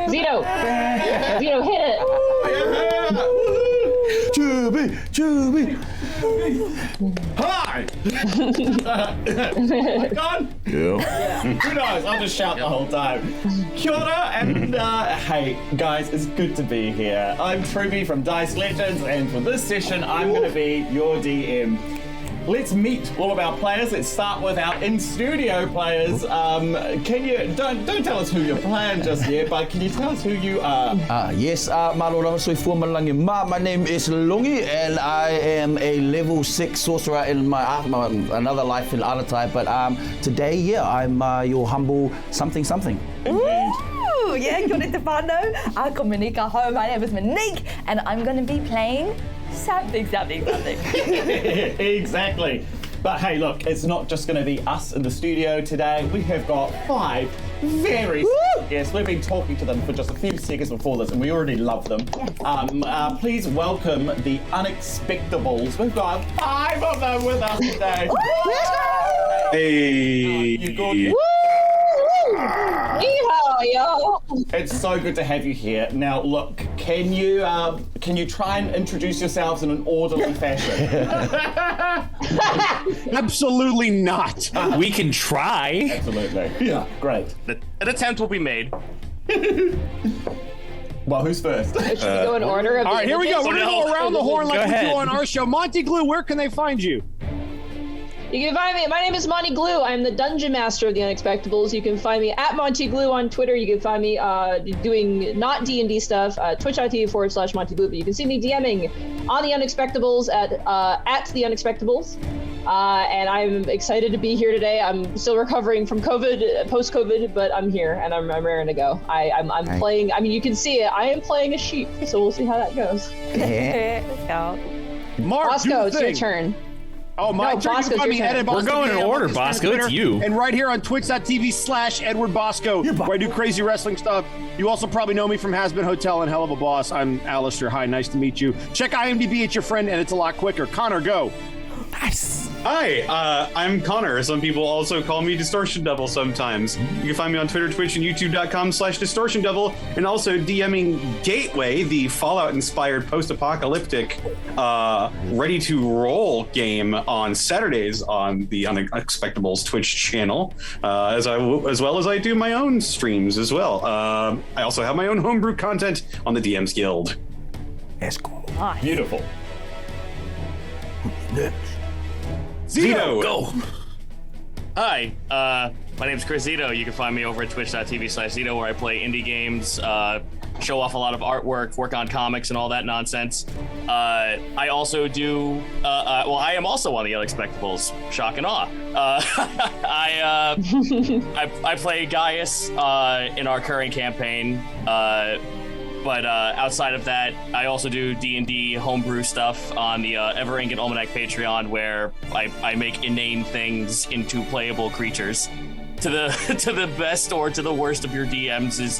Zito, hit it. Chubby. Hi! Gone? Yeah. Who knows? I'll just shout the whole time. Kia ora, and hey, guys, it's good to be here. I'm Truby from Dice Legends, and for this session, I'm going to be your DM. Let's meet all of our players. Let's start with our in-studio players. Can you, don't tell us who you're playing just yet, but can you tell us who you are? Yes, Marora soy former my name is Longi, and I am a level 6 sorcerer in my another life in Aratai, but today, yeah, I'm your humble something. Ooh, yeah, kia ora te whānau. Ako Monika ho, my name is Monique, and I'm going to be playing something. Exactly. But hey, look, it's not just going to be us in the studio today. We have got 5 very special guests. We've been talking to them for just a few seconds before this, and we already love them. Yes. Please welcome the Unexpectables. We've got 5 of them with us today. Hey. You good? Yo. It's so good to have you here. Now, look, can you try and introduce yourselves in an orderly fashion? Absolutely not. We can try. Absolutely. Yeah. Great. An attempt will be made. Well, who's first? Should we go in order of All right, here we go. We're going to go around the horn like we do on our show. Monty Glue, where can they find you? You can find me. My name is Monty Glue. I'm the Dungeon Master of the Unexpectables. You can find me at Monty Glue on Twitter. You can find me doing not D&D stuff, twitch.tv/Monty Glue. But you can see me DMing on the Unexpectables at the Unexpectables. And I'm excited to be here today. I'm still recovering from COVID, post-COVID, but I'm here and I'm raring to go. I'm playing. I mean, you can see it. I am playing a sheep, so we'll see how that goes. Let's go. Mark, Bosco, it's your turn. Oh, my turn. Bosco's You can find me your turn. at We're going in order, Bosco. It's you. And right here on twitch.tv/Edward Bosco, where I do crazy wrestling stuff. You also probably know me from Has Been Hotel and Hell of a Boss. I'm Alistair. Hi, nice to meet you. Check IMDb, it's your friend, and it's a lot quicker. Connor, go. Nice. Hi, I'm Connor. Some people also call me Distortion Devil sometimes. You can find me on Twitter, Twitch, and YouTube.com/Distortion Devil, and also DMing Gateway, the Fallout-inspired post-apocalyptic ready-to-roll game on Saturdays on the Unexpectables Twitch channel, as well as I do my own streams as well. I also have my own homebrew content on the DM's Guild. Let's go. Nice. Beautiful. Zito, go. Hi, my name's Chris Zito. You can find me over at twitch.tv/Zito, where I play indie games, show off a lot of artwork, work on comics and all that nonsense. I also do, I am also on the Unexpectables, shock and awe. I play Gaius in our current campaign, but outside of that, I also do D&D homebrew stuff on the Ever Ancient Almanac Patreon, where I make inane things into playable creatures. To the best or to the worst of your DMs is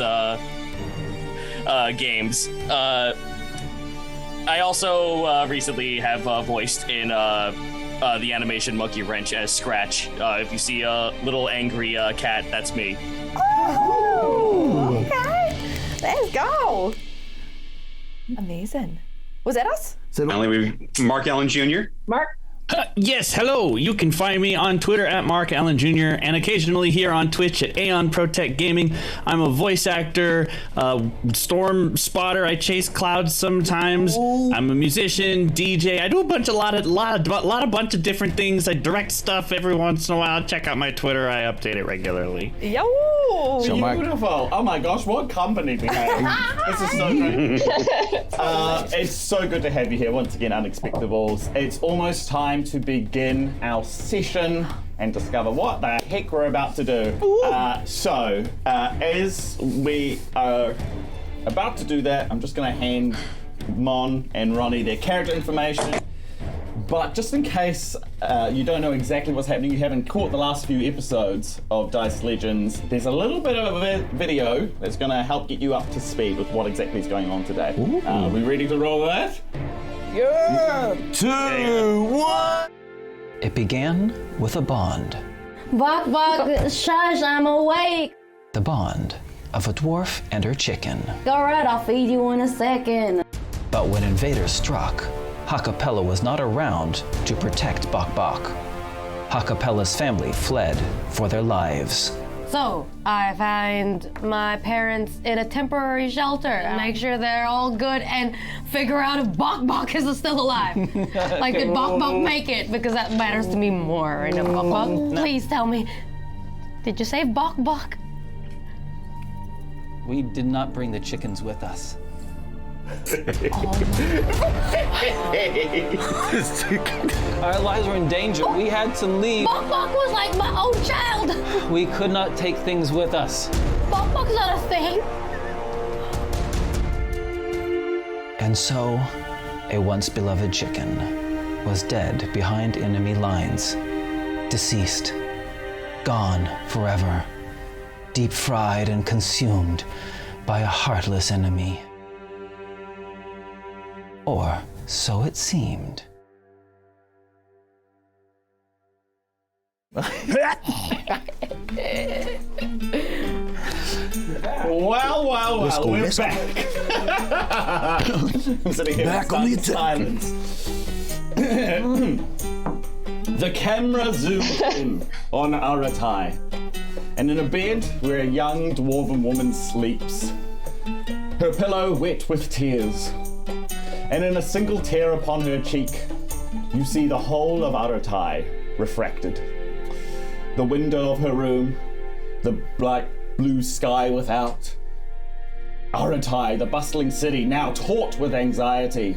games. I also recently have voiced in the animation Monkey Wrench as Scratch. If you see a little angry cat, that's me. Oh, okay. Let's go. Amazing. Was that us? finally, Mark Allen Jr. Mark? Yes, hello. You can find me on Twitter at Mark Allen Jr. and occasionally here on Twitch at Aeon Protect Gaming. I'm a voice actor, storm spotter. I chase clouds sometimes. Ooh. I'm a musician, DJ. I do a bunch of different things. I direct stuff every once in a while. Check out my Twitter. I update it regularly. Yo! So beautiful. Oh my gosh, what company we have. This is so great. It's so good to have you here once again, Unexpectables. It's almost time to begin our session and discover what the heck we're about to do. As we are about to do that, I'm just going to hand Mon and Ronnie their character information. But just in case you don't know exactly what's happening, you haven't caught the last few episodes of Dice Legends, there's a little bit of a video that's going to help get you up to speed with what exactly is going on today. Are we ready to roll that? Yeah. 2, 1. It began with a bond. Bok, bok, shush, I'm awake. The bond of a dwarf and her chicken. Go right, I'll feed you in a second. But when invaders struck, Ha-Kapella was not around to protect Bok Bok. Ha-Kapella's family fled for their lives. So, I find my parents in a temporary shelter, make sure they're all good, and figure out if Bok Bok is still alive. Like, did Bok Bok make it? Because that matters to me more right now. Bok Bok, please tell me, did you save Bok Bok? We did not bring the chickens with us. Our lives were in danger. We had to leave. Bok Bok was like my own child. We could not take things with us. Bok Bok's not a thing. And so, a once beloved chicken was dead behind enemy lines, deceased, gone forever, deep fried and consumed by a heartless enemy. Or so it seemed. Well, Let's go, we're let's go. back. I'm sitting here Back in on the silence. The camera zooms in on Aratai, and in a bed where a young dwarven woman sleeps, her pillow wet with tears, and in a single tear upon her cheek, you see the whole of Aratai refracted. The window of her room, the bright blue sky without. Aratai, the bustling city, now taut with anxiety.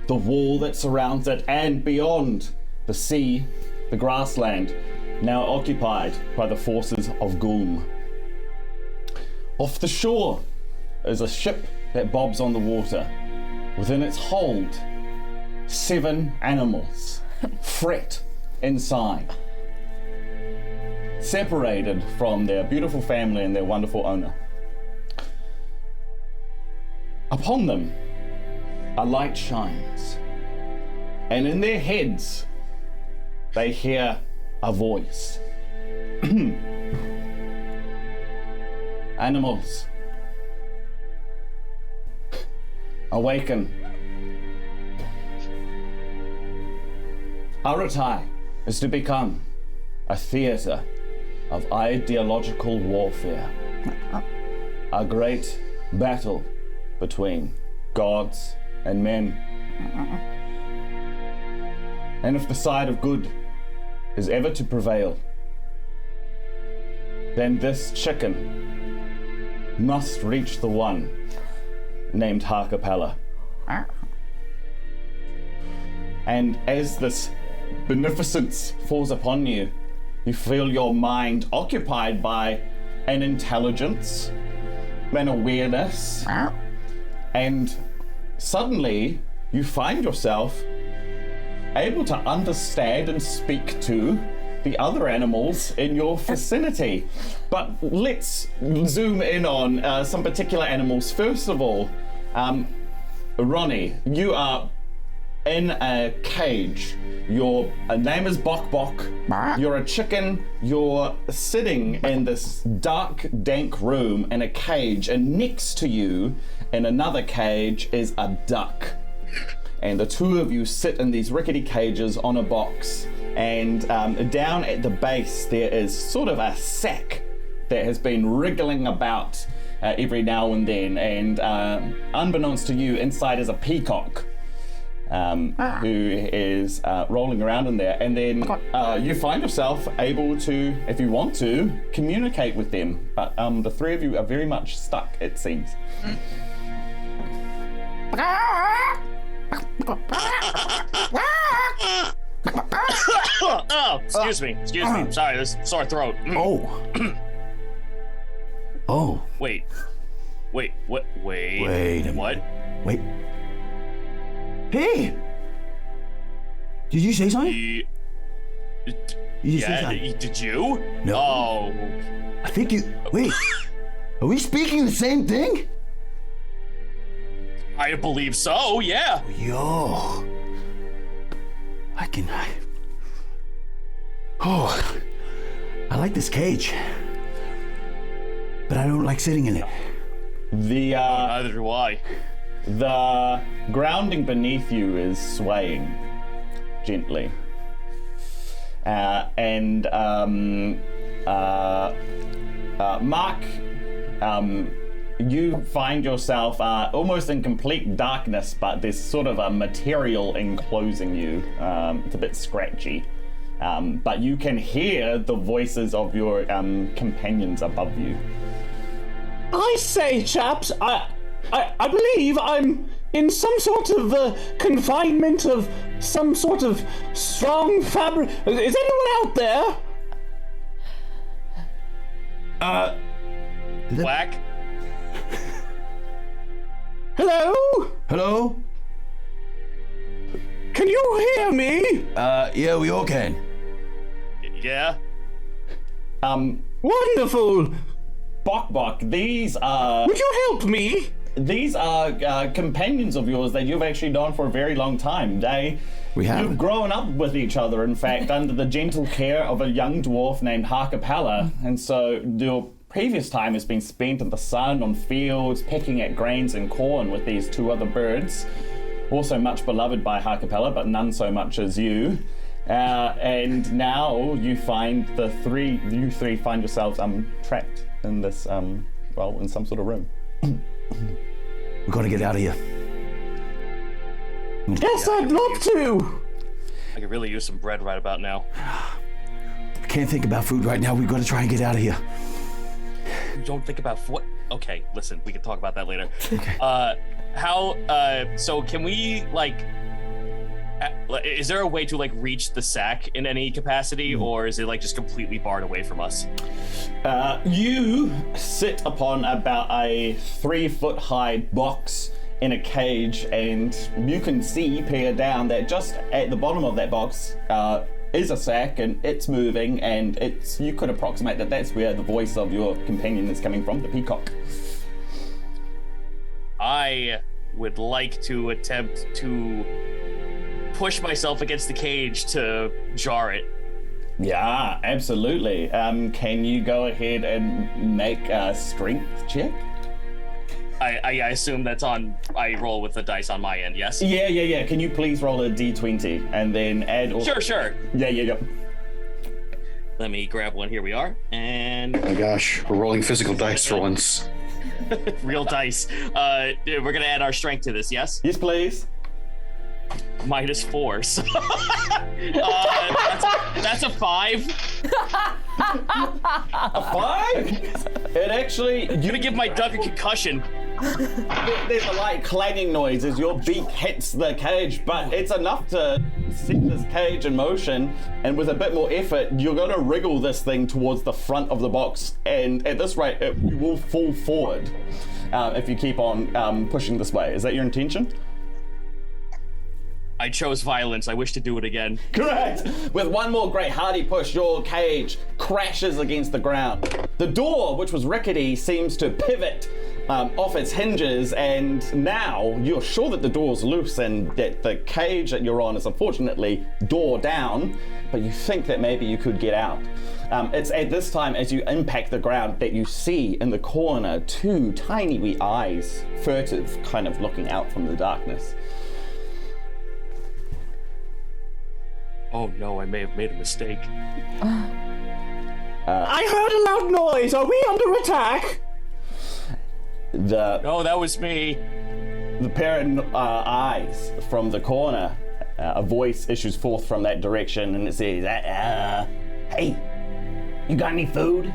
The wall that surrounds it, and beyond, the sea, the grassland, now occupied by the forces of Gulm. Off the shore is a ship that bobs on the water. Within its hold, 7 animals fret inside, separated from their beautiful family and their wonderful owner. Upon them, a light shines, and in their heads, they hear a voice. Animals, awaken. Aratai is to become a theater of ideological warfare. A great battle between gods and men. And if the side of good is ever to prevail, then this chicken must reach the one named Ha-Kapella. And as this beneficence falls upon you, you feel your mind occupied by an intelligence, an awareness, and suddenly you find yourself able to understand and speak to the other animals in your vicinity. But let's zoom in on some particular animals. First of all, Ronnie, you are in a cage. Your name is Bok Bok. You're a chicken. You're sitting in this dark, dank room in a cage, and next to you in another cage is a duck. And the two of you sit in these rickety cages on a box, and down at the base there is sort of a sack that has been wriggling about every now and then, and unbeknownst to you, inside is a peacock who is rolling around in there, and then you find yourself able to, if you want to, communicate with them, but the three of you are very much stuck, it seems. Oh, excuse me. Sorry, this sore throat. Oh. Wait. What? Wait a What? Wait. Hey! Did you say something? You You just say something? did you? No. Oh. I think you. Wait. Are we speaking the same thing? I believe so, yeah. Yo. I like this cage. But I don't like sitting in it. Neither do I. The grounding beneath you is swaying gently. Mark, you find yourself almost in complete darkness, but there's sort of a material enclosing you. It's a bit scratchy. But you can hear the voices of your companions above you. I say, chaps, I believe I'm in some sort of confinement of some sort of strong fabric. Is anyone out there? Whack. Hello? Hello? Can you hear me? Yeah, we all can. Yeah. Wonderful. Bok, these are... Would you help me? These are companions of yours that you've actually known for a very long time. You've grown up with each other, in fact, under the gentle care of a young dwarf named Ha-Kapella. And so your previous time has been spent in the sun on fields, pecking at grains and corn with these two other birds. Also much beloved by Ha-Kapella, but none so much as you. And now you find you three find yourselves trapped in this, in some sort of room. We've got to get out of here. Yes, I'd love to. I could really use some bread right about now. I can't think about food right now. We've got to try and get out of here. Don't think about what? Okay, listen, we can talk about that later. Okay. So can we, is there a way to, reach the sack in any capacity, or is it, just completely barred away from us? You sit upon about a 3-foot high box in a cage, and you can peer down that just at the bottom of that box is a sack, and it's moving, and you could approximate that that's where the voice of your companion is coming from, the peacock. I would like to attempt to push myself against the cage to jar it. Yeah, absolutely. Can you go ahead and make a strength check? I assume that's on. I roll with the dice on my end. Yes. Yeah. Can you please roll a d20 and then add? Sure. Yeah. Let me grab one. Here we are. And oh my gosh, we're rolling physical dice for once. Real dice. We're gonna add our strength to this. Yes. Yes, please. -4. So that's a 5. A 5? It actually... You're gonna give my duck a concussion. There's a light clanging noise as your beak hits the cage, but it's enough to set this cage in motion, and with a bit more effort, you're gonna wriggle this thing towards the front of the box, and at this rate, it will fall forward if you keep on pushing this way. Is that your intention? I chose violence. I wish to do it again. Correct! With one more great hearty push, your cage crashes against the ground. The door, which was rickety, seems to pivot off its hinges, and now you're sure that the door's loose and that the cage that you're on is unfortunately door down, but you think that maybe you could get out. It's at this time, as you impact the ground, that you see in the corner 2 tiny wee eyes, furtive, kind of looking out from the darkness. Oh no, I may have made a mistake. I heard a loud noise. Are we under attack? No, that was me. The pair of eyes from the corner, a voice issues forth from that direction, and it says, "Hey, you got any food?"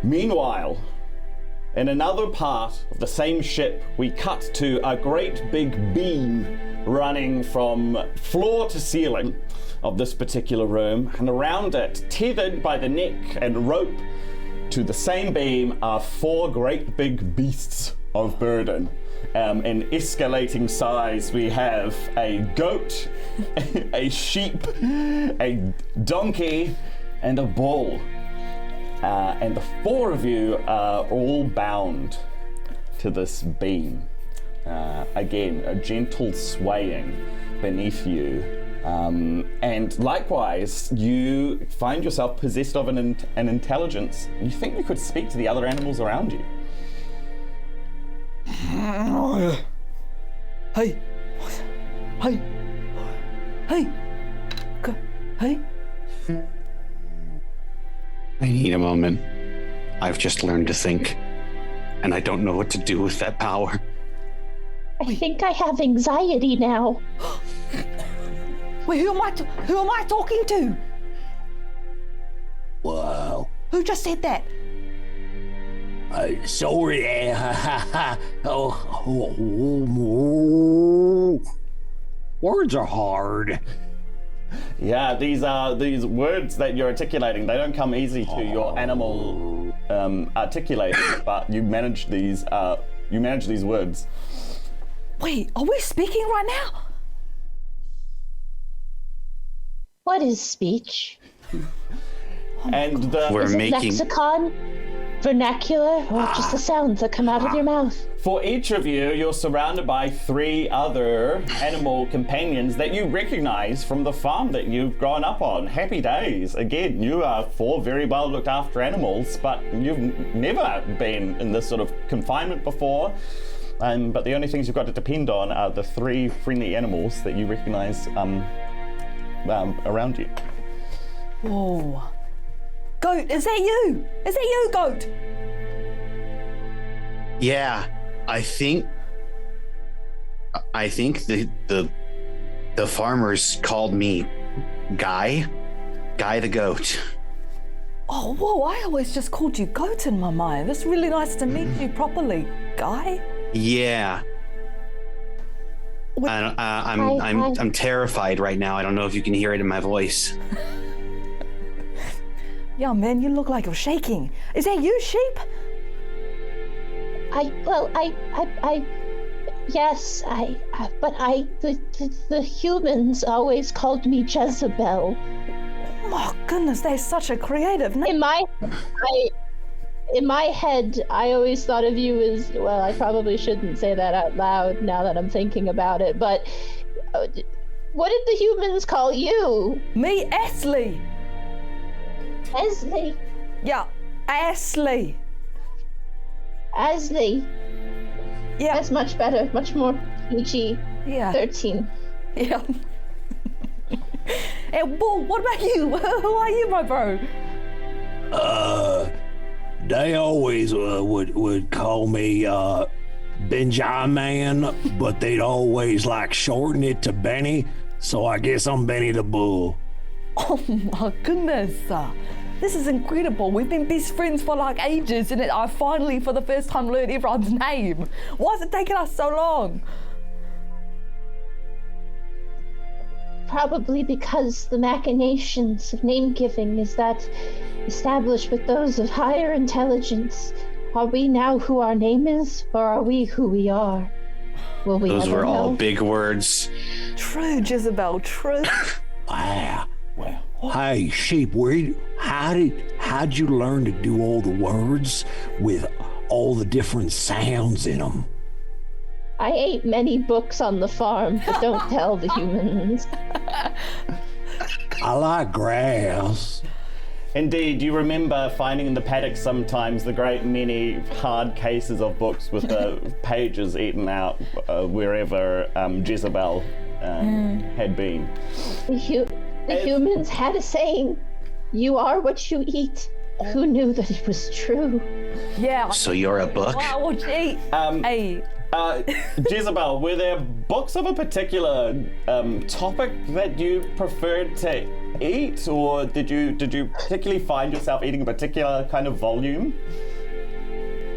Meanwhile, in another part of the same ship, we cut to a great big beam running from floor to ceiling of this particular room, and around it, tethered by the neck and rope to the same beam, are 4 great big beasts of burden. In escalating size, we have a goat, a sheep, a donkey, and a bull. And the 4 of you are all bound to this beam. again, a gentle swaying beneath you. And likewise, you find yourself possessed of an intelligence. You think you could speak to the other animals around you. Hey. Hey. Hey. Hey. I need a moment. I've just learned to think, and I don't know what to do with that power. I think I have anxiety now. Wait, who am I talking to? Wow. Who just said that? Sorry. Words are hard. Yeah, these words that you're articulating, they don't come easy to your animal articulating, but you manage these words. Wait, are we speaking right now? What is speech? And is it lexicon, vernacular, or just the sounds that come out of your mouth? For each of you, you're surrounded by 3 other animal companions that you recognize from the farm that you've grown up on. Happy days. Again, you are 4 very well looked after animals, but you've never been in this sort of confinement before. But the only things you've got to depend on are the 3 friendly animals that you recognize around you. Whoa. Goat, is that you? Is that you, Goat? Yeah, I think the farmers called me Guy the goat. Oh, whoa, I always just called you Goat in my mind. It's really nice to meet you properly, Guy. Yeah. I'm terrified right now. I don't know if you can hear it in my voice. Yeah, man, you look like you're shaking. Is that you, sheep? Yes, but the humans always called me Jezebel. Oh my goodness, they're such a creative name. In my head, I always thought of you as, well, I probably shouldn't say that out loud now that I'm thinking about it, but what did the humans call you? Me, Ashley. Ashley? Yeah, Ashley. Ashley? Yeah. That's much better, much more PG. Yeah. 13. Yeah. Hey, Bull, what about you? Who are you, my bro? They always would call me Benjamin, but they'd always shorten it to Benny, so I guess I'm Benny the Bull. Oh my goodness. This is incredible. We've been best friends for ages, and I finally, for the first time, learned everyone's name. Why has it taken us so long? Probably because the machinations of name-giving is that established with those of higher intelligence. Are we now who our name is, or are we who we are? Will we Those ever were all know? big words. True, Jezebel, true. Wow. Well, hey, sheep, how'd you learn to do all the words with all the different sounds in them? I ate many books on the farm, but don't tell the humans. I like grass. Indeed, you remember finding in the paddock sometimes the great many hard cases of books with the pages eaten out wherever Jezebel had been. The humans had a saying, "You are what you eat." Who knew that it was true? Yeah. So you're a book? Wow, gee. Hey. Jezebel, were there books of a particular topic that you preferred to eat, or did you particularly find yourself eating a particular kind of volume?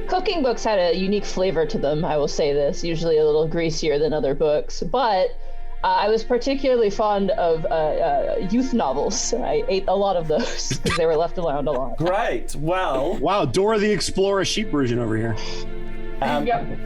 Cooking books had a unique flavor to them, I will say this, usually a little greasier than other books, but I was particularly fond of youth novels. I ate a lot of those because they were left around a lot. Great, well... Wow, Dora the Explorer sheep version over here. Yep.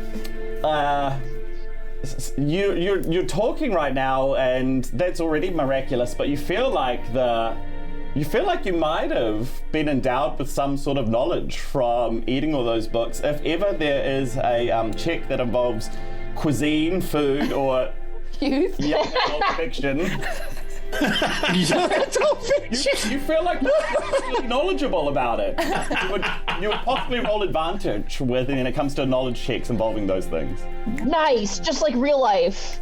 You're talking right now, and that's already miraculous. But you feel like you might have been endowed with some sort of knowledge from eating all those books. If ever there is a check that involves cuisine, food, or Youth. young adult fiction. You feel like you're really knowledgeable about it. You would possibly roll advantage when it comes to knowledge checks involving those things. Nice, just like real life.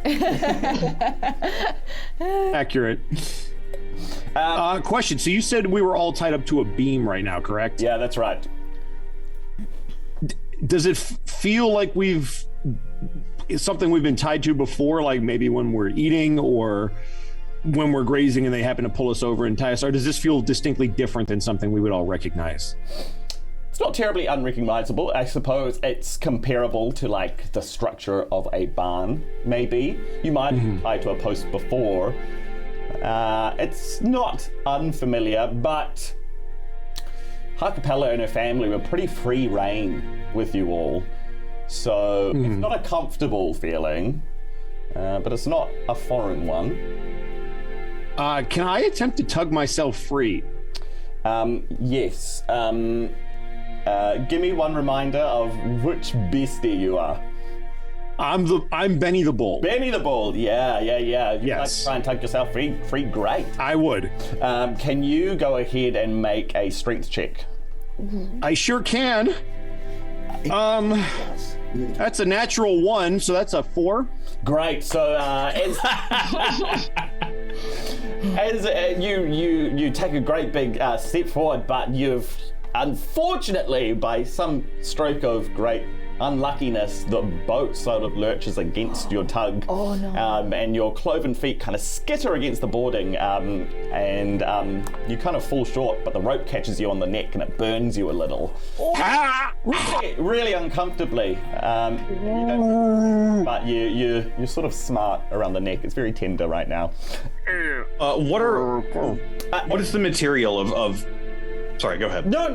Accurate. Question. So you said we were all tied up to a beam right now, correct? Yeah, that's right. Does it feel like it's something we've been tied to before, like maybe when we're eating or when we're grazing and they happen to pull us over and tie us, or does this feel distinctly different than something we would all recognize? It's not terribly unrecognizable. I suppose it's comparable to like the structure of a barn, maybe. You might have been tied to a post before. It's not unfamiliar, but Ha-Kapella and her family were pretty free reign with you all. So it's not a comfortable feeling, but it's not a foreign one. Can I attempt to tug myself free? Yes. Give me one reminder of which beastie you are. I'm Benny the Bull. Benny the Bull, yeah. You'd like Yes. to try and tug yourself free? Great. I would. Can you go ahead and make a strength check? I sure can. That's a natural 1, so that's a 4. Great. So as you take a great big step forward, but you've unfortunately, by some stroke of great unluckiness, the boat sort of lurches against your tug. Oh no. And your cloven feet kind of skitter against the boarding, and you kind of fall short, but the rope catches you on the neck and it burns you a little. Really uncomfortably. But you're sort of smart around the neck. It's very tender right now. What is the material of Sorry, go ahead. No,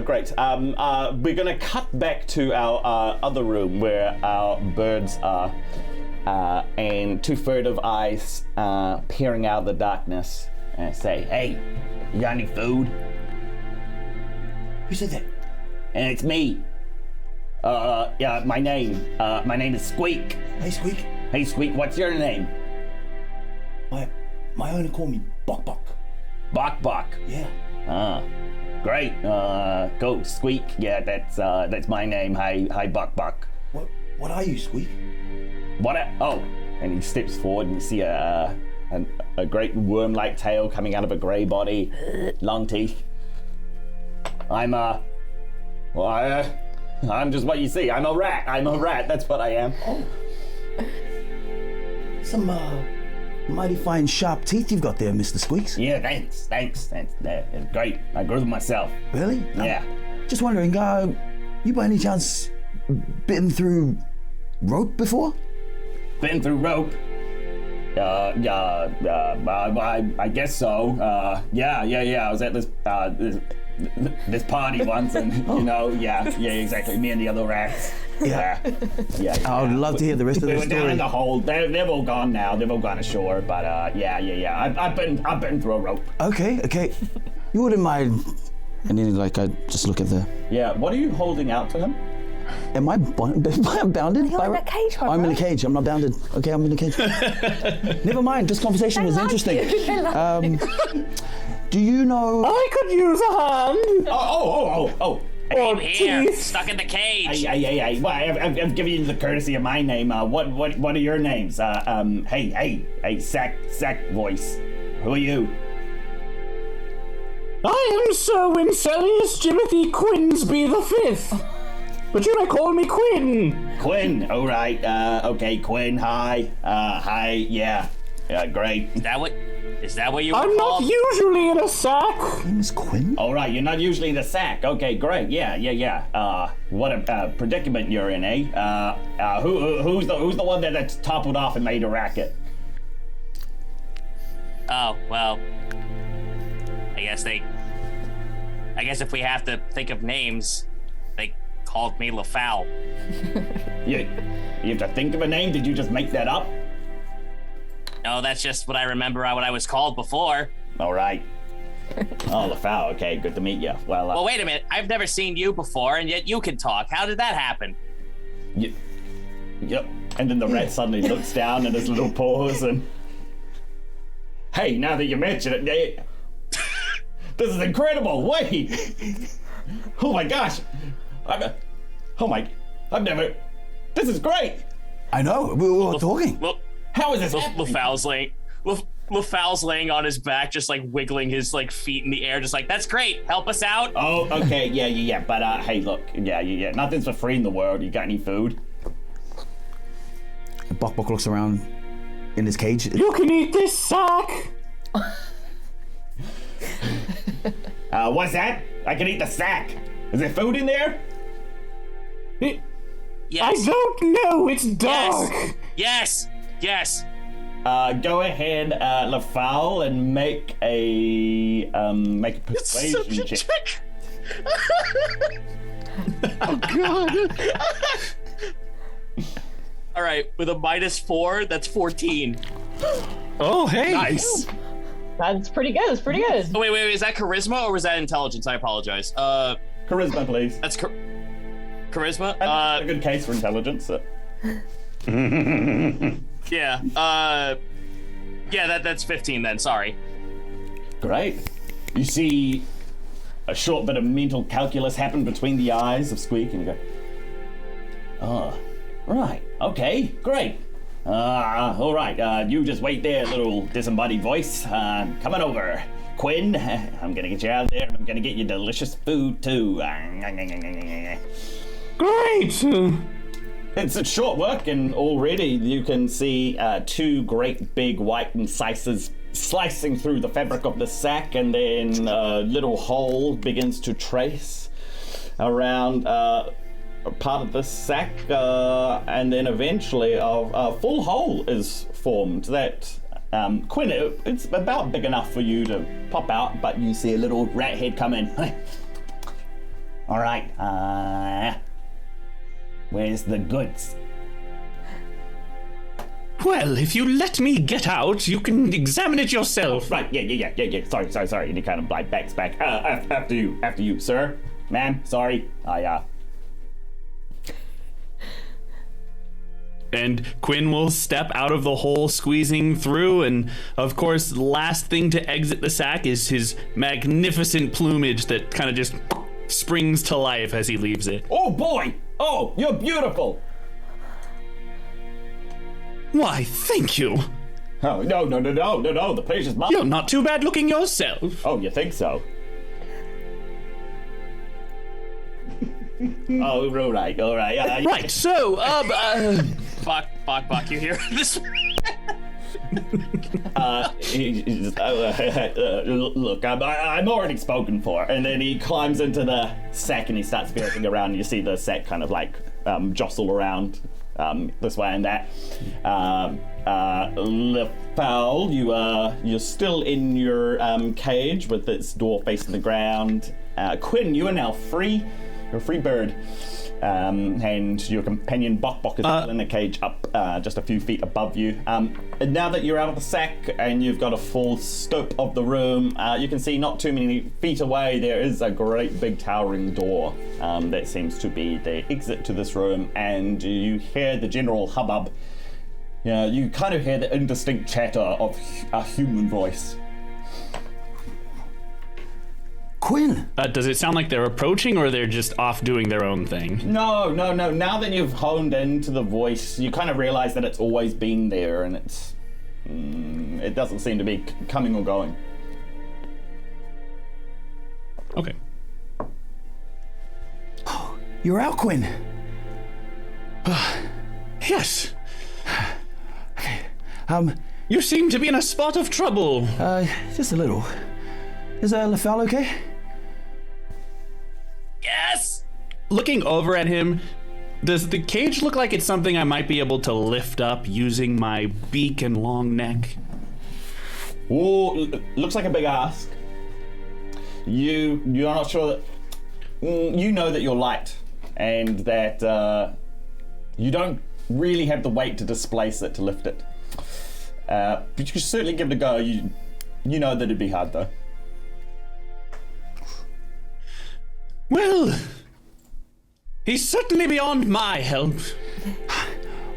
great. We're going to cut back to our other room where our birds are, and 2 furtive eyes peering out of the darkness and say, "Hey, you got any food?" Who said that? And it's me. Yeah, my name is Squeak. Hey, Squeak. Hey, Squeak, what's your name? My owner called me Bok Bok. Bok Bok. Yeah. Great. Go, Squeak. Yeah, that's my name. Hi, Bok Bok. What are you, Squeak? And he steps forward and you see a great worm-like tail coming out of a grey body, long teeth. I'm just what you see. I'm a rat. That's what I am. Oh. Some mighty fine sharp teeth you've got there, Mr. Squeaks. Yeah, thanks. They're great. I grew them myself. Really? Yeah. Just wondering, you by any chance bitten through rope before? Bitten through rope? I guess so. Yeah. I was at this party once, and yeah, exactly. Me and the other rats. Yeah. I would love to hear the rest of the story. We were down in the hold. They've all gone now. They've all gone ashore. But yeah. I've been through a rope. Okay. You wouldn't mind? And then I just look at the. Yeah. What are you holding out to him? Am I bounded? You're in a cage, right? I'm in a cage. I'm not bounded. Okay, I'm in a cage. Never mind. This conversation was interesting. Do you know? I could use a hand. Oh. I'm here, stuck in the cage. Hey. Well, I've given you the courtesy of my name. What are your names? Hey, Sack voice. Who are you? I am Sir Wincelius Jimothy Quinsby the 5th. But you may call me Quinn. Quinn, all right. Okay, Quinn, hi. Yeah, great. Is that what you were I'm called? not usually in a sack. My name is Quinn? All right, you're not usually in the sack. Okay, great. Yeah. What a predicament you're in, eh? Who's the one that's toppled off and made a racket? Oh, well, I guess if we have to think of names, they called me LaFowl. You have to think of a name? Did you just make that up? No, that's just what I remember what I was called before. All right. Oh, LaFowl. Okay, good to meet you. Well, wait a minute. I've never seen you before, and yet you can talk. How did that happen? And then the rat suddenly looks down in his little paws and... Hey, now that you mention it, this is incredible. Wait. Oh my gosh. I've never... This is great. I know, we were talking. How is this happening? LaFal's laying on his back, just like wiggling his like feet in the air, just like, that's great, help us out. Oh, okay, yeah. But hey, look, yeah. Nothing's for free in the world. You got any food? Bok looks around in his cage. You can eat this sack. What's that? I can eat the sack. Is there food in there? Yes. I don't know. It's dark. Yes. Go ahead, LaFowl, and make a persuasion check. Oh God. All right, with a -4, that's 14. Oh, hey. Nice. That's pretty good. That's pretty good. Oh, wait, is that charisma or was that intelligence? I apologize. Charisma, please. That's charisma. A good case for intelligence. Yeah. That's 15 then. Sorry. Great. You see a short bit of mental calculus happen between the eyes of Squeak, and you go, "Oh, right. Okay. Great. All right. You just wait there, little disembodied voice. Coming over, Quinn. I'm gonna get you out of there, and I'm gonna get you delicious food too." Great. It's a short work, and already you can see 2 great big white incisors slicing through the fabric of the sack, and then a little hole begins to trace around part of the sack, and then eventually a full hole is formed that, Quinn, it's about big enough for you to pop out, but you see a little rat head come in. All right, where's the goods? Well, if you let me get out, you can examine it yourself. Right, yeah. Sorry. And he kind of like backs back. After you, sir. Ma'am, sorry. And Quinn will step out of the hole, squeezing through, and of course, the last thing to exit the sack is his magnificent plumage that kind of just springs to life as he leaves it. Oh boy! Oh, you're beautiful! Why, thank you. Oh, no, the pleasure's mine. You're not too bad looking yourself. Oh, you think so? Oh, right. Right, so, Bok, you hear this? Look, I'm already spoken for. And then he climbs into the sack and he starts feeling around. And you see the sack kind of like jostle around this way and that. LaFowl, you're still in your cage with its door facing the ground. Quinn, you are now free. You're a free bird. And your companion Bok is still in the cage up just a few feet above you. And now that you're out of the sack and you've got a full scope of the room, you can see not too many feet away there is a great big towering door that seems to be the exit to this room, and you hear the general hubbub. You kind of hear the indistinct chatter of a human voice. Quinn! Does it sound like they're approaching, or they're just off doing their own thing? No. Now that you've honed into the voice, you kind of realize that it's always been there, and it doesn't seem to be coming or going. Okay. Oh, you're out, Quinn. Yes. Okay. You seem to be in a spot of trouble. Just a little. Is LaFowl okay? Yes! Looking over at him, does the cage look like it's something I might be able to lift up using my beak and long neck? Oh, looks like a big ask. You're not sure that... you know that you're light, and that you don't really have the weight to displace it, to lift it. But you can certainly give it a go. You know that it'd be hard, though. Well, he's certainly beyond my help.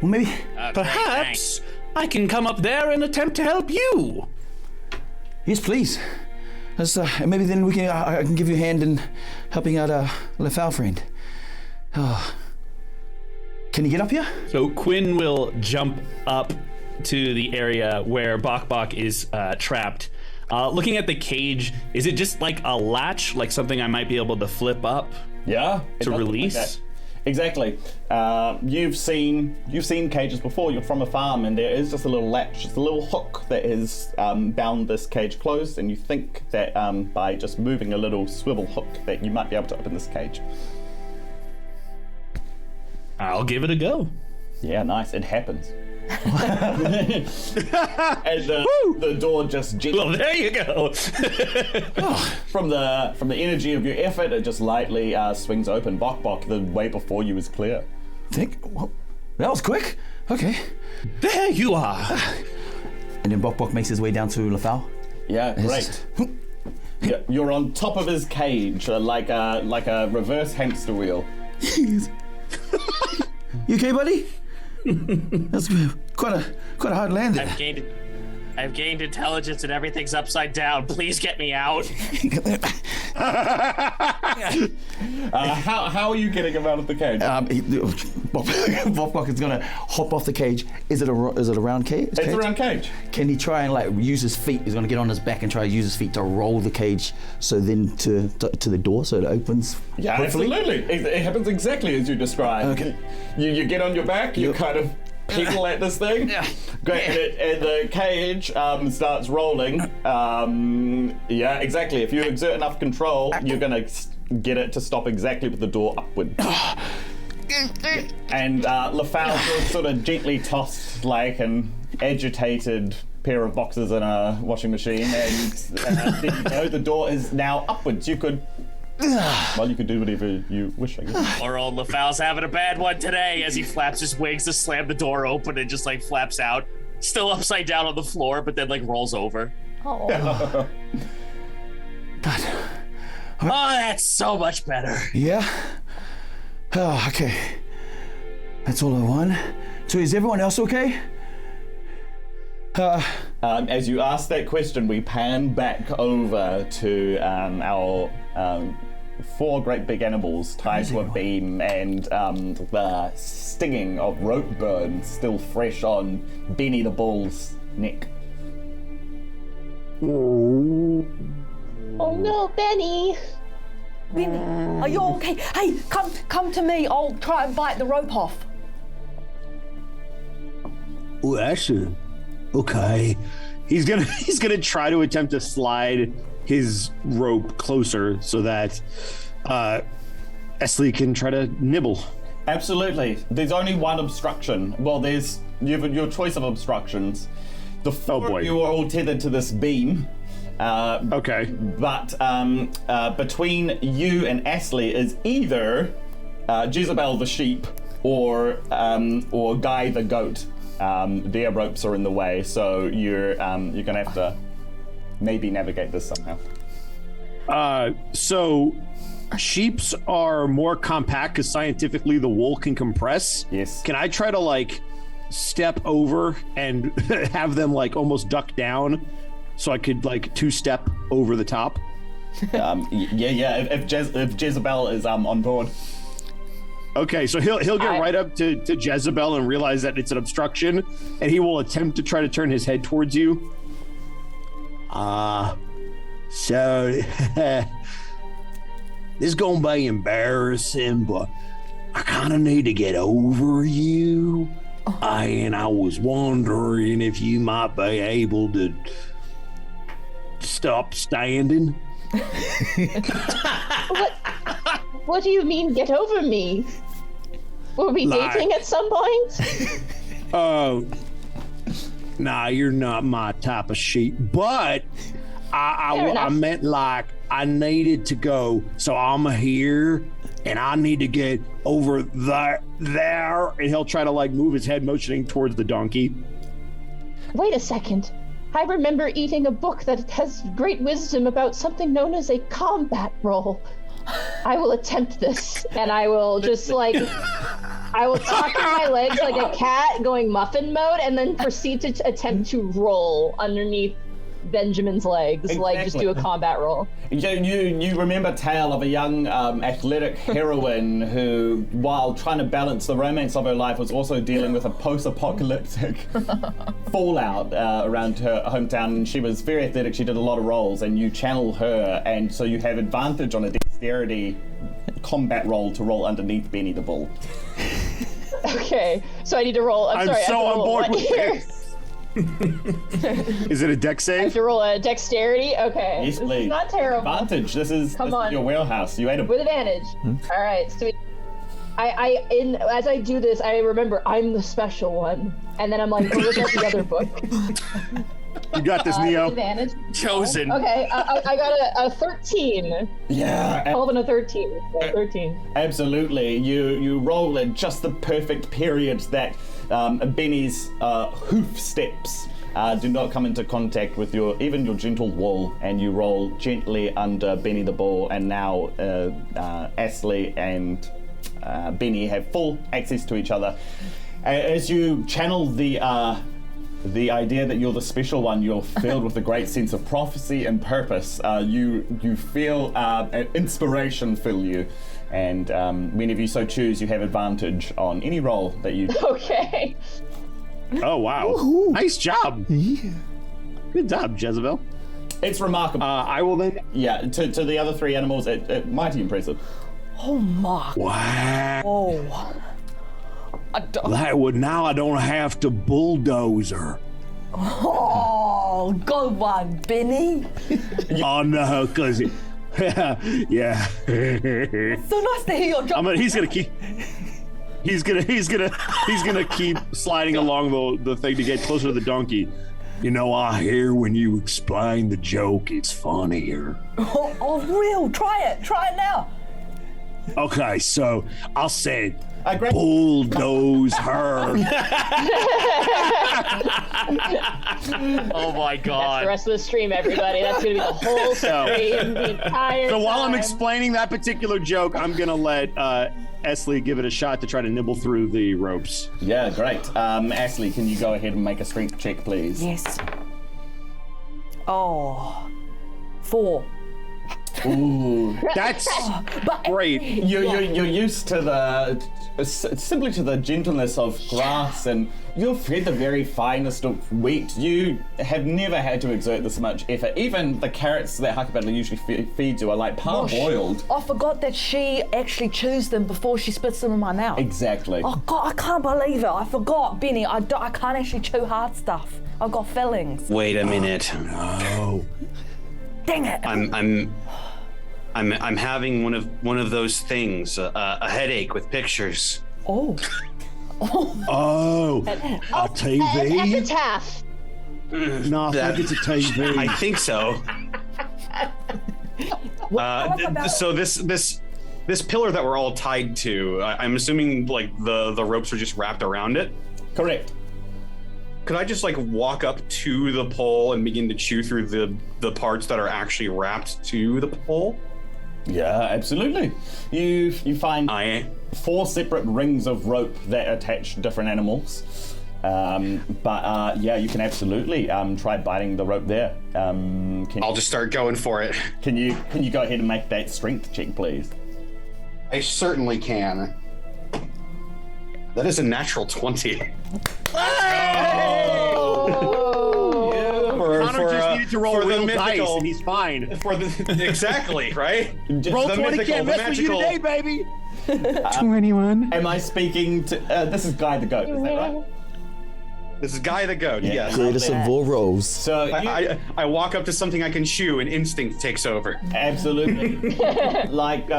Well, maybe. Perhaps I can come up there and attempt to help you. Yes, please. Maybe then I can give you a hand in helping out LaFowl friend. Oh. Can you get up here? So Quinn will jump up to the area where Bok is trapped. Looking at the cage, is it just like a latch, like something I might be able to flip up? Yeah. To release? Like exactly. You've seen cages before. You're from a farm, and there is just a little latch, just a little hook that has bound this cage closed. And you think that by just moving a little swivel hook, that you might be able to open this cage. I'll give it a go. Yeah, nice. It happens. And the door just gently... Well, there you go. From the energy of your effort, it just lightly swings open. Bok, the way before you is clear. Well, that was quick. Okay. There you are. And then Bok makes his way down to LaFowl. Yeah, great. Yeah, you're on top of his cage, like a reverse hamster wheel. You okay, buddy? That's quite a hard landing. I've gained intelligence and everything's upside down. Please get me out. How are you getting him out of the cage? Bok is gonna hop off the cage. Is it a round cage? It's a round cage. Can he try and use his feet? He's gonna get on his back and try to use his feet to roll the cage, so then to the door, so it opens. Yeah, hopefully. absolutely. It happens exactly as you described. Okay. You get on your back. You kind of pedal at this thing. Yeah. Great. And the cage starts rolling. Yeah, exactly. If you exert enough control, you're gonna get it to stop exactly with the door upward. And LaFowl feels sort of gently tossed like an agitated pair of boxes in a washing machine, and the door is now upwards. You could do whatever you wish, I guess. Poor old LaFowl's having a bad one today as he flaps his wings to slam the door open and just like flaps out. Still upside down on the floor, but then like rolls over. Oh. God. Oh, that's so much better. Yeah? Oh, okay. That's all I want. So is everyone else okay? As you ask that question, we pan back over to our 4 great big animals tied to a beam, and the stinging of rope burn still fresh on Benny the Bull's neck. Oh no, Benny! Benny, are you okay? Hey, come to me. I'll try and bite the rope off. Oh, Ashton. Okay. He's gonna try to attempt to slide his rope closer so that Esley can try to nibble. Absolutely. There's only one obstruction. Well, you have your choice of obstructions. The 4 of you are all tethered to this beam. Okay. But between you and Esley is either Jezebel the sheep or Guy the goat. Their ropes are in the way, so you're gonna have to maybe navigate this somehow. So sheeps are more compact because scientifically the wool can compress. Yes. Can I try to step over and have them almost duck down so I could 2-step over the top? Yeah. If Jezebel is on board. Okay, so he'll get right up to Jezebel and realize that it's an obstruction, and he will attempt to try to turn his head towards you. So this is gonna be embarrassing, but I kind of need to get over you, and I was wondering if you might be able to stop standing. What do you mean, get over me? Were we dating at some point? Oh, nah, you're not my type of sheep, but I meant I needed to go, so I'm here, and I need to get over there, and he'll try to move his head, motioning towards the donkey. Wait a second. I remember eating a book that has great wisdom about something known as a combat roll. I will attempt this, and I will just I will tuck in my legs like a cat going muffin mode and then proceed to attempt to roll underneath Benjamin's legs, like just do a combat roll. You remember a tale of a young athletic heroine who, while trying to balance the romance of her life, was also dealing with a post-apocalyptic fallout around her hometown, and she was very athletic. She did a lot of rolls, and you channel her, and so you have advantage on a dexterity combat roll to roll underneath Benny the Bull. Okay, so I need to roll. I'm sorry, so I have to on roll board what with here? this. Is it a dex I have save? to roll a dexterity. Okay, Yes, this please. is not terrible. Advantage. This is Come on. your wheelhouse. You ate a With advantage. All right, sweet. As I do this, I remember I'm the special one, and then I'm like, oh, look at the other book. You got this, With Neo. advantage. Chosen. Okay, I got a 13. Yeah. 12 and a 13. So 13. Absolutely. You roll at just the perfect period that Benny's hoof steps do not come into contact with even your gentle wall, and you roll gently under Benny the Bull, and now Ashley and Benny have full access to each other. As you channel the idea that you're the special one, you're filled with a great sense of prophecy and purpose. You feel an inspiration fill you, and whenever you so choose, you have advantage on any roll that you. Okay. Oh wow! Woohoo. Nice job. Yeah. Good job, Jezebel. It's remarkable. I will then. Yeah, to the other three animals, it mighty impressive. Oh my. Wow. Oh. That would now I don't have to bulldoze her. Oh, good one, Benny. Oh no, cause yeah. So nice to hear your job. He's gonna keep sliding along the thing to get closer to the donkey. You know, I hear when you explain the joke, it's funnier. Oh, real. Try it now. Okay, so I said Great. bulldoze her. Oh my That's god. the rest of the stream, everybody. That's gonna be the whole stream, the entire So while I'm time. explaining that particular joke, I'm gonna let Esley give it a shot to try to nibble through the ropes. Yeah, great. Ashley, can you go ahead and make a strength check, please? Yes. Oh. 4. Ooh. That's But great. You're used to simply to the gentleness of grass, and you're fed the very finest of wheat. You have never had to exert this much effort. Even the carrots that Ha-Kapella usually feeds you are like parboiled. I forgot that she actually chews them before she spits them in my mouth. Exactly. Oh God, I can't believe it. I forgot, Benny. I can't actually chew hard stuff. I've got fillings. Wait a minute. No. Dang it. I'm having one of those things, a headache with pictures. Oh. Oh, a TV? Epitaph. No, I think it's a TV. I think so. So this pillar that we're all tied to, I'm assuming like the ropes are just wrapped around it. Correct. Could I just like walk up to the pole and begin to chew through the parts that are actually wrapped to the pole? Yeah, absolutely. You find 4 separate rings of rope that attach different animals. But you can absolutely try biting the rope there. I'll just start going for it. Can you go ahead and make that strength check, please? I certainly can. That is a natural 20. Connor just needed to roll for the real mythical- dice, and he's fine. Exactly, right? Roll The 20 mythical, can't the mess with you magical. today, baby. 21. Am I speaking to? This is Guy the Goat, is that right? This is Guy the Goat, yes. Greatest of all roles. So I walk up to something I can chew and instinct takes over. absolutely, like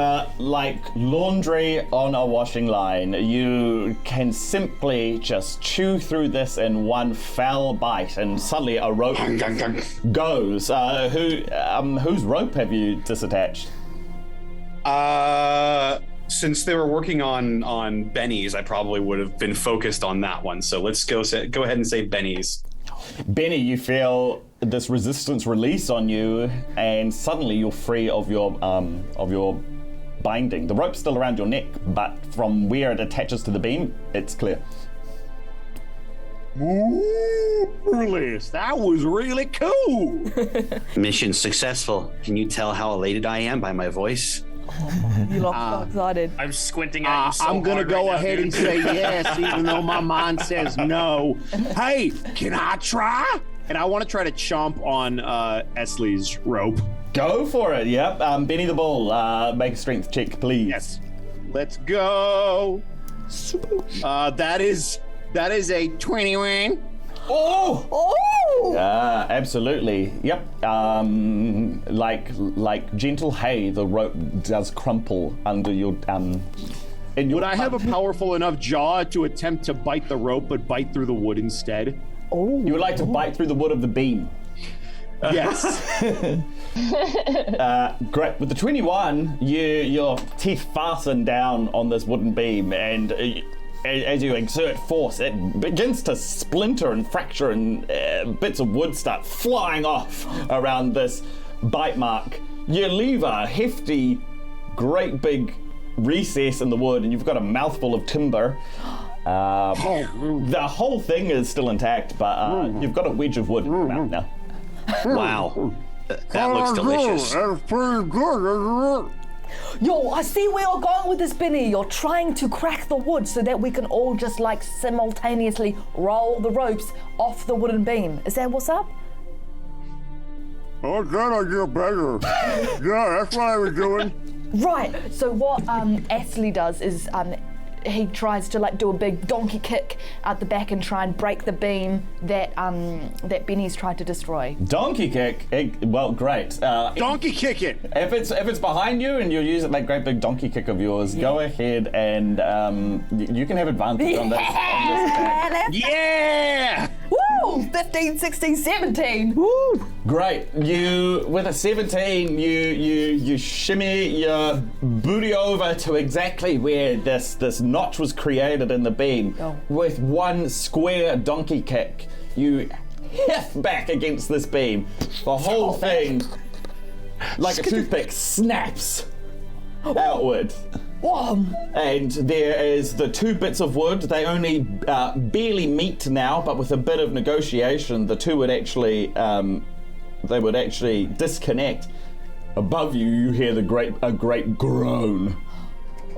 laundry on a washing line, you can simply just chew through this in one foul bite, and suddenly a rope goes. Whose rope have you disattached? Since they were working on Benny's, I probably would have been focused on that one. So let's go ahead and say Benny's. Benny, you feel this resistance release on you, and suddenly you're free of your binding. The rope's still around your neck, but from where it attaches to the beam, it's clear. Marvelous. That was really cool. Mission successful. Can you tell how elated I am by my voice? You look so excited. I'm squinting at you so I'm gonna hard go right now, ahead dude. and say yes, even though my mind says no. Hey, can I try? And I want to try to chomp on Esley's rope. Go for it, yep. Benny the Bull, make a strength check, please. Yes. Let's go. That is a 21. Oh! Absolutely. Yep. Like gentle hay, the rope does crumple under your Would I have a powerful enough jaw to attempt to bite the rope, but bite through the wood instead? Oh. You would like to bite through the wood of the beam. Yes. Great. With the 21, your teeth fasten down on this wooden beam, and as you exert force, it begins to splinter and fracture, and bits of wood start flying off around this bite mark. You leave a hefty, great big recess in the wood, and you've got a mouthful of timber. The whole thing is still intact, but you've got a wedge of wood in your mouth now. Wow. That looks delicious. That's pretty good. Yo, I see where you're going with this, Benny. You're trying to crack the wood so that we can all just like simultaneously roll the ropes off the wooden beam. Is that what's up? Oh, that idea better. Yeah, that's what I was doing. Right. So what Esley does is he tries to like do a big donkey kick at the back and try and break the beam that Benny's tried to destroy. Donkey kick? Well, great. Donkey kick it! If it's behind you and you use that great big donkey kick of yours, go ahead and you can have advantage on this attack. Yeah! Woo! 15, 16, 17. Woo! Great. You, with a 17, you shimmy your booty over to exactly where this notch was created in the beam. With one square donkey kick, you hit back against this beam. The whole thing, like a toothpick, snaps outward. And there is the two bits of wood. They only barely meet now, but with a bit of negotiation, the two would actually disconnect. Above you, you hear a great groan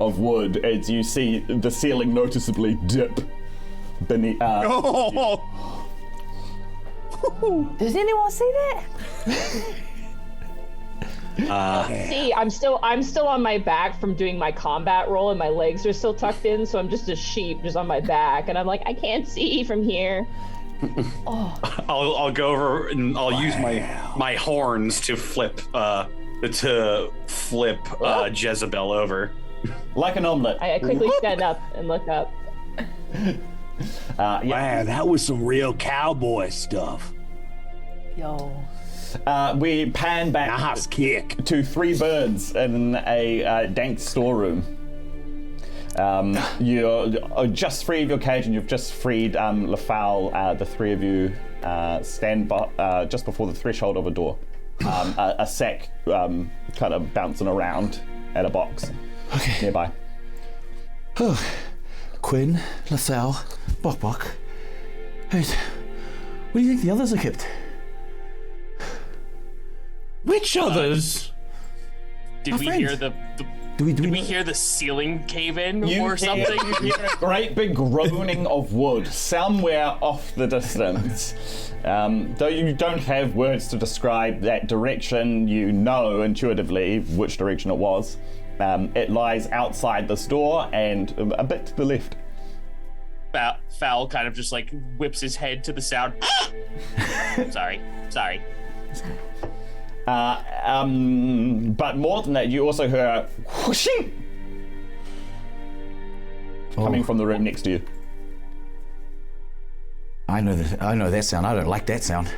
of wood as you see the ceiling noticeably dip beneath. Does anyone see that? See, I'm still on my back from doing my combat roll, and my legs are still tucked in, so I'm just a sheep just on my back, and I'm like, I can't see from here. I'll go over and I'll use my horns to flip Jezebel over. Like an omelet. I quickly stand up and look up. Man, that was some real cowboy stuff. Yo. We pan back to three birds in a dank storeroom. You're just free of your cage, and you've just freed Lafowl. The three of you stand just before the threshold of a door. A sack kind of bouncing around at a box nearby. Oh, Quinn, LaSalle, Bok. Hey, what do you think the others are kept? Which others? Did we hear the Did we hear the ceiling cave in or something? You hear a great big groaning of wood somewhere off the distance. Though you don't have words to describe that direction, you know intuitively which direction it was. It lies outside the store and a bit to the left. Fowl kind of just like whips his head to the sound. Sorry. But more than that, you also hear a whooshing coming from the room next to you. I know that sound. I don't like that sound.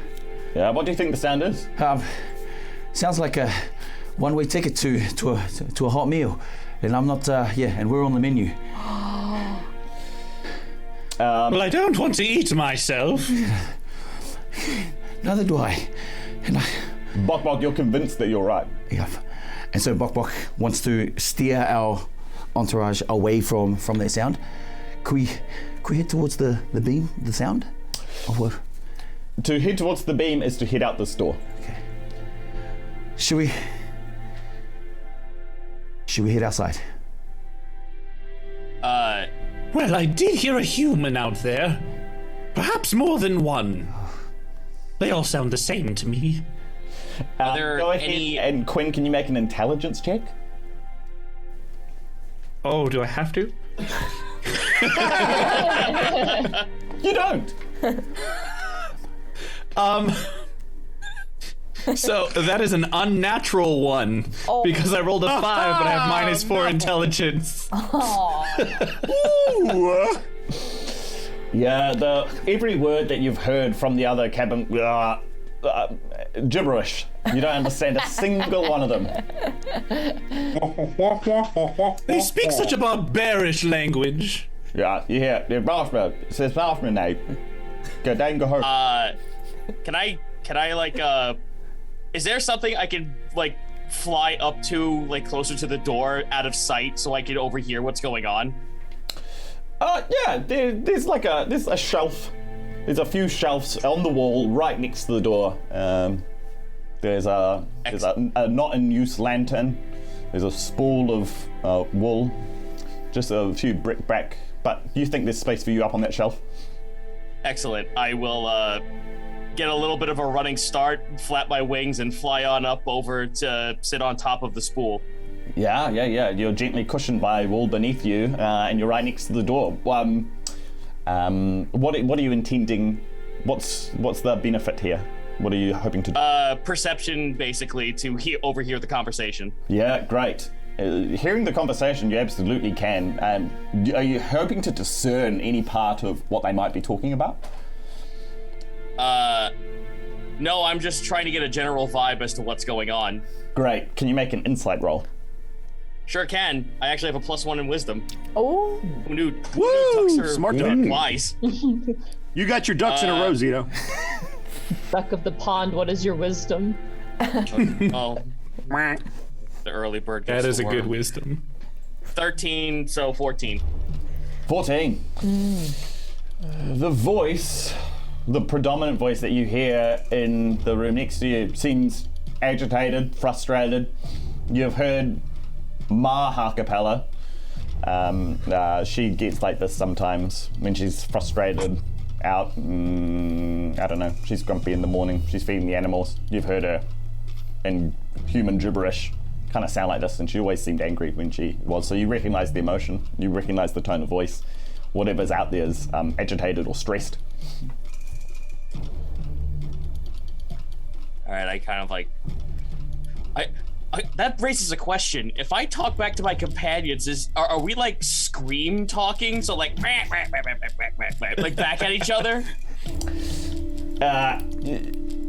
Yeah, what do you think the sound is? Sounds like a one-way ticket to a hot meal, and I'm not. And we're on the menu. Well, I don't want to eat myself. Neither do I. And Bok, you're convinced that you're right. Yeah. And so Bok Bok wants to steer our entourage away from that sound. Could we head towards the beam, the sound? Or what? To head towards the beam is to head out this door. Okay. Should we head outside? Well, I did hear a human out there. Perhaps more than one. They all sound the same to me. Are there Go ahead, any... and Quinn, can you make an intelligence check? Oh, do I have to? You don't. So that is an unnatural one because I rolled a 5, but I have -4 intelligence. Yeah, every word that you've heard from the other cabin, gibberish. You don't understand a single one of them. They speak such a barbarish language. Yeah, you hear the bathroom. It says bathroom now. Go down, go home. Can I like is there something I can like fly up to, like closer to the door out of sight so I can overhear what's going on? Yeah, there's a shelf. There's a few shelves on the wall right next to the door. There's a not in use lantern. There's a spool of wool. Just a few bric-a-brac. But you think there's space for you up on that shelf? Excellent. I will get a little bit of a running start, flap my wings, and fly on up over to sit on top of the spool. Yeah. You're gently cushioned by wool beneath you, and you're right next to the door. What are you intending? What's the benefit here? What are you hoping to do? Perception, basically, to overhear the conversation. Yeah, great. Hearing the conversation, you absolutely can. Are you hoping to discern any part of what they might be talking about? No, I'm just trying to get a general vibe as to what's going on. Great. Can you make an insight roll? Sure can. I actually have a +1 in wisdom. Oh. Who knew Woo! ducks are Smart duck. wise? You got your ducks in a row, Zito. Duck of the pond, what is your wisdom? Oh. The early bird gets That is the a good worm. wisdom. 13, so 14. 14. The voice, the predominant voice that you hear in the room next to you seems agitated, frustrated. You've heard Ha-Kapella. She gets like this sometimes when she's frustrated out. I don't know. She's grumpy in the morning. She's feeding the animals. You've heard her in human gibberish kind of sound like this, and she always seemed angry when she was. So you recognize the emotion. You recognize the tone of voice. Whatever's out there is agitated or stressed. All right, I kind of like... that raises a question. If I talk back to my companions, are we like scream talking? So like, like back at each other?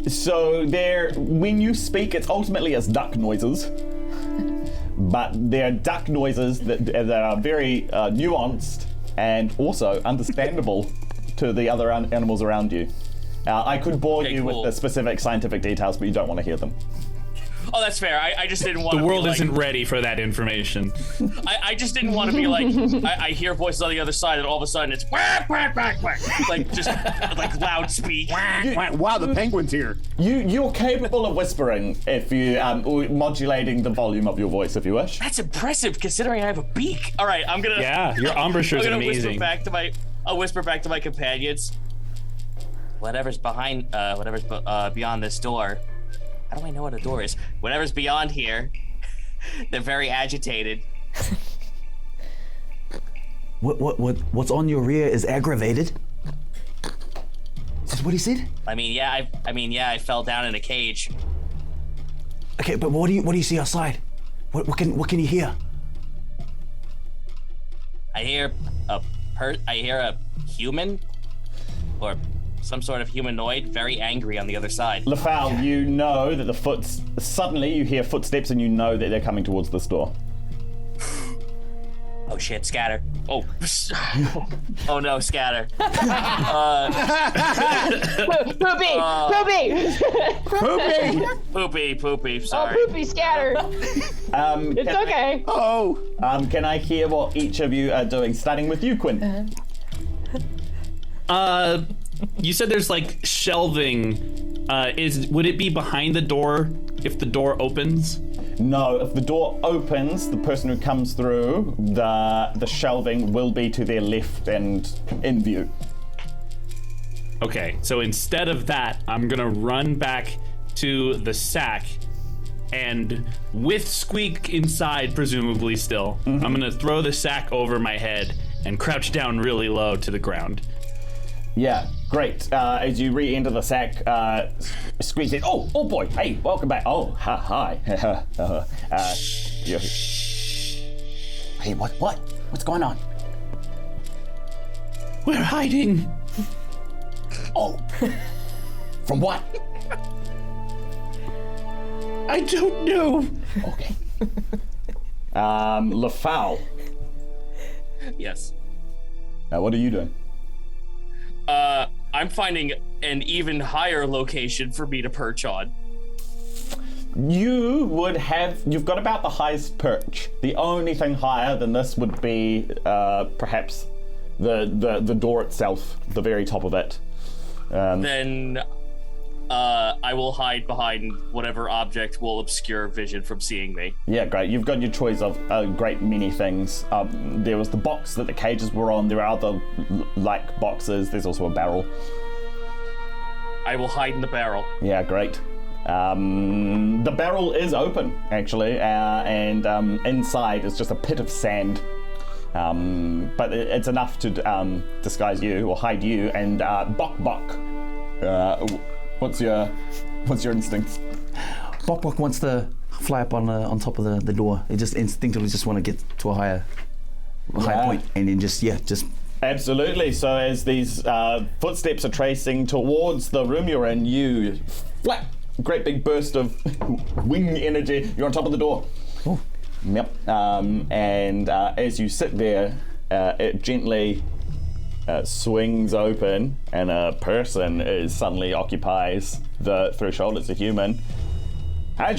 So when you speak, it's ultimately as duck noises, but they're duck noises that are very nuanced and also understandable to the other animals around you. I could bore you with the specific scientific details, but you don't want to hear them. Oh, that's fair. I just didn't want The to world be like, isn't ready for that information. I just didn't want to be like, I hear voices on the other side, and all of a sudden it's quack, quack, quack, quack. Like just like loud speak. Wow, the penguin's here. You're capable of whispering if you modulating the volume of your voice if you wish. That's impressive considering I have a beak. All right, I'm gonna. Yeah, your embouchure is amazing. I'll whisper back to my companions. Whatever's beyond this door. How do I know what a door is? Whatever's beyond here, they're very agitated. What's on your rear is aggravated? Is this what he said? I mean, I fell down in a cage. Okay, but what do you see outside? What can you hear? I hear a human, or some sort of humanoid, very angry on the other side. Lafal, you know that suddenly you hear footsteps and you know that they're coming towards this door. Oh shit, scatter. Oh. Oh no, scatter. Poopy, sorry. Oh, poopy, scatter. It's okay. Can I hear what each of you are doing, starting with you, Quinn? You said there's like shelving. Would it be behind the door if the door opens? No, if the door opens, the person who comes through, the shelving will be to their left and in view. Okay, so instead of that, I'm gonna run back to the sack, and with Squeak inside, presumably still, I'm gonna throw the sack over my head and crouch down really low to the ground. Yeah, great. As you re-enter the sack, Squeak says, "Oh boy, hey, welcome back. Oh, hi. Hey, what's going on? We're hiding. Oh, from what? I don't know. Okay. LaFowl. Yes. What are you doing? I'm finding an even higher location for me to perch on. You've got about the highest perch. The only thing higher than this would be perhaps the door itself, the very top of it. Then I will hide behind whatever object will obscure vision from seeing me. Yeah, great. You've got your choice of a great many things. There was the box that the cages were on. There are other like boxes. There's also a barrel. I will hide in the barrel. Yeah, great. The barrel is open, actually, and inside is just a pit of sand. But it's enough to disguise you or hide you. And Bok, what's your instincts? Bok wants to fly up on top of the door. He just instinctively just want to get to a higher point, and then just. Absolutely. So as these footsteps are tracing towards the room you're in, you flap, great big burst of wing energy. You're on top of the door. Oh. Yep. And as you sit there, it gently swings open, and a person suddenly occupies the threshold. It's a human. And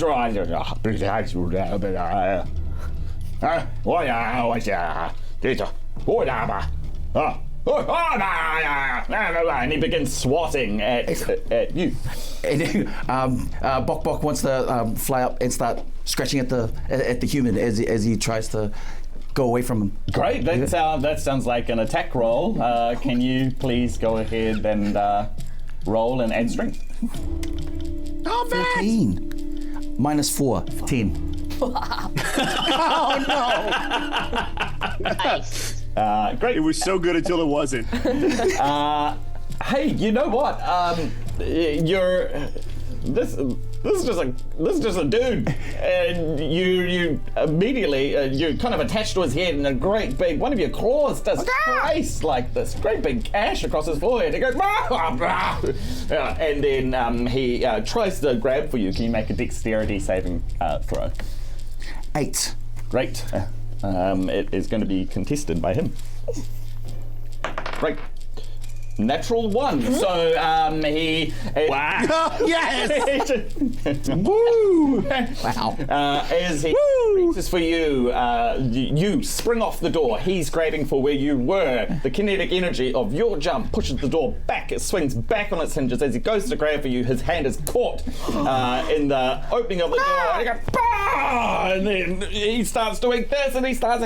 he begins swatting at you. Bok wants to fly up and start scratching at the human as he tries to go away from him. Great, that sounds like an attack roll. Can you please go ahead and roll and add strength? Oh, 14. -4, 10. Oh no! Nice. Great. It was so good until it wasn't. Hey, you know what? This is just a dude, and you immediately you're kind of attached to his head, and a great big one of your claws does slice like this, great big gash across his forehead. He goes, and then he tries to grab for you. Can you make a dexterity saving throw? 8. Great. It is going to be contested by him. Great. Natural 1. So he. Wow. Yes. Woo! Wow. As he reaches for you, you spring off the door. He's grabbing for where you were. The kinetic energy of your jump pushes the door back. It swings back on its hinges. As he goes to grab for you, his hand is caught in the opening of the door. And he goes, bah! And then he starts doing this, and he starts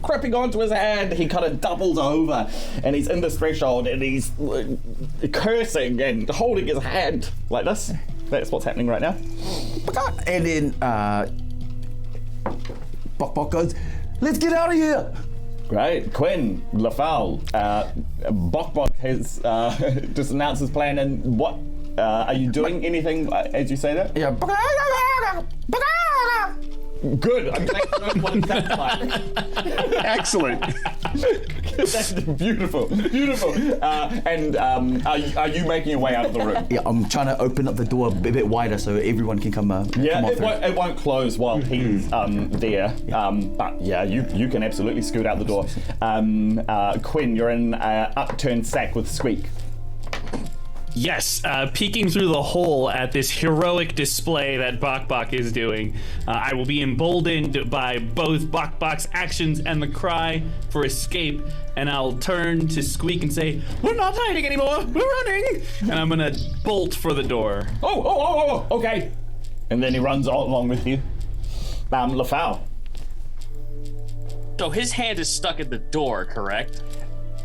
gripping onto his hand. He kind of doubles over, and he's in this threshold, and he's cursing and holding his hand like this. That's what's happening right now. And then Bok goes, "Let's get out of here." Great. Quinn, LaFowl, Bok has just announced his plan. And what are you doing? Anything as you say that? Yeah. Good. I'm glad to know what it sounds like. Excellent. That's beautiful. And are you making your way out of the room? Yeah, I'm trying to open up the door a bit wider so everyone can come. Yeah, come it won't close while he's there. But yeah, you can absolutely scoot out the door. Quinn, you're in upturned sack with Squeak. Yes, peeking through the hole at this heroic display that Bok Bok is doing, I will be emboldened by both Bok Bok's actions and the cry for escape, and I'll turn to Squeak and say, "We're not hiding anymore, we're running!" And I'm gonna bolt for the door. Oh, okay. And then he runs all along with you. LaFowl. So his hand is stuck at the door, correct?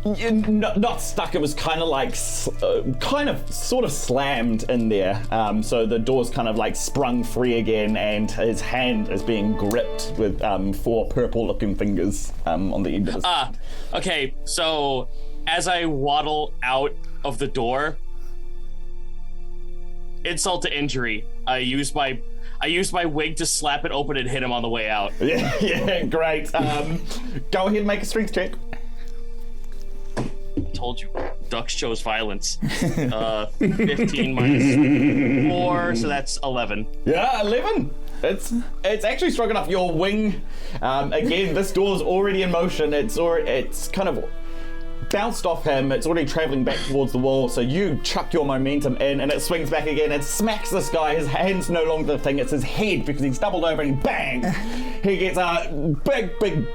Not stuck. It was kind of like, sort of slammed in there. So the door's kind of like sprung free again, and his hand is being gripped with 4 purple-looking fingers on the end of his hand. Okay. So as I waddle out of the door, insult to injury, I use my wig to slap it open and hit him on the way out. Yeah, great. Go ahead and make a strength check. Told you, ducks chose violence. 15 minus 4, so that's 11. Yeah, 11. It's actually strong enough. Your wing, again, this door's already in motion. It's kind of bounced off him. It's already traveling back towards the wall. So you chuck your momentum in, and it swings back again and smacks this guy. His hand's no longer the thing. It's his head because he's doubled over, and bang! He gets a big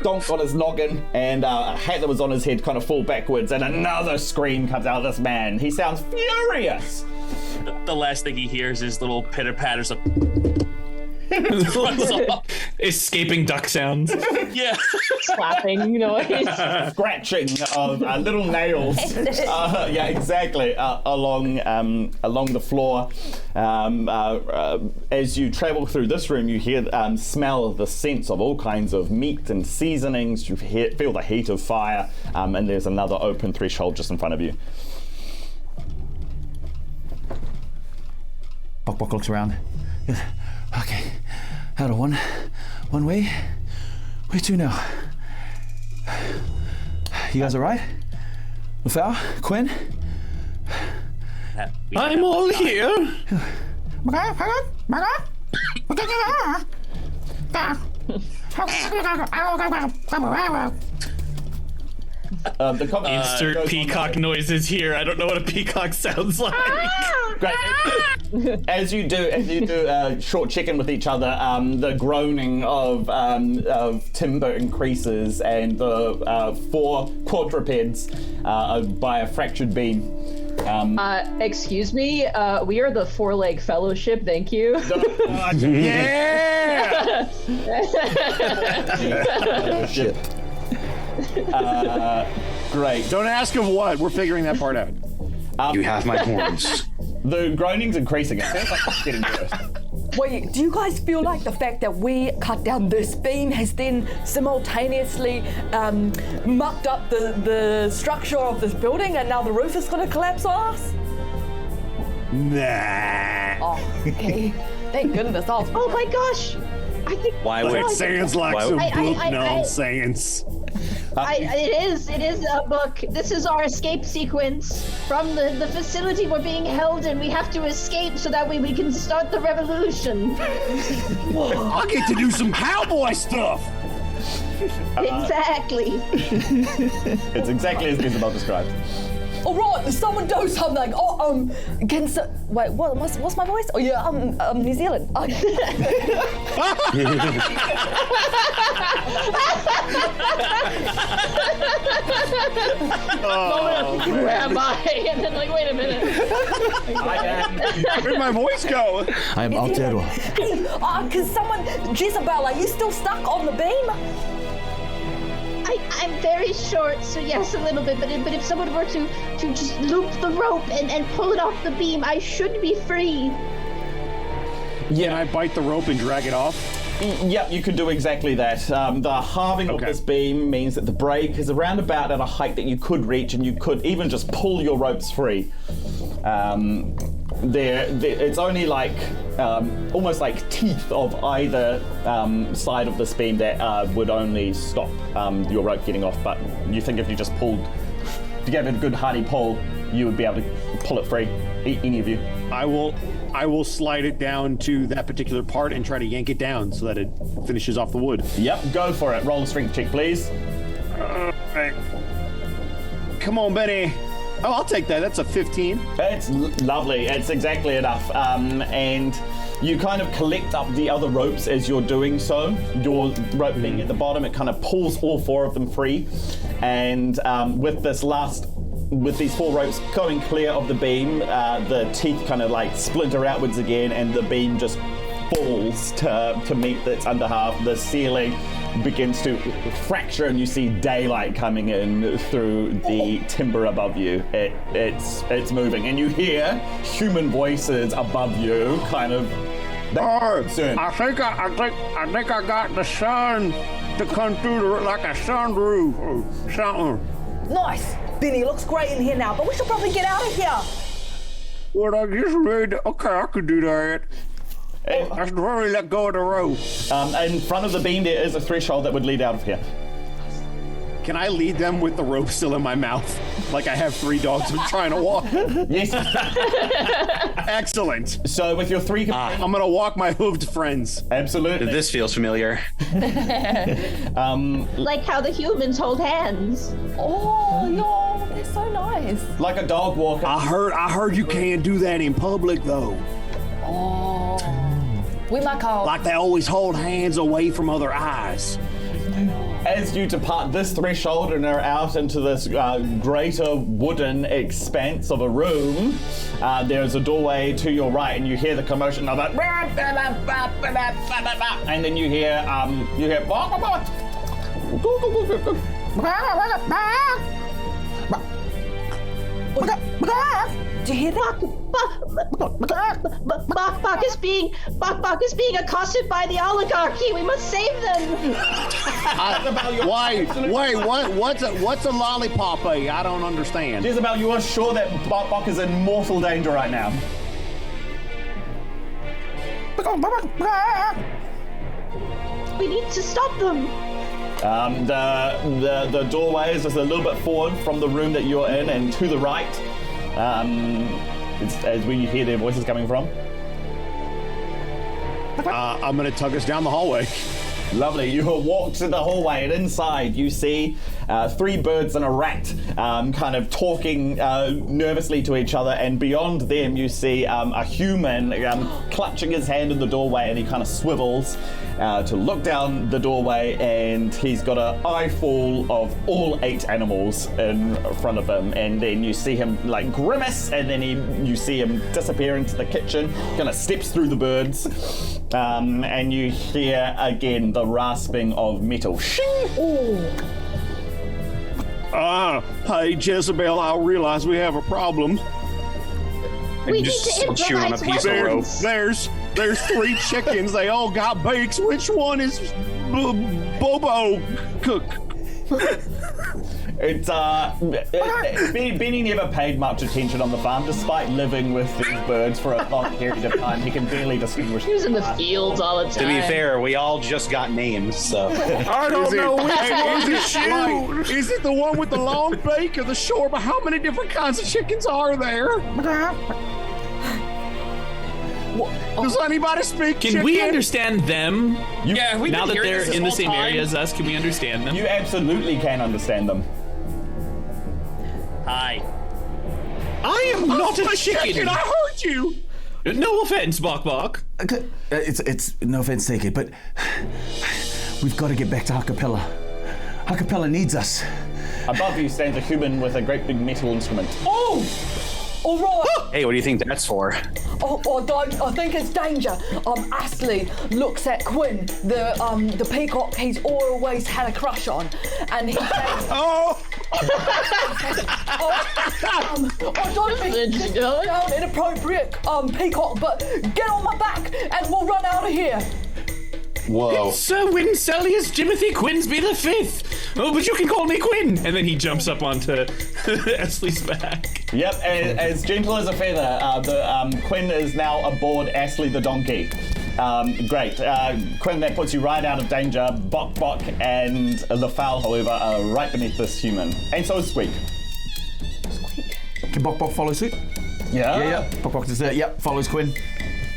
donk on his noggin, and a hat that was on his head kind of fall backwards, and another scream comes out of this man. He sounds furious. The last thing he hears is little pitter patters of escaping duck sounds. Yeah. Slapping noise. Scratching of little nails. Yeah, exactly. Along the floor. As you travel through this room, you smell the scents of all kinds of meat and seasonings. You feel the heat of fire, and there's another open threshold just in front of you. Bok looks around. Okay, out of one way. Where to now? You guys all right? LaFowl? Quinn? I'm all here. Insert peacock noises here. I don't know what a peacock sounds like. Great. As you do short check-in with each other, the groaning of timber increases, and the 4 quadrupeds by a fractured beam. Excuse me, we are the 4-Leg Fellowship, thank you. Yeah! Shit. Great. Don't ask of what. We're figuring that part out. You have my horns. The groaning's increasing. It sounds like it's getting worse. Wait, do you guys feel like the fact that we cut down this beam has then simultaneously mucked up the structure of this building, and now the roof is going to collapse on us? Nah. Oh, okay. Thank goodness. Oh my gosh! I think Why would it sounds like some book nonsense? It is a book. This is our escape sequence from the facility we're being held in. We have to escape so that way we can start the revolution. I get to do some cowboy stuff. Exactly. It's exactly as Isabel described. All right, someone do something. Wait, what's my voice? Oh yeah, New Zealand. Where am I? And then like, wait a minute. Where'd my voice go? I am Aotearoa. Hey, can someone, Jezebel, are you still stuck on the beam? I'm very short, so yes, a little bit. But if someone were to just loop the rope and pull it off the beam, I should be free. Can I bite the rope and drag it off? Yep, you could do exactly that. The halving of this beam means that the break is around about at a height that you could reach, and you could even just pull your ropes free. it's only like almost like teeth of either side of this beam that would only stop your rope getting off. But you think if you just pulled, if you gave it a good hearty pull, you would be able to pull it free. Any of you? I will slide it down to that particular part and try to yank it down so that it finishes off the wood. Yep, go for it. Roll a strength check, please. Right. Come on, Benny. Oh, I'll take that. That's a 15. It's lovely. It's exactly enough. And you kind of collect up the other ropes as you're doing so. Your rope being at the bottom, it kind of pulls all 4 of them free. And with these 4 ropes going clear of the beam, the teeth kind of like splinter outwards again, and the beam just falls to meet its under half. The ceiling begins to fracture, and you see daylight coming in through the timber above you. It's moving, and you hear human voices above you, kind of. I think I got the sun to come through like a sunroof or something. Nice. Benny, looks great in here now, but we should probably get out of here. Well, I just read. Okay, I could do that. I should probably let go of the rope. In front of the beam, there is a threshold that would lead out of here. Can I lead them with the rope still in my mouth? Like I have 3 dogs I'm trying to walk? Yes. Excellent. So with your 3... I'm going to walk my hooved friends. Absolutely. This feels familiar. Like how the humans hold hands. Oh, no, they're so nice. Like a dog walker. I heard you can't do that in public, though. Oh. We might call... Like they always hold hands away from other eyes. As you depart this threshold and are out into this greater wooden expanse of a room, there's a doorway to your right, and you hear the commotion of it. And then you hear Do you hear that? Bok is being accosted by the oligarchy. We must save them. What's a lollipop? I don't understand. Jezebel, you are sure that Bok is in mortal danger right now? We need to stop them. The doorway is just a little bit forward from the room that you're in, and to the right. It's as where you hear their voices coming from. I'm going to tug us down the hallway. Lovely. You walk to the hallway, and inside you see 3 birds and a rat kind of talking nervously to each other, and beyond them you see a human clutching his hand in the doorway, and he kind of swivels to look down the doorway, and he's got an eyeful of all 8 animals in front of him, and then you see him like grimace, and then you see him disappear into the kitchen, kind of steps through the birds, and you hear again the rasping of metal. Shing! Hey Jezebel, I realize we have a problem. We need to improvise weapons. There's 3 chickens. They all got beaks. Which one is Bobo Cook? It's Benny never paid much attention on the farm, despite living with these birds for a long period of time. He can barely distinguish. He was in the fields all the time. To be fair, we all just got names, so. I don't know which one is it. Is it the one with the long beak or the short? But how many different kinds of chickens are there? Does anybody speak Can chicken? we understand them? Yeah, we now that they're in the same area as us, can we understand them? You absolutely can understand them. Hi. I am not a chicken. I heard you. No offense, Bok Bok. It's no offense taken, but we've got to get back to Ha-Kapella. Ha-Kapella needs us. Above you stands a human with a great big metal instrument. Oh! All right. Hey, what do you think that's for? I think it's danger. Astley looks at Quinn, the peacock he's always had a crush on, and he says, don't inappropriate, peacock, but get on my back and we'll run out of here. Whoa. Sir Winselius Jimothy Quinsby V. Oh, but you can call me Quinn. And then he jumps up onto Esley's back. Yep, as gentle as a feather, the Quinn is now aboard Astley the donkey. Great. Quinn, that puts you right out of danger. Bok and the fowl, however, are right beneath this human. And so is Squeak. Can Bok follow suit? Yeah. Bok just follows Quinn.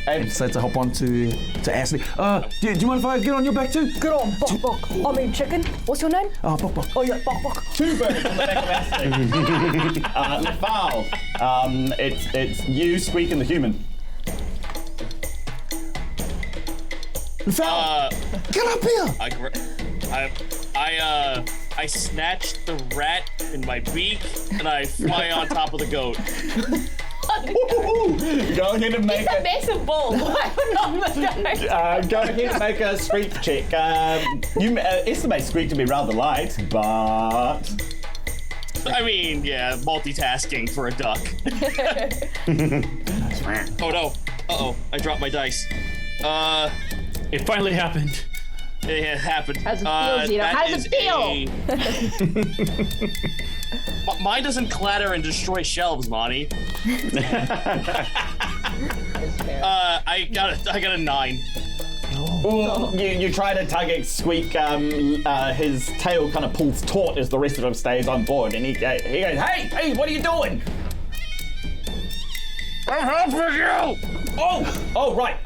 And decides to hop on to Ashley. Do you mind if I get on your back too? Get on, Bok. I mean, chicken. What's your name? Bok. Oh, yeah, Bok. 2 birds on the back of Astley. The fowl. It's you, Squeak, and the human. The fowl. Get up here! I snatched the rat in my beak and I fly on top of the goat. Go ahead and make a massive bull. go ahead and make a Squeak check. You estimate Squeak to be rather light, but I mean, yeah, multitasking for a duck. Oh no! Uh-oh! I dropped my dice. It finally happened. It happened. How does it feel, Zeno? How does it feel? Mine doesn't clatter and destroy shelves, Monty. I got a 9. Ooh, you try to tug at Squeak. His tail kind of pulls taut as the rest of him stays on board, and he goes, "Hey, what are you doing?" I'm helping you! Oh, right.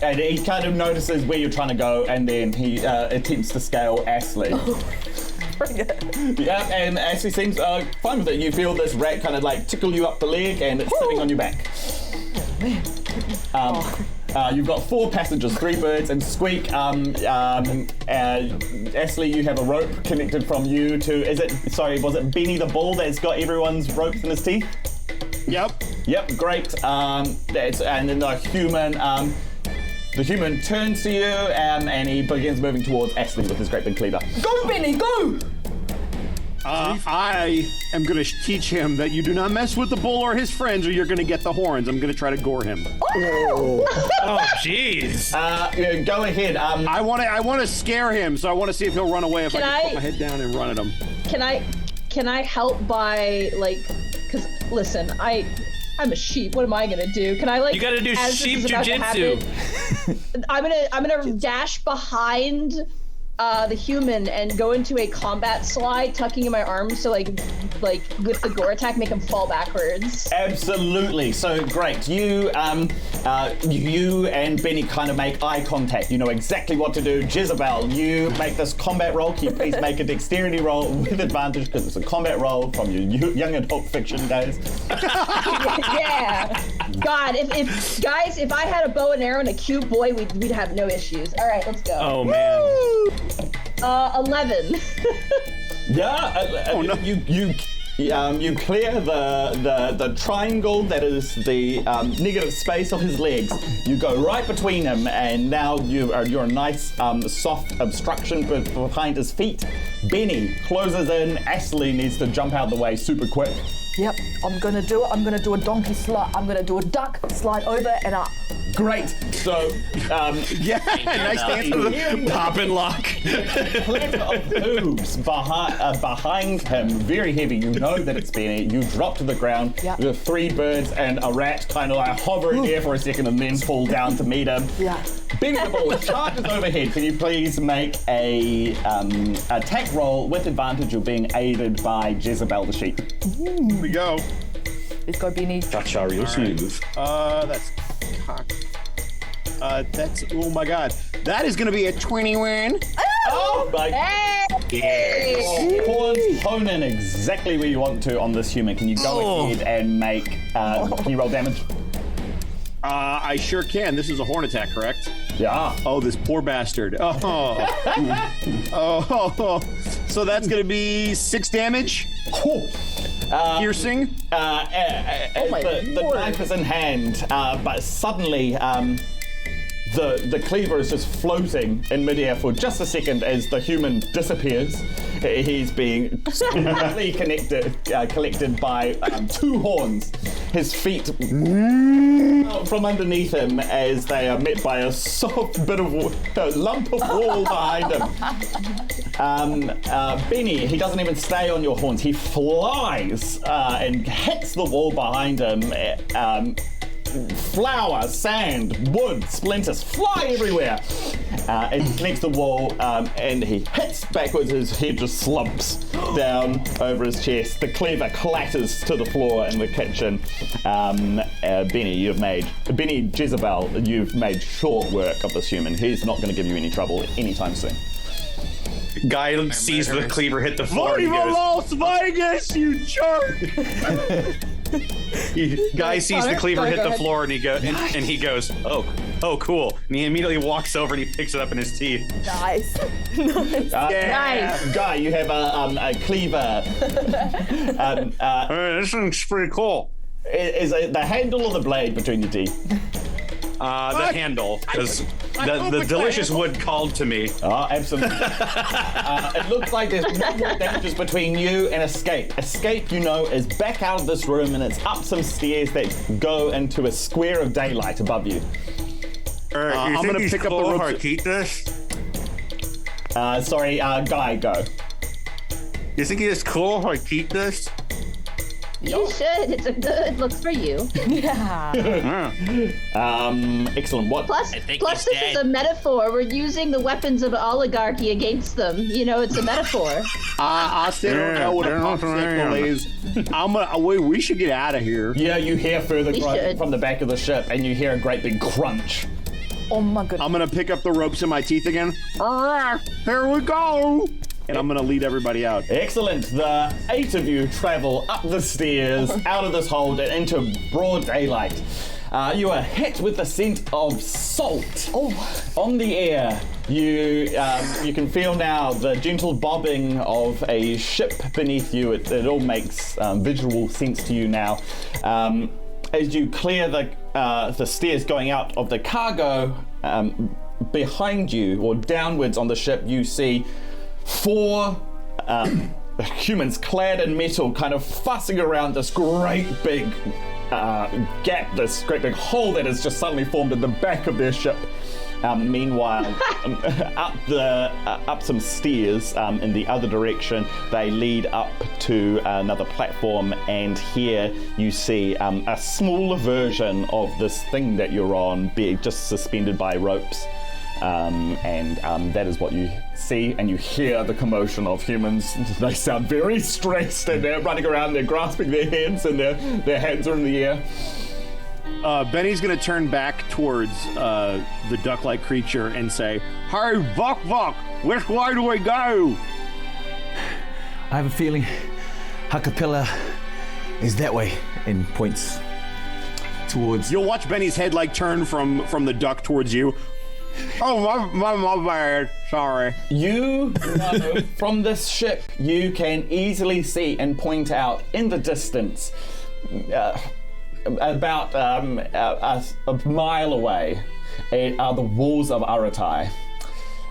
And he kind of notices where you're trying to go, and then he attempts to scale Astley. Yeah, and Ashley seems fine with it. You feel this rat kind of like tickle you up the leg, and it's sitting on your back. You've got 4 passengers, 3 birds, and Squeak. Ashley, you have a rope connected from you to. Was it Benny the bull that's got everyone's ropes in his teeth? Yep, great. And then the human turns to you, and he begins moving towards Ashley with his great big cleaver. Go, Benny, go! I am going to teach him that you do not mess with the bull or his friends, or you're going to get the horns. I'm going to try to gore him. Oh, jeez. Go ahead. I want to scare him, so I want to see if he'll run away if I can put my head down and run at him. Can I help by because listen, I'm a sheep. What am I gonna do? Can I You gotta do sheep jujitsu. I'm gonna dash behind the human and go into a combat slide, tucking in my arms, so like with the gore attack, make him fall backwards. Absolutely. So great. You and Benny kind of make eye contact. You know exactly what to do. Jezebel, you make this combat roll. Can you please make a dexterity roll with advantage because it's a combat roll from your young adult fiction days. Yeah. God, if I had a bow and arrow and a cute boy, we'd have no issues. All right, let's go. Oh man. Woo! 11. Yeah. Oh no. You clear the triangle that is the negative space of his legs. You go right between him, and now you're a nice soft obstruction behind his feet. Benny closes in. Ashley needs to jump out the way super quick. Yep, I'm gonna do it. I'm gonna do a donkey slide. I'm gonna do a duck, slide over and up. Great. So, yeah, nice dance with the pop and lock. Clatter of hooves behind him, very heavy. You know that it's Benny. You drop to the ground. Yep. With 3 birds and a rat kind of like hover in the air for a second and then fall down to meet him. Yeah. Benny the bull charges overhead. Can you please make a attack roll with advantage? You're being aided by Jezebel the sheep. Here we go. Let's go, Benny. That's real smooth. That's cock. That's, oh my god. That is gonna be a 21. Oh my god. Hey! Horns hone in exactly where you want to on this human. Can you go ahead and make, can you roll damage? I sure can. This is a horn attack, correct? Yeah. Oh, this poor bastard. Oh. So that's gonna be 6 damage. Cool. Piercing. The knife is in hand, but suddenly the cleaver is just floating in midair for just a second as the human disappears. He's being completely collected by 2 horns. his feet out from underneath him as they are met by a soft bit of a lump of wall behind him. Benny, he doesn't even stay on your horns. He flies and hits the wall behind him. Flour, sand, wood, splinters fly everywhere. And he connects the wall and he hits backwards. His head just slumps down over his chest. The cleaver clatters to the floor in the kitchen. Benny Jezebel, you've made short work of this human. He's not going to give you any trouble anytime soon. Guy sees the cleaver hit the floor. And he goes, Las Vegas, you jerk! Guy sees the cleaver hit the floor and he goes, oh, cool. And he immediately walks over and he picks it up in his teeth. Nice. Nice. Guy, you have a cleaver. This thing's pretty cool. Is the handle or the blade between your teeth? The handle, because the delicious wood called to me. Oh, absolutely. It looks like there's no more dangers between you and escape. Escape, you know, is back out of this room and it's up some stairs that go into a square of daylight above you. I'm going to pick up the rope or keep this? Sorry, Guy, go. You think it's cool if I keep this? You should. It's a good look for you. Yeah. Excellent. What? Plus, this is a metaphor. We're using the weapons of oligarchy against them. You know, it's a metaphor. I still don't know what a popsicle is. We should get out of here. Yeah, you hear further from the back of the ship, and you hear a great big crunch. Oh my goodness. I'm gonna pick up the ropes in my teeth again. All right, here we go. And I'm gonna lead everybody out. Excellent. The 8 of you travel up the stairs, out of this hold, and into broad daylight. You are hit with the scent of salt on the air. You can feel now the gentle bobbing of a ship beneath you. It all makes visual sense to you now. As you clear the stairs going out of the cargo, behind you or downwards on the ship, you see 4 humans clad in metal kind of fussing around this great big gap, this great big hole that has just suddenly formed in the back of their ship. Meanwhile, up some stairs in the other direction, they lead up to another platform, and here you see a smaller version of this thing that you're on, being just suspended by ropes. And that is what you see, and you hear the commotion of humans. They sound very stressed, and they're running around, they're grasping their heads, and their hands are in the air. Benny's gonna turn back towards the duck-like creature and say, "Hey, Buck, which way do we go?" I have a feeling Ha-Kapella is that way, and points towards. You'll watch Benny's head like turn from the duck towards you. Oh, my bad. Sorry. You know, from this ship, you can easily see and point out in the distance, about a mile away, are the walls of Aratai.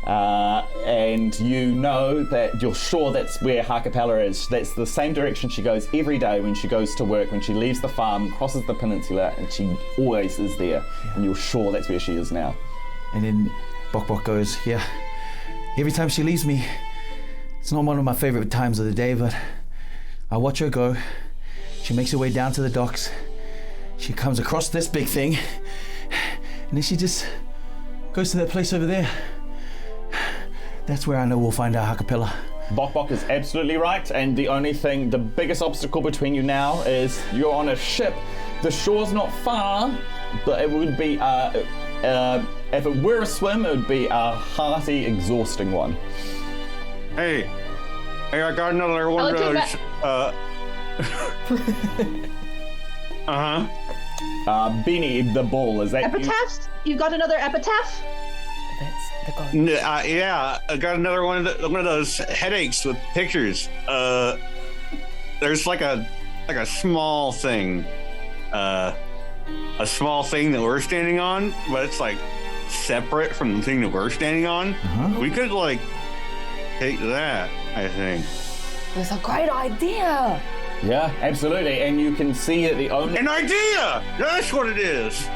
And you know that you're sure that's where Ha-Kapella is. That's the same direction she goes every day when she goes to work, when she leaves the farm, crosses the peninsula, and she always is there. And you're sure that's where she is now. And then Bok goes, yeah, every time she leaves me, it's not one of my favorite times of the day, but I watch her go. She makes her way down to the docks. She comes across this big thing, and then she just goes to that place over there. That's where I know we'll find our Ha-Kapella. Bok is absolutely right, and the biggest obstacle between you now is you're on a ship. The shore's not far, but it would be if it were a swim, it would be a hearty, exhausting one. Hey, I got another one of those. Beanie the Bull, is that Epitaphs? You got another epitaph? That's the god. Yeah, I got another one of those headaches with pictures. There's like a small thing, that we're standing on, but it's like separate from the thing that we're standing on. We could like take that, I think. That's a great idea. Yeah, absolutely. And you can see that the only... An idea! That's what it is.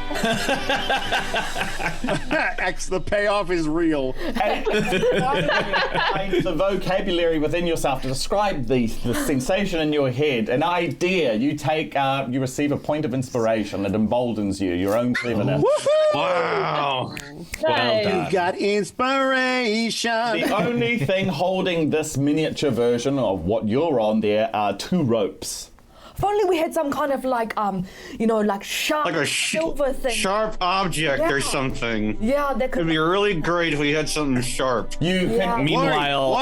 The payoff is real. And the vocabulary within yourself to describe the sensation in your head. An idea. You take, you receive a point of inspiration. It emboldens you, your own cleverness. Wow. Nice. You got inspiration. The only thing holding this miniature version of what you're on there are 2 ropes. If only we had some kind of like sharp Like a silver thing. sharp object or Yeah. something. Yeah, that could It'd be really great if we had something sharp. You can, Meanwhile,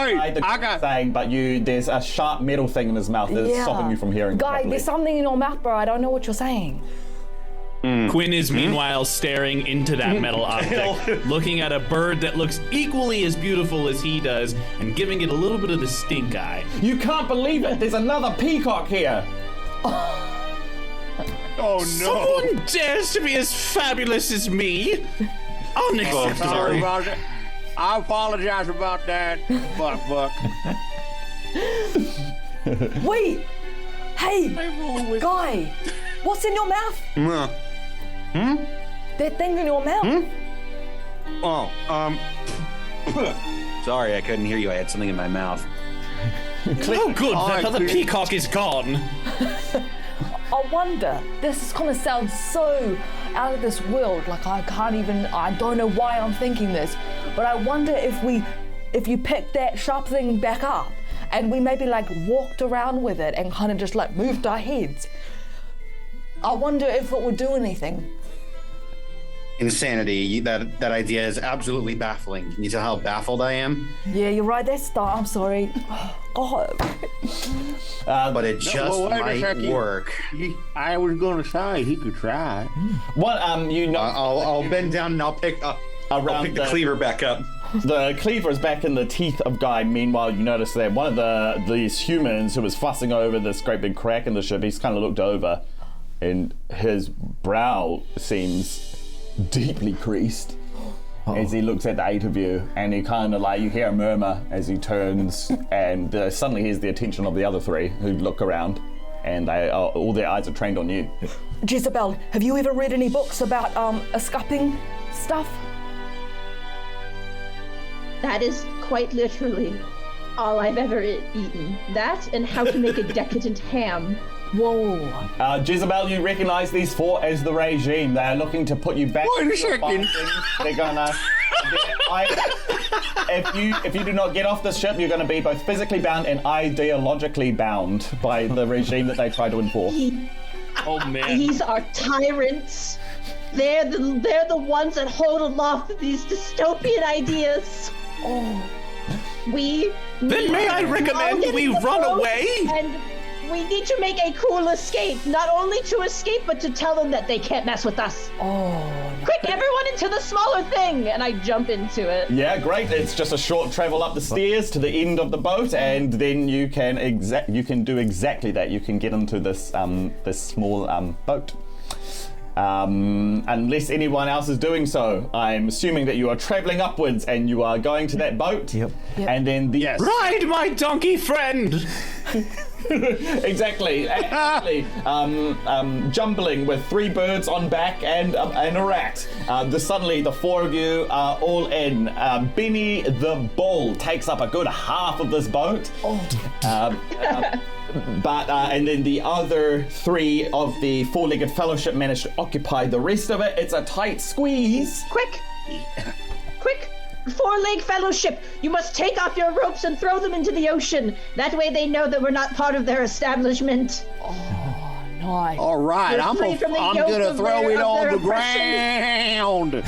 there's a sharp metal thing in his mouth that's stopping you from hearing. Guy, properly. there's something in your mouth, bro. I don't know what you're saying. Quinn is meanwhile staring into that metal object, looking at a bird that looks equally as beautiful as he does, and giving it a little bit of the stink eye. You can't believe it! There's another peacock here! Oh no! Someone dares to be as fabulous as me? Unacceptable. Sorry about it. I apologize about that. Fuck. Wait! Hey! Guy! What's in your mouth? That thing in your mouth? Sorry, I couldn't hear you. I had something in my mouth. Oh, good. That other peacock is gone. I wonder, this is gonna sound so out of this world, like I don't know why I'm thinking this, but I wonder if you pick that sharp thing back up and we maybe like walked around with it and kind of just like moved our heads. I wonder if it would do anything. Insanity. That idea is absolutely baffling. Can you tell how baffled I am? Yeah, you're right. I'm sorry. God. But it just might work. I was gonna say he could try. What I'll bend down and I'll pick the cleaver back up. The cleaver is back in the teeth of Guy. Meanwhile, you notice that one of these humans who was fussing over this great big crack in the ship, he's kind of looked over, and his brow seems deeply creased as he looks at the 8 of you, and he kind of like, you hear a murmur as he turns, and suddenly here's the attention of the other 3 who look around, and all their eyes are trained on you. Jezebel, have you ever read any books about escaping stuff? That is quite literally all I've ever eaten. That and how to make a decadent ham. Whoa. Jezebel, you recognize these 4 as the regime. They're looking to put you back. Wait a second. They're gonna. If you do not get off this ship, you're going to be both physically bound and ideologically bound by the regime that they try to enforce. Oh man. These are tyrants. They're the ones that hold aloft these dystopian ideas. Oh. Then may I recommend we run away? And we need to make a cool escape. Not only to escape, but to tell them that they can't mess with us. Oh. Quick, everyone into the smaller thing! And I jump into it. Yeah, great. It's just a short travel up the stairs to the end of the boat, and then you can do exactly that. You can get into this this small boat. Unless anyone else is doing so, I'm assuming that you are traveling upwards and you are going to that boat. Yep. And then Ride, my donkey friend! Exactly. Jumbling with 3 birds on back and a rat. Suddenly the 4 of you are all in. Benny the Bull takes up a good half of this boat. And then the other 3 of the 4-legged fellowship manage to occupy the rest of it. It's a tight squeeze. Quick! 4-leg fellowship, you must take off your ropes and throw them into the ocean. That way they know that we're not part of their establishment. Oh, nice. All right, I'm gonna throw it on the ground.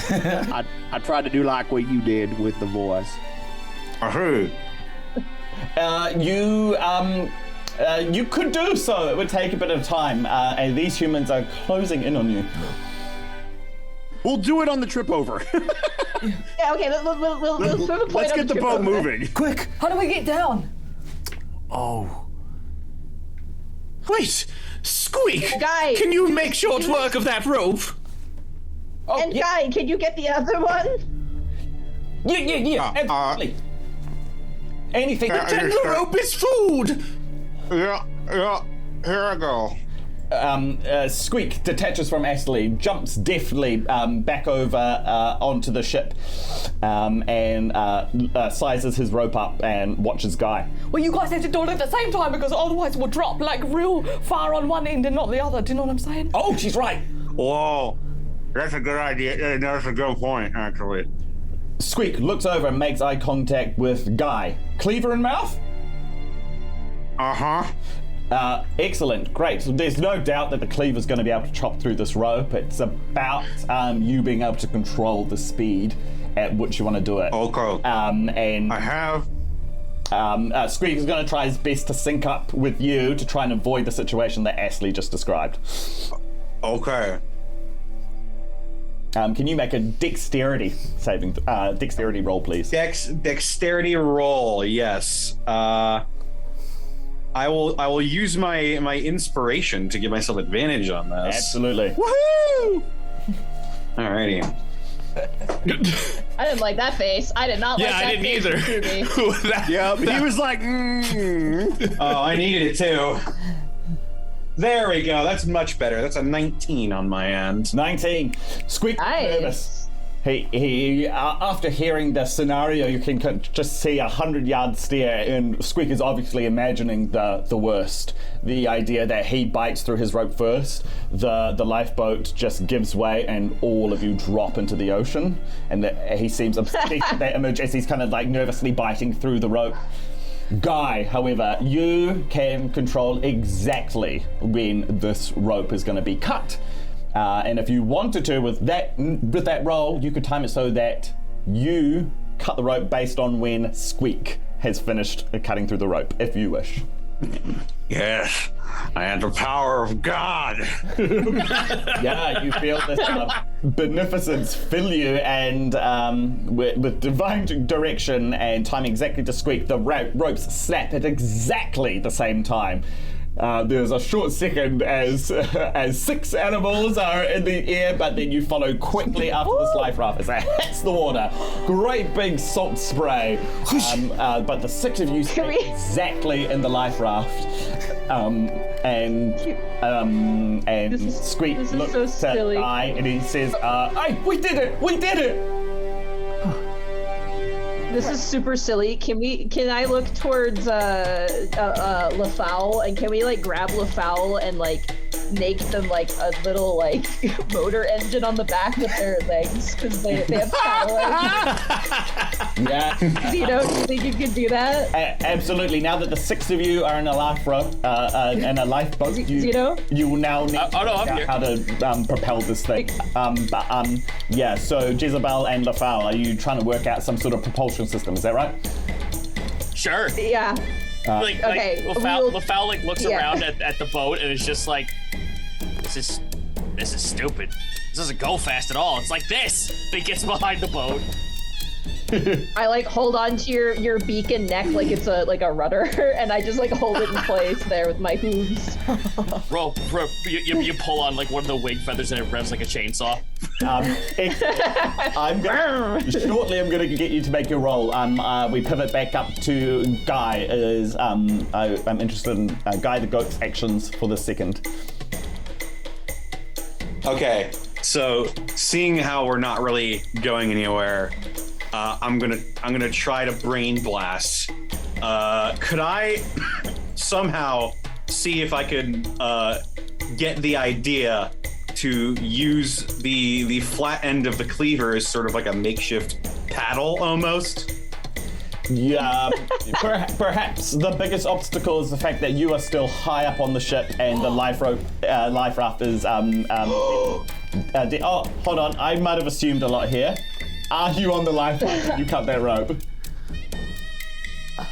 I tried to do like what you did with the voice. You could do so. It would take a bit of time, and these humans are closing in on you. We'll do it on the trip over. Yeah, okay, we'll prove a point. Let's get the boat moving. Quick! How do we get down? Oh. Wait! Squeak! Guy! Can you make short work of that rope? And Guy, can you get the other one? Yeah, absolutely. Anything. Pretend the rope is food! Yeah. Here I go. Squeak detaches from Astley, jumps deftly back over onto the ship, and sizes his rope up and watches Guy. Well, you guys have to do it at the same time because otherwise we'll drop like real far on one end and not the other. Do you know what I'm saying? Oh, she's right. Whoa, that's a good idea. That's a good point, actually. Squeak looks over and makes eye contact with Guy. Cleaver in mouth? Uh-huh. Excellent, great. So there's no doubt that the cleaver's going to be able to chop through this rope. It's about you being able to control the speed at which you want to do it. Okay. And I have. Squeak is going to try his best to sync up with you to try and avoid the situation that Astley just described. Okay. Can you make a dexterity roll, please? Dexterity roll, yes. I will use my inspiration to give myself advantage on this. Absolutely. Woohoo! Alrighty. I didn't like that face. I did not like that I didn't face. either. Yeah, he was like, Oh, I needed it too. There we go. That's much better. That's a 19 on my end. 19. Squeak nervous. He after hearing the scenario, you can just see 100-yard stare, and Squeak is obviously imagining the worst. The idea that he bites through his rope first, the lifeboat just gives way, and all of you drop into the ocean. And he seems obsessed with that image as he's kind of like nervously biting through the rope. Guy, however, you can control exactly when this rope is going to be cut. And if you wanted to, with that roll, you could time it so that you cut the rope based on when Squeak has finished cutting through the rope, if you wish. yes, I have the power of God. Yeah, you feel this beneficence fill you, and with divine direction and timing exactly to Squeak, the ropes snap at exactly the same time. There's a short second as 6 animals are in the air, but then you follow quickly after this life raft as it hits the water. Great big salt spray. But the 6 of you stay exactly in the life raft. And Squeak looks at Guy and he says, "Hey, we did it! We did it!" This is super silly. Can I look towards LaFowl, and can we like grab LaFowl and like make them like a little like motor engine on the back with their legs because they have power? Yeah. You know, do you think you could do that? Absolutely. Now that the 6 of you are in a lifeboat, you will now need to figure out how to propel this thing. Yeah. So Jezebel and LaFowl, are you trying to work out some sort of propulsion system? Is that right? Sure. Yeah. LaFowl like looks around at the boat and is just like, this is stupid. This doesn't go fast at all. It's like this. He gets behind the boat. I like hold on to your beak and neck like it's a rudder, and I just like hold it in place there with my hooves. Rope. You pull on like one of the wing feathers and it revs like a chainsaw. I'm going to get you to make your roll. We pivot back up to Guy. I'm interested in Guy the Goat's actions for the second. Okay, so seeing how we're not really going anywhere, I'm gonna try to brain blast. Could I somehow see if I could get the idea to use the flat end of the cleaver as sort of like a makeshift paddle almost? Yeah, perhaps the biggest obstacle is the fact that you are still high up on the ship and the life raft is oh, hold on, I might have assumed a lot here. Are you on the life raft when you cut that rope?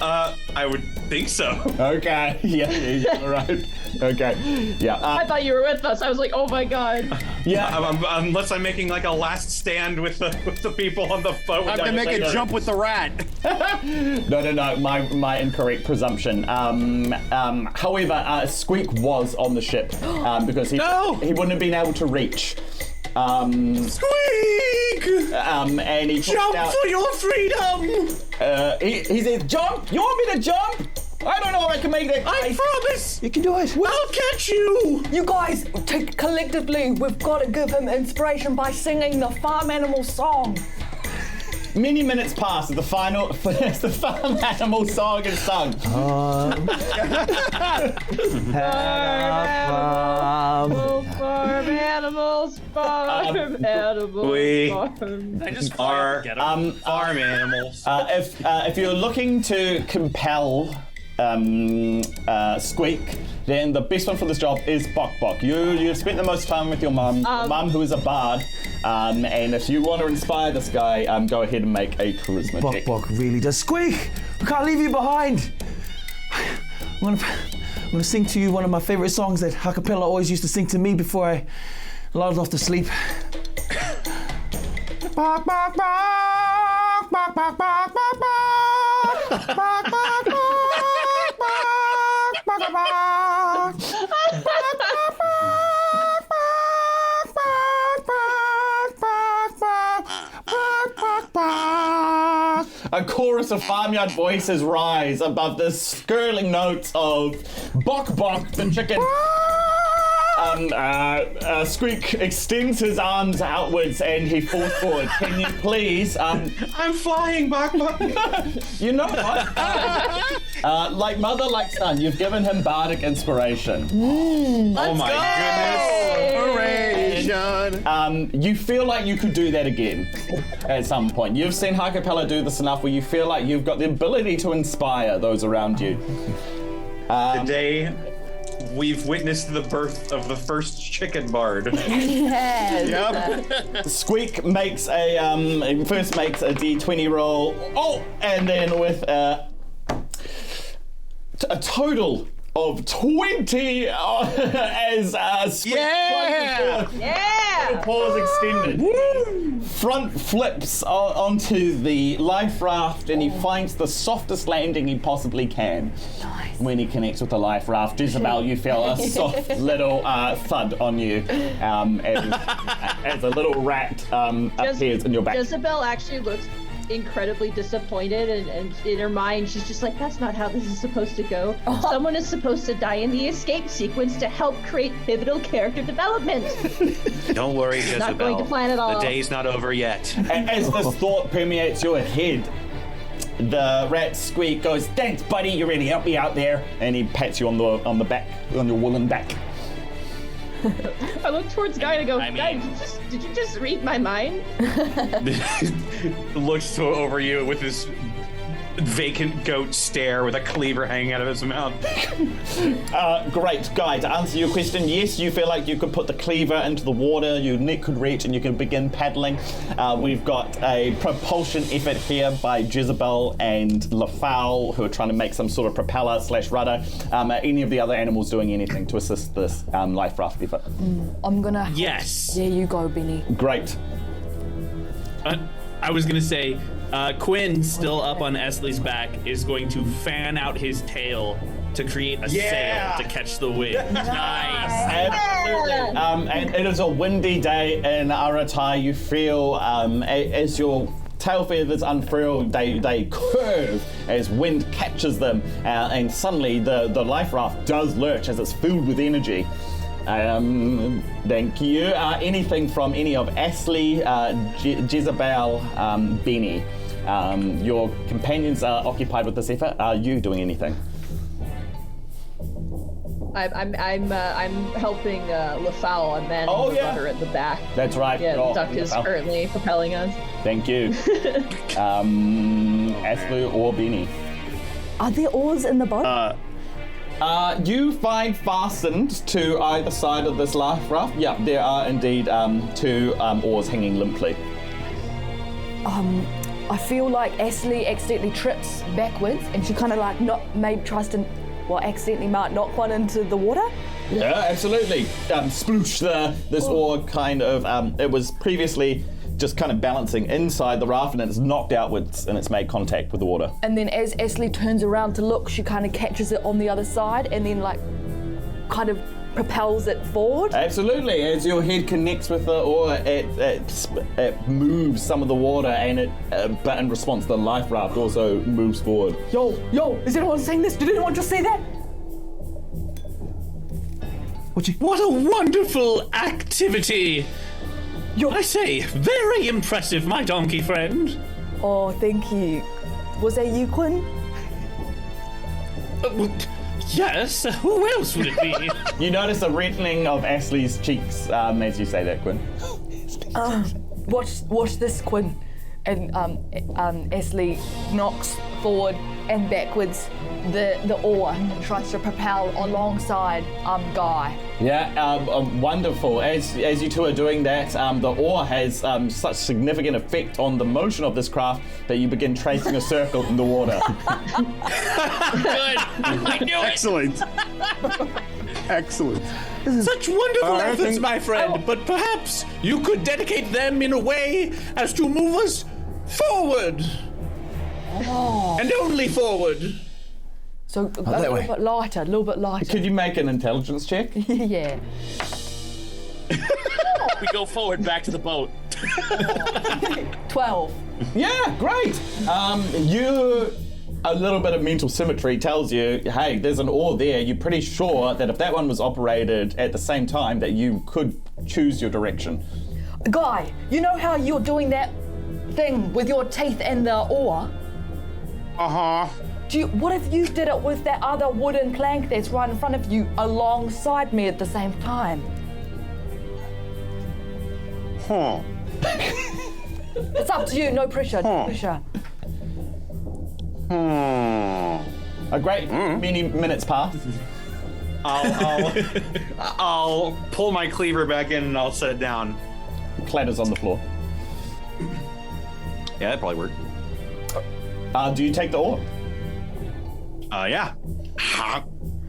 I would think so. Okay, yeah, all right. Okay, yeah. I thought you were with us. I was like, oh my god. Yeah. Unless I'm making like a last stand with the people on the boat. I'm gonna make a jump with the rat. No. My incorrect presumption. However, Squeak was on the ship because he wouldn't have been able to reach. Squeak! And he jump for your freedom! He says, jump? You want me to jump? I don't know if I can make that. I promise. You can do it. I'll catch you. You guys, collectively, we've got to give him inspiration by singing the farm animal song. Many minutes pass as the farm animal song is sung. Farm animals, farm animals. We I just are farm animals. If you're looking to compel Squeak, then the best one for this job is Bok Bok. You've spent the most time with your mum, who is a bard, and if you want to inspire this guy, go ahead and make a charisma check. Bok really does. Squeak! We can't leave you behind. I'm gonna sing to you one of my favorite songs that Ha-Kapella always used to sing to me before I lulled off to sleep. Bok, bok, bok, bok, bok, bok, bok, bok, bok, bok, A chorus of farmyard voices rise above the skirling notes of Bok Bok the chicken. Squeak extends his arms outwards and he falls forward. Can you please? I'm flying, Bok Bok. You know what? Like mother, like son, you've given him bardic inspiration. Oh my goodness. Hooray, Sean. You feel like you could do that again at some point. You've seen Ha-Kapella do this enough where you feel like you've got the ability to inspire those around you. Today, we've witnessed the birth of the first chicken bard. Yes. Yep. Squeak makes a first makes a D20 roll. Oh, and then with a total of 20 as Squeak paws extended. Front flips onto the life raft and he finds the softest landing he possibly can. Nice. When he connects with the life raft, Jezebel, you feel a soft little thud on you as a little rat appears in your back. Jezebel actually looks incredibly disappointed and in her mind she's just like, that's not how this is supposed to go. Someone is supposed to die in the escape sequence to help create pivotal character development. Don't worry, Jezebel. Not going to plan at all. The day's not over yet. And as this thought permeates your head, the rat Squeak goes, thanks buddy, you really helped me out there, and he pats you on the back, on your woolen back. I look towards Guy and I go, Guy, did you just read my mind? Looks over you with his vacant goat stare with a cleaver hanging out of his mouth. Great, Guy, to answer your question, yes, you feel like you could put the cleaver into the water, your neck could reach and you can begin paddling. We've got a propulsion effort here by Jezebel and LaFowl, who are trying to make some sort of propeller / rudder. Are any of the other animals doing anything to assist this life raft effort? I'm gonna... Yes. There you go, Benny. Great. I was gonna say, Quinn, still up on Esley's back, is going to fan out his tail to create a sail to catch the wind. Nice. Absolutely. And it is a windy day in Aratai. You feel as your tail feathers unfurl, they curve as wind catches them, and suddenly the life raft does lurch as it's filled with energy. Thank you. Anything from any of Ashley, Jezebel, Benny? Your companions are occupied with this effort. Are you doing anything? I'm helping LaFowl and then the rudder at the back. That's right. Yeah, the duck is currently propelling us. Thank you. Ashley or Benny? Are there oars in the boat? You find fastened to either side of this life raft. Yeah, there are indeed 2 oars hanging limply. I feel like Ashley accidentally trips backwards and she kind of like tries to accidentally knock one into the water. Yeah, absolutely. Sploosh, this oar kind of, it was previously just kind of balancing inside the raft and it's knocked outwards and it's made contact with the water. And then as Ashley turns around to look, she kind of catches it on the other side and then like kind of propels it forward? Absolutely. As your head connects with the oar, it moves some of the water, and but in response, the life raft also moves forward. Yo, is anyone saying this? Did anyone just say that? What a wonderful activity! I say, very impressive, my donkey friend. Oh, thank you. Was that you, Quinn? Yes, who else would it be? You notice a reddening of Ashley's cheeks as you say that, Quinn. Watch this, Quinn. And Ashley knocks forward and backwards the oar and tries to propel alongside Guy. Yeah, wonderful. As you two are doing that, the oar has such significant effect on the motion of this craft that you begin tracing a circle in the water. Good. I knew it. Excellent. Excellent. Such wonderful efforts, my friend, but perhaps you could dedicate them in a way as to move us forward. Oh. And only forward. So a little bit lighter. Could you make an intelligence check? Yeah. We go forward back to the boat. 12. Yeah, great. A little bit of mental symmetry tells you, hey, there's an oar there. You're pretty sure that if that one was operated at the same time, that you could choose your direction. Guy, you know how you're doing that thing with your teeth and the oar? Uh-huh. What if you did it with that other wooden plank that's right in front of you alongside me at the same time? Huh. It's up to you, no pressure, no pressure. A great many minutes pass. I'll pull my cleaver back in and I'll set it down. Clatters on the floor. Yeah, that probably worked. Do you take the oar? Yeah.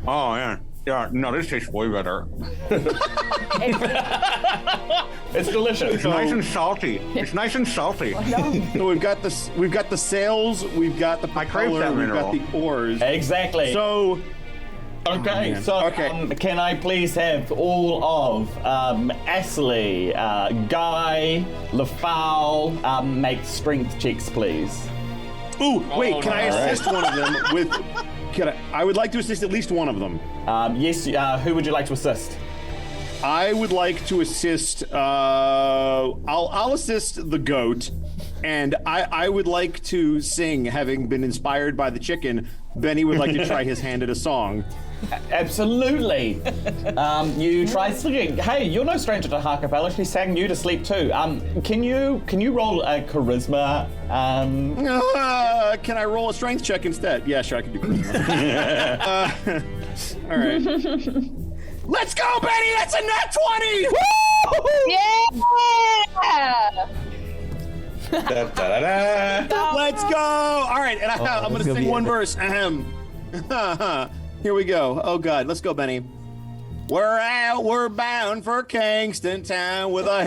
Oh, yeah. Yeah, no, this tastes way better. It's delicious. It's nice and salty. It's nice and salty. So we've got the sails, we've got the propeller, we've got the oars. Exactly. So, okay, can I please have all of Ashley, Guy, LaFowl make strength checks, please? Ooh, wait, can I assist one of them with... I would like to assist at least one of them. Yes, who would you like to assist? I would like to assist, I'll assist the goat, and I would like to sing, having been inspired by the chicken. Benny would like to try his hand at a song. Absolutely. You try singing. Hey, you're no stranger to Ha-Kapella. She sang you to sleep too. Can you roll a charisma? Can I roll a strength check instead? Yeah, sure, I can do charisma. All right. Let's go, Benny! That's a nat 20! Woo! Yeah! Let's go! All right, and I'm going to sing one verse. Here we go. Oh, God. Let's go, Benny. We're bound for Kingston Town with a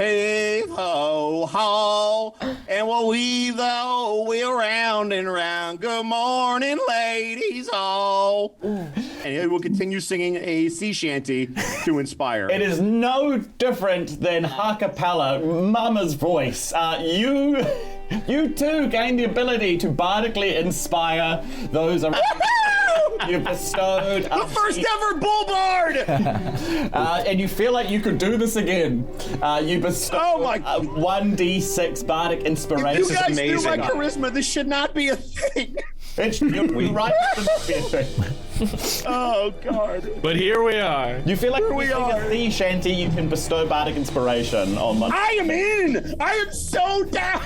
heave-ho-haul, and we'll weave the wheel round and round. Good morning, ladies all. And he will continue singing a sea shanty to inspire. It is no different than Ha-Kapella, Mama's voice. You too gain the ability to bardically inspire those around. You bestowed the first ever bull bard, and you feel like you could do this again. You bestowed 1d6 bardic inspiration. If you guys knew my charisma, this should not be a thing. You're right. Oh, God. But here we are. You feel like if you sing a sea shanty, you can bestow bardic inspiration on my... I am in! I am so down!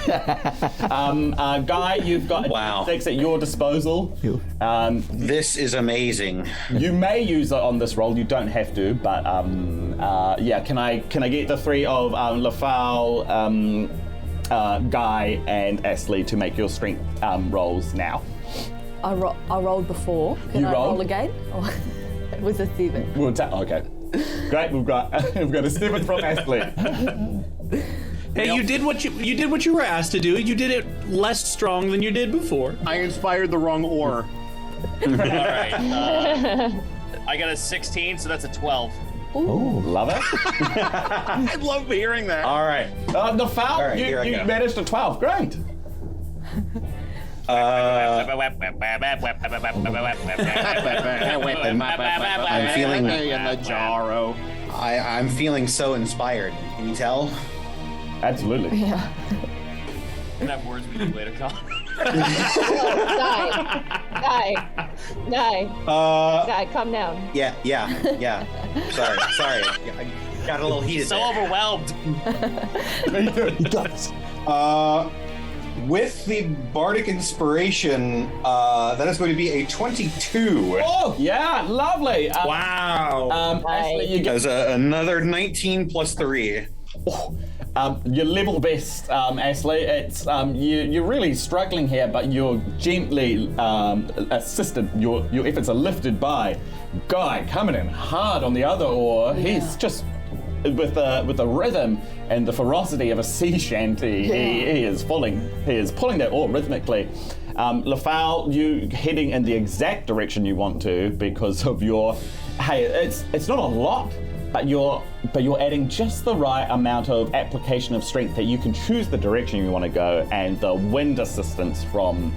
Guy, you've got a 6 at your disposal. This is amazing. You may use it on this roll. You don't have to, but yeah. Can I get the three of LaFowl, Guy, and Ashley to make your strength rolls now? I rolled before. Can I roll again? Or was it 7? Okay. Great. We've got a 7 from Ashley. Hey, you did what you were asked to do. You did it less strong than you did before. I inspired the wrong oar. All right. I got a 16, so that's a 12. Ooh, love it. I love hearing that. All right. The foul, All right, you here I go. managed a 12. Great. I'm feeling I'm feeling so inspired. Can you tell? Absolutely. Yeah. Enough words we can later, Colin. Guy, calm down. Yeah. Sorry. I got a little heated. So there. overwhelmed. You got this. With the bardic inspiration, that is going to be a 22. Oh, yeah, lovely. Wow. Ashley, you get There's another 19 plus 3. your level best, Ashley. It's you're really struggling here, but you're gently assisted. Your efforts are lifted by Guy coming in hard on the other oar. Yeah. He's just with the rhythm and the ferocity of a sea shanty. Yeah. He is pulling that oar rhythmically. Lafal, you heading in the exact direction you want to because of your. Hey, it's not a lot. But you're adding just the right amount of application of strength that you can choose the direction you want to go, and the wind assistance from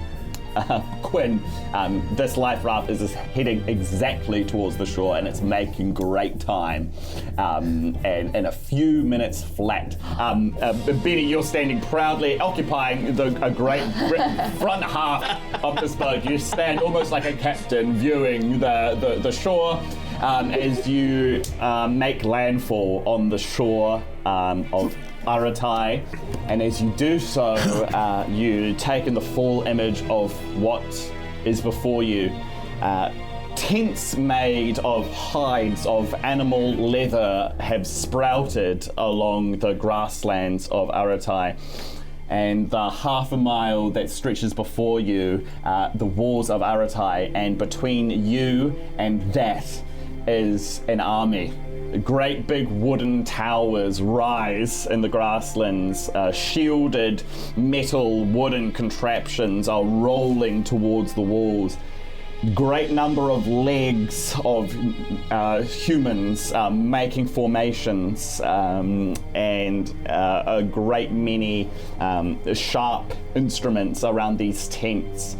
Quinn. This life raft is heading exactly towards the shore, and it's making great time. And in a few minutes flat, Benny, you're standing proudly, occupying a great front half of this boat. You stand almost like a captain, viewing the shore. As you make landfall on the shore of Aratai, and as you do so, you take in the full image of what is before you. Tents made of hides of animal leather have sprouted along the grasslands of Aratai. And the half a mile that stretches before you, the walls of Aratai, and between you and that is an army. Great big wooden towers rise in the grasslands. Shielded metal wooden contraptions are rolling towards the walls. Great number of legs of humans making formations, and a great many sharp instruments around these tents.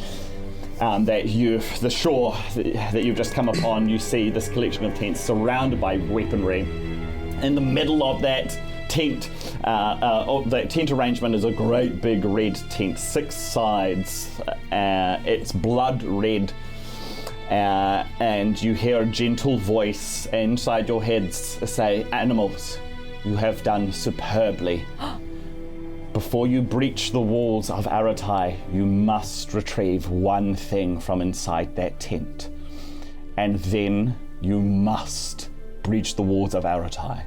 The shore that you've just come upon, you see this collection of tents surrounded by weaponry. In the middle of that tent, that tent arrangement is a great big red tent, 6 sides. It's blood red, and you hear a gentle voice inside your heads say, "Animals, you have done superbly. Before you breach the walls of Aratai, you must retrieve one thing from inside that tent. And then you must breach the walls of Aratai.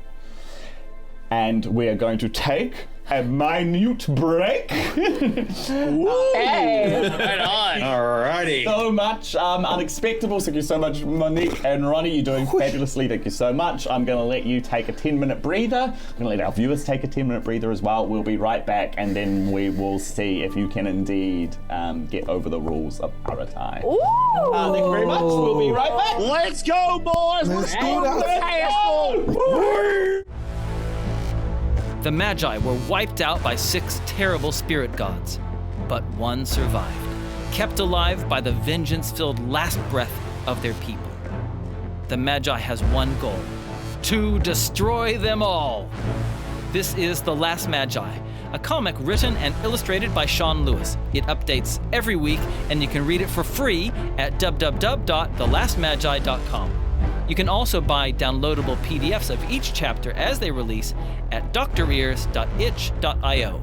And we are going to take a minute break." Hey! Right on. Alrighty. So much. Unexpectables, thank you so much, Monique and Ronnie. You're doing fabulously. Thank you so much. I'm going to let you take a 10-minute breather. I'm going to let our viewers take a 10-minute breather as well. We'll be right back, and then we will see if you can indeed get over the rules of Aratai. Thank you very much. We'll be right back. Let's go, boys! Let's go! The Magi were wiped out by 6 terrible spirit gods, but one survived, kept alive by the vengeance-filled last breath of their people. The Magi has one goal: to destroy them all. This is The Last Magi, a comic written and illustrated by Sean Lewis. It updates every week, and you can read it for free at www.thelastmagi.com. You can also buy downloadable PDFs of each chapter as they release at drears.itch.io.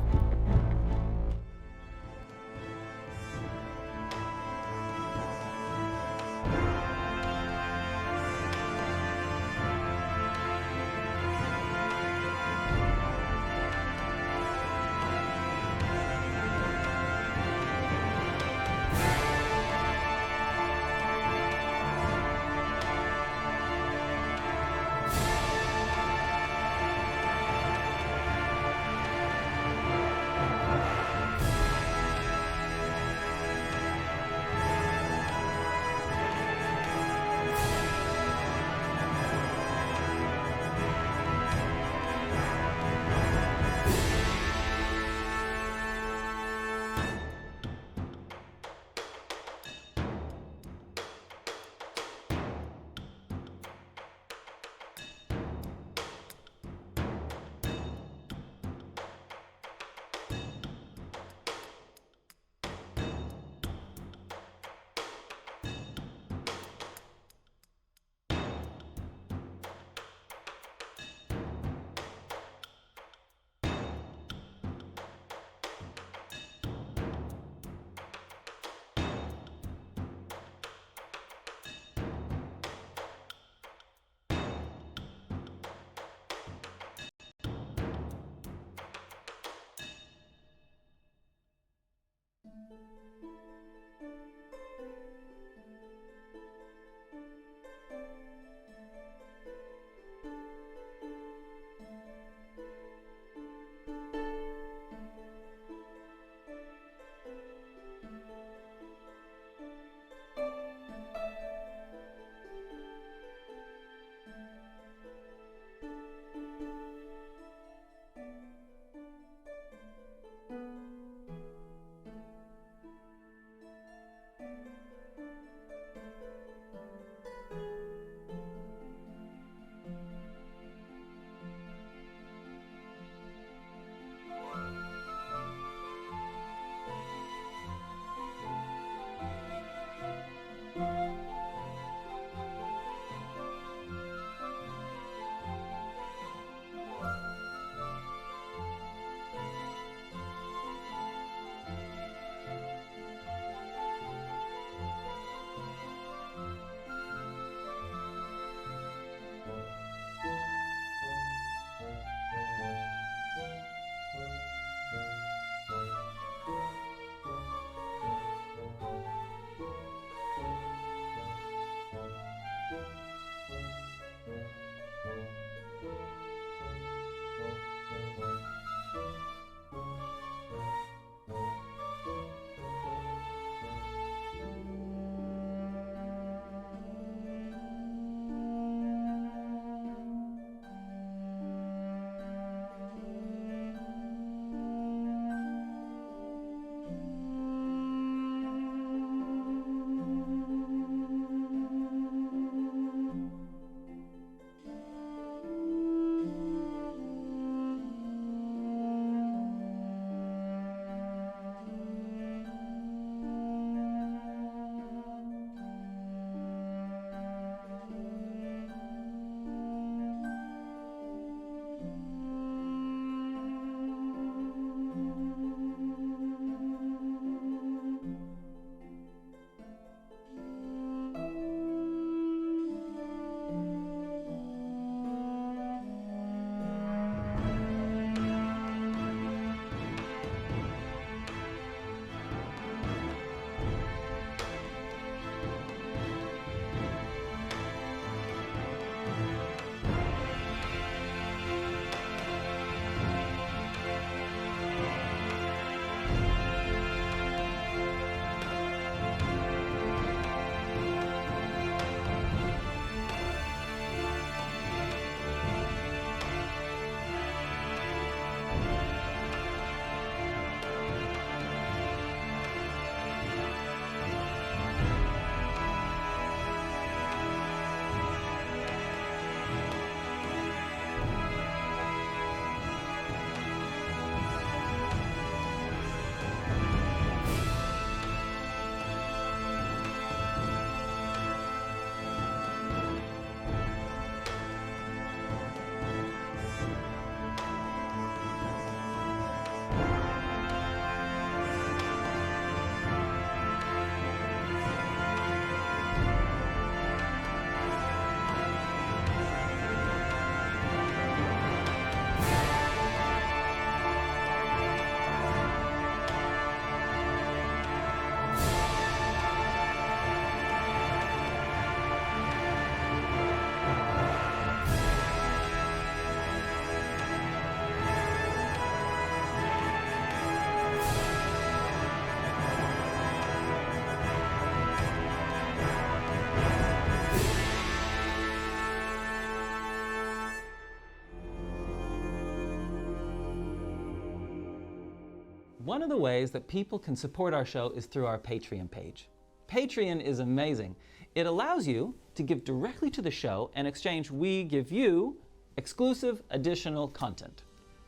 One of the ways that people can support our show is through our Patreon page. Patreon is amazing. It allows you to give directly to the show, and in exchange we give you exclusive additional content.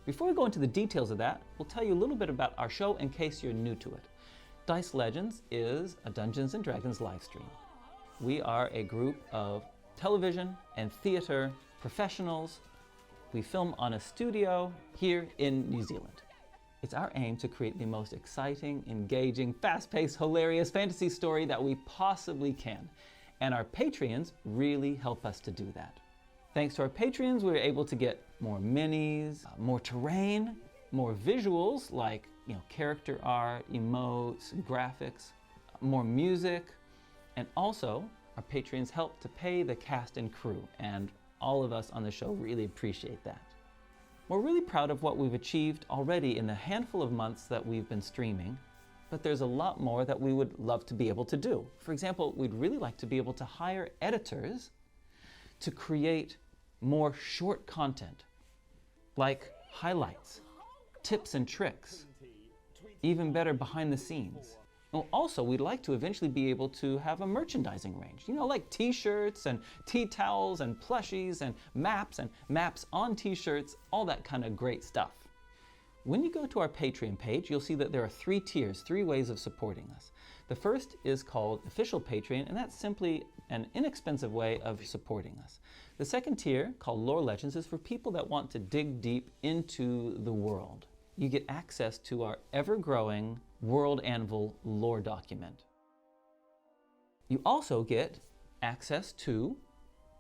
Before we go into the details of that, we'll tell you a little bit about our show in case you're new to it. Dice Legends is a Dungeons & Dragons live stream. We are a group of television and theater professionals. We film on a studio here in New Zealand. It's our aim to create the most exciting, engaging, fast-paced, hilarious fantasy story that we possibly can. And our Patreons really help us to do that. Thanks to our Patreons, we're able to get more minis, more terrain, more visuals like character art, emotes, graphics, more music, and also our patrons help to pay the cast and crew, and all of us on the show really appreciate that. We're really proud of what we've achieved already in the handful of months that we've been streaming, but there's a lot more that we would love to be able to do. For example, we'd really like to be able to hire editors to create more short content, like highlights, tips and tricks, even better behind the scenes. Well, also, we'd like to eventually be able to have a merchandising range, like t-shirts and tea towels and plushies and maps on t-shirts, all that kind of great stuff. When you go to our Patreon page, you'll see that there are 3 tiers, 3 ways of supporting us. The first is called Official Patreon, and that's simply an inexpensive way of supporting us. The second tier, called Lore Legends, is for people that want to dig deep into the world. You get access to our ever-growing World Anvil lore document. You also get access to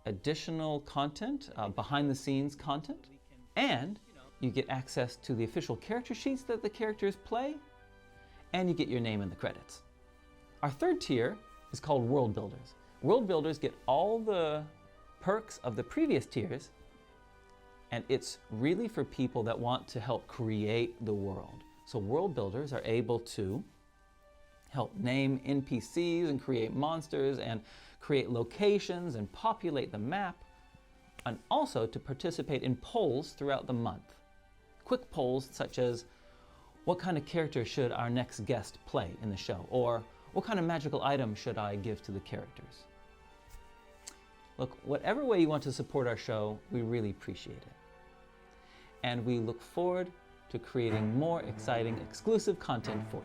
additional content, behind-the-scenes content, and you get access to the official character sheets that the characters play, and you get your name in the credits. Our third tier is called World Builders. World Builders get all the perks of the previous tiers, and it's really for people that want to help create the world. So World Builders are able to help name NPCs and create monsters and create locations and populate the map, and also to participate in polls throughout the month. Quick polls such as, what kind of character should our next guest play in the show? Or what kind of magical item should I give to the characters? Look, whatever way you want to support our show, we really appreciate it. And we look forward to creating more exciting, exclusive content for you.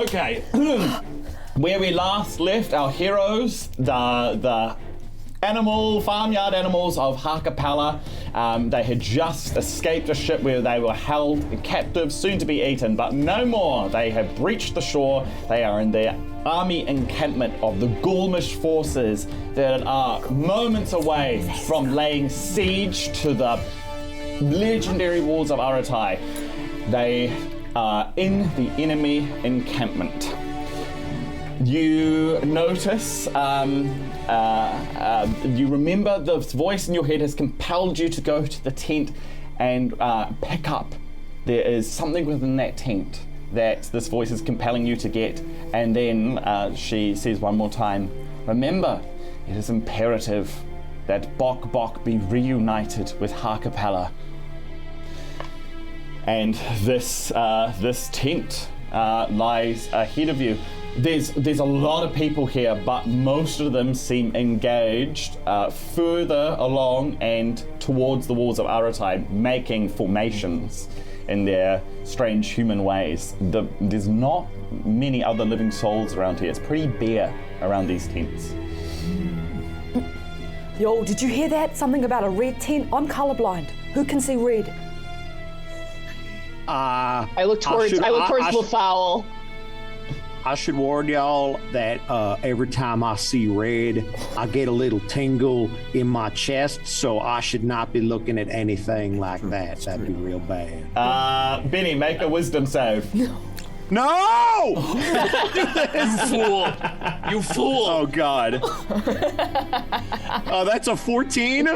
Okay, where we last left our heroes, the farmyard animals of Ha-Kapella, they had just escaped a ship where they were held captive, soon to be eaten, but no more. They have breached the shore. They are in their army encampment of the Ghoulmish forces that are moments away from laying siege to the legendary walls of Aratai. They are in the enemy encampment. You notice, you remember the voice in your head has compelled you to go to the tent and pick up. There is something within that tent that this voice is compelling you to get. And then she says one more time, remember, it is imperative that Bok Bok be reunited with Ha-Kapella. And this tent lies ahead of you. There's a lot of people here, but most of them seem engaged further along and towards the walls of Aratai, making formations in their strange human ways. There's not many other living souls around here. It's pretty bare around these tents. Yo, did you hear that? Something about a red tent? I'm colorblind. Who can see red? I look towards the fowl. I should warn y'all that every time I see red, I get a little tingle in my chest, so I should not be looking at anything like that. That'd be real bad. Benny, make a wisdom save. No! You fool! You fool! Oh, God. That's a 14?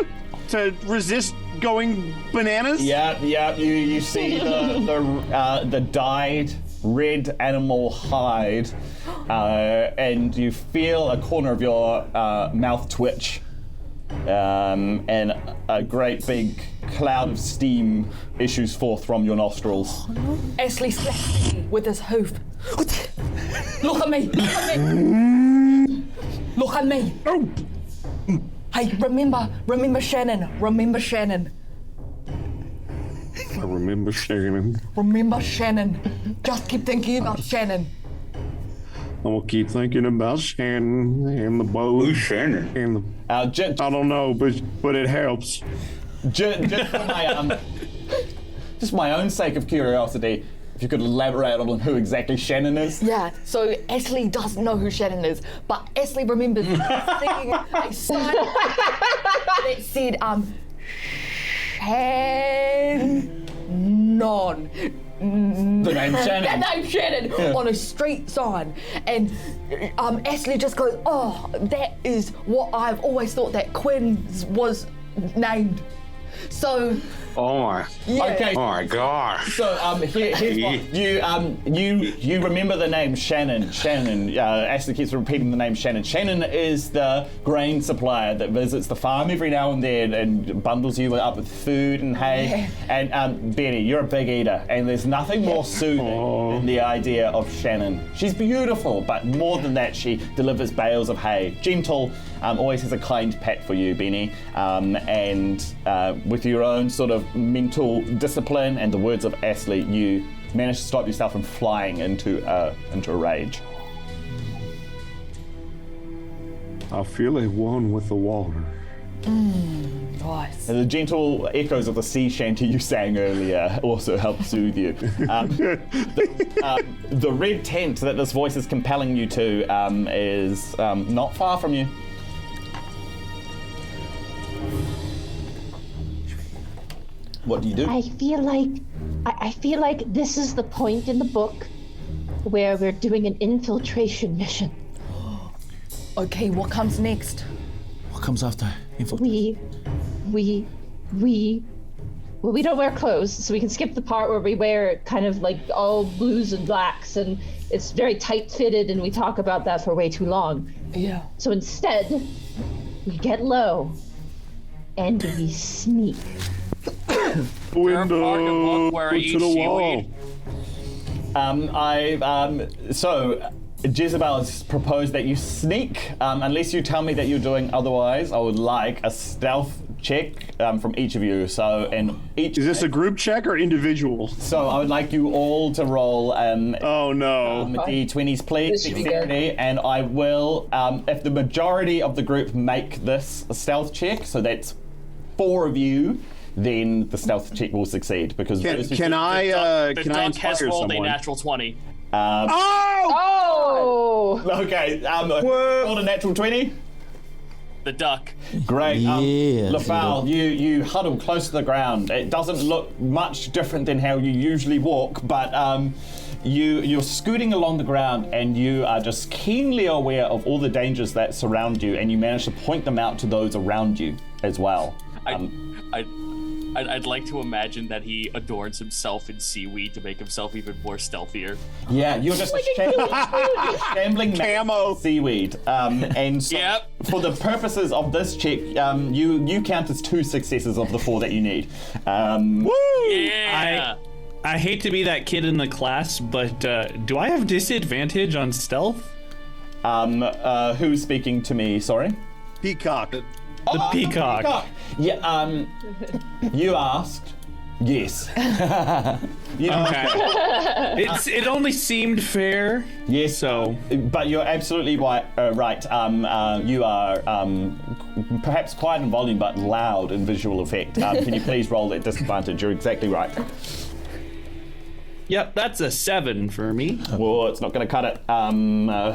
to resist going bananas? Yeah. You see the dyed red animal hide, and you feel a corner of your mouth twitch, and a great big cloud of steam issues forth from your nostrils. Ashley slaps me with his hoof. Look at me! Look at me! Hey, remember Shannon. Remember Shannon. I remember Shannon. Remember Shannon. Just keep thinking about Shannon. I'm gonna keep thinking about Shannon and the boat. Who's Shannon? And the, I don't know, but it helps. Just for my just my own sake of curiosity, if you could elaborate on who exactly Shannon is. Yeah, so Ashley doesn't know who Shannon is, but Ashley remembers seeing a sign that said, Shannon. The name Shannon. The name Shannon on a street sign. And Ashley just goes, oh, that is what I've always thought that Quinn was named. So... Oh my! Yeah. Okay. Oh my God! So here's what you remember the name Shannon. Ashley keeps repeating the name Shannon. Shannon is the grain supplier that visits the farm every now and then and bundles you up with food and hay. Yeah. And Benny, you're a big eater, and there's nothing more soothing than the idea of Shannon. She's beautiful, but more than that, she delivers bales of hay. Gentle, always has a kind pat for you, Benny, and with your own sort of mental discipline and the words of Ashley, you manage to stop yourself from flying into a rage. I feel at one with the water. Nice. And the gentle echoes of the sea shanty you sang earlier also help soothe you. The red tent that this voice is compelling you to is not far from you. What do you do? I feel like this is the point in the book where we're doing an infiltration mission. Okay, what comes next? What comes after infiltration? We don't wear clothes, so we can skip the part where we wear kind of like all blues and blacks, and it's very tight-fitted, and we talk about that for way too long. Yeah. So instead, we get low, and we sneak. Window where to the wall. So Jezebel has proposed that you sneak, unless you tell me that you're doing otherwise. I would like a stealth check from each of you. So, and each is this a group check or individual? So I would like you all to roll. Oh no! D20s, please. Dexterity, and I will. If the majority of the group make this a stealth check, so that's 4 of you, then the stealth check will succeed because can I has inspire rolled someone? a natural 20. Okay. Rolled a natural 20. The duck. Great. Yes, Lafal, you huddle close to the ground. It doesn't look much different than how you usually walk, but you're scooting along the ground and you are just keenly aware of all the dangers that surround you, and you manage to point them out to those around you as well. I'd like to imagine that he adorns himself in seaweed to make himself even more stealthier. Yeah, you're just shambling camo seaweed. And so for the purposes of this check, you count as 2 successes of the 4 that you need. Woo! Yeah! I hate to be that kid in the class, but do I have disadvantage on stealth? Who's speaking to me, sorry? Peacock. The peacock. Yeah, you asked. Yes. Okay. It only seemed fair. Yes. So, but you're absolutely right. You are perhaps quiet in volume, but loud in visual effect. Can you please roll that disadvantage? You're exactly right. Yep, that's a 7 for me. Well, it's not going to cut it.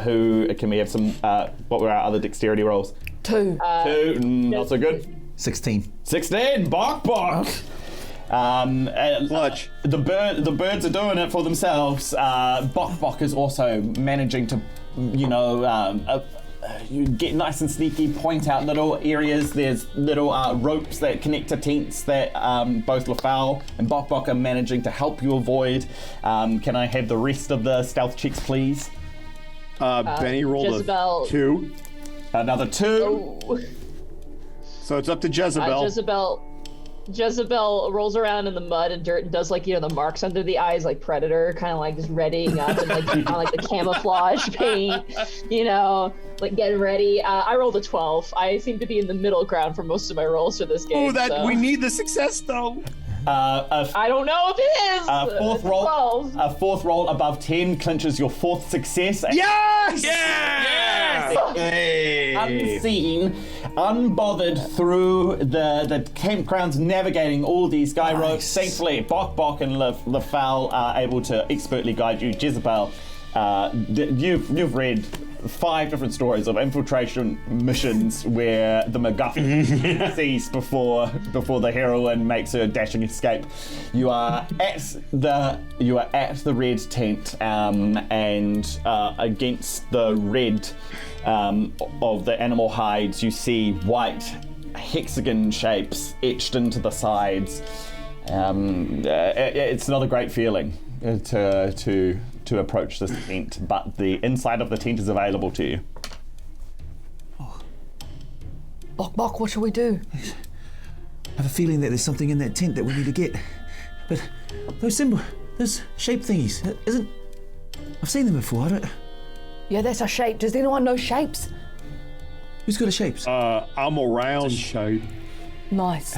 Who can we have some? What were our other dexterity rolls? 2. 2, not so good. 16. 16. Bok. Clutch. The birds are doing it for themselves. Bok is also managing to, you get nice and sneaky, point out little areas. There's little ropes that connect to tents that both Lafau and Bok are managing to help you avoid. Can I have the rest of the stealth checks, please? Benny rolled Jezebel. a 2. Another 2. Oh. So it's up to Jezebel. Jezebel rolls around in the mud and dirt and does like, the marks under the eyes like Predator, kind of like just readying up and like kind of like the camouflage paint, like getting ready. I rolled a 12. I seem to be in the middle ground for most of my rolls for this game. We need the success though. I don't know if it is. A fourth roll above 10 clinches your 4th success. Yes! Hey. Unseen, unbothered through the campgrounds, navigating all these guy ropes. Thankfully, Bok and Lafau are able to expertly guide you. Jezebel, you've read 5 different stories of infiltration missions where the MacGuffin sees before the heroine makes her dashing escape. You are at the red tent, and against the red of the animal hides, you see white hexagon shapes etched into the sides. It's not a great feeling to approach this tent, but the inside of the tent is available to you. Bok, what shall we do? I have a feeling that there's something in that tent that we need to get. But those shape thingies, I've seen them before, I don't... Yeah, that's a shape. Does anyone know shapes? Who's got a shapes? I'm a round shape. Nice.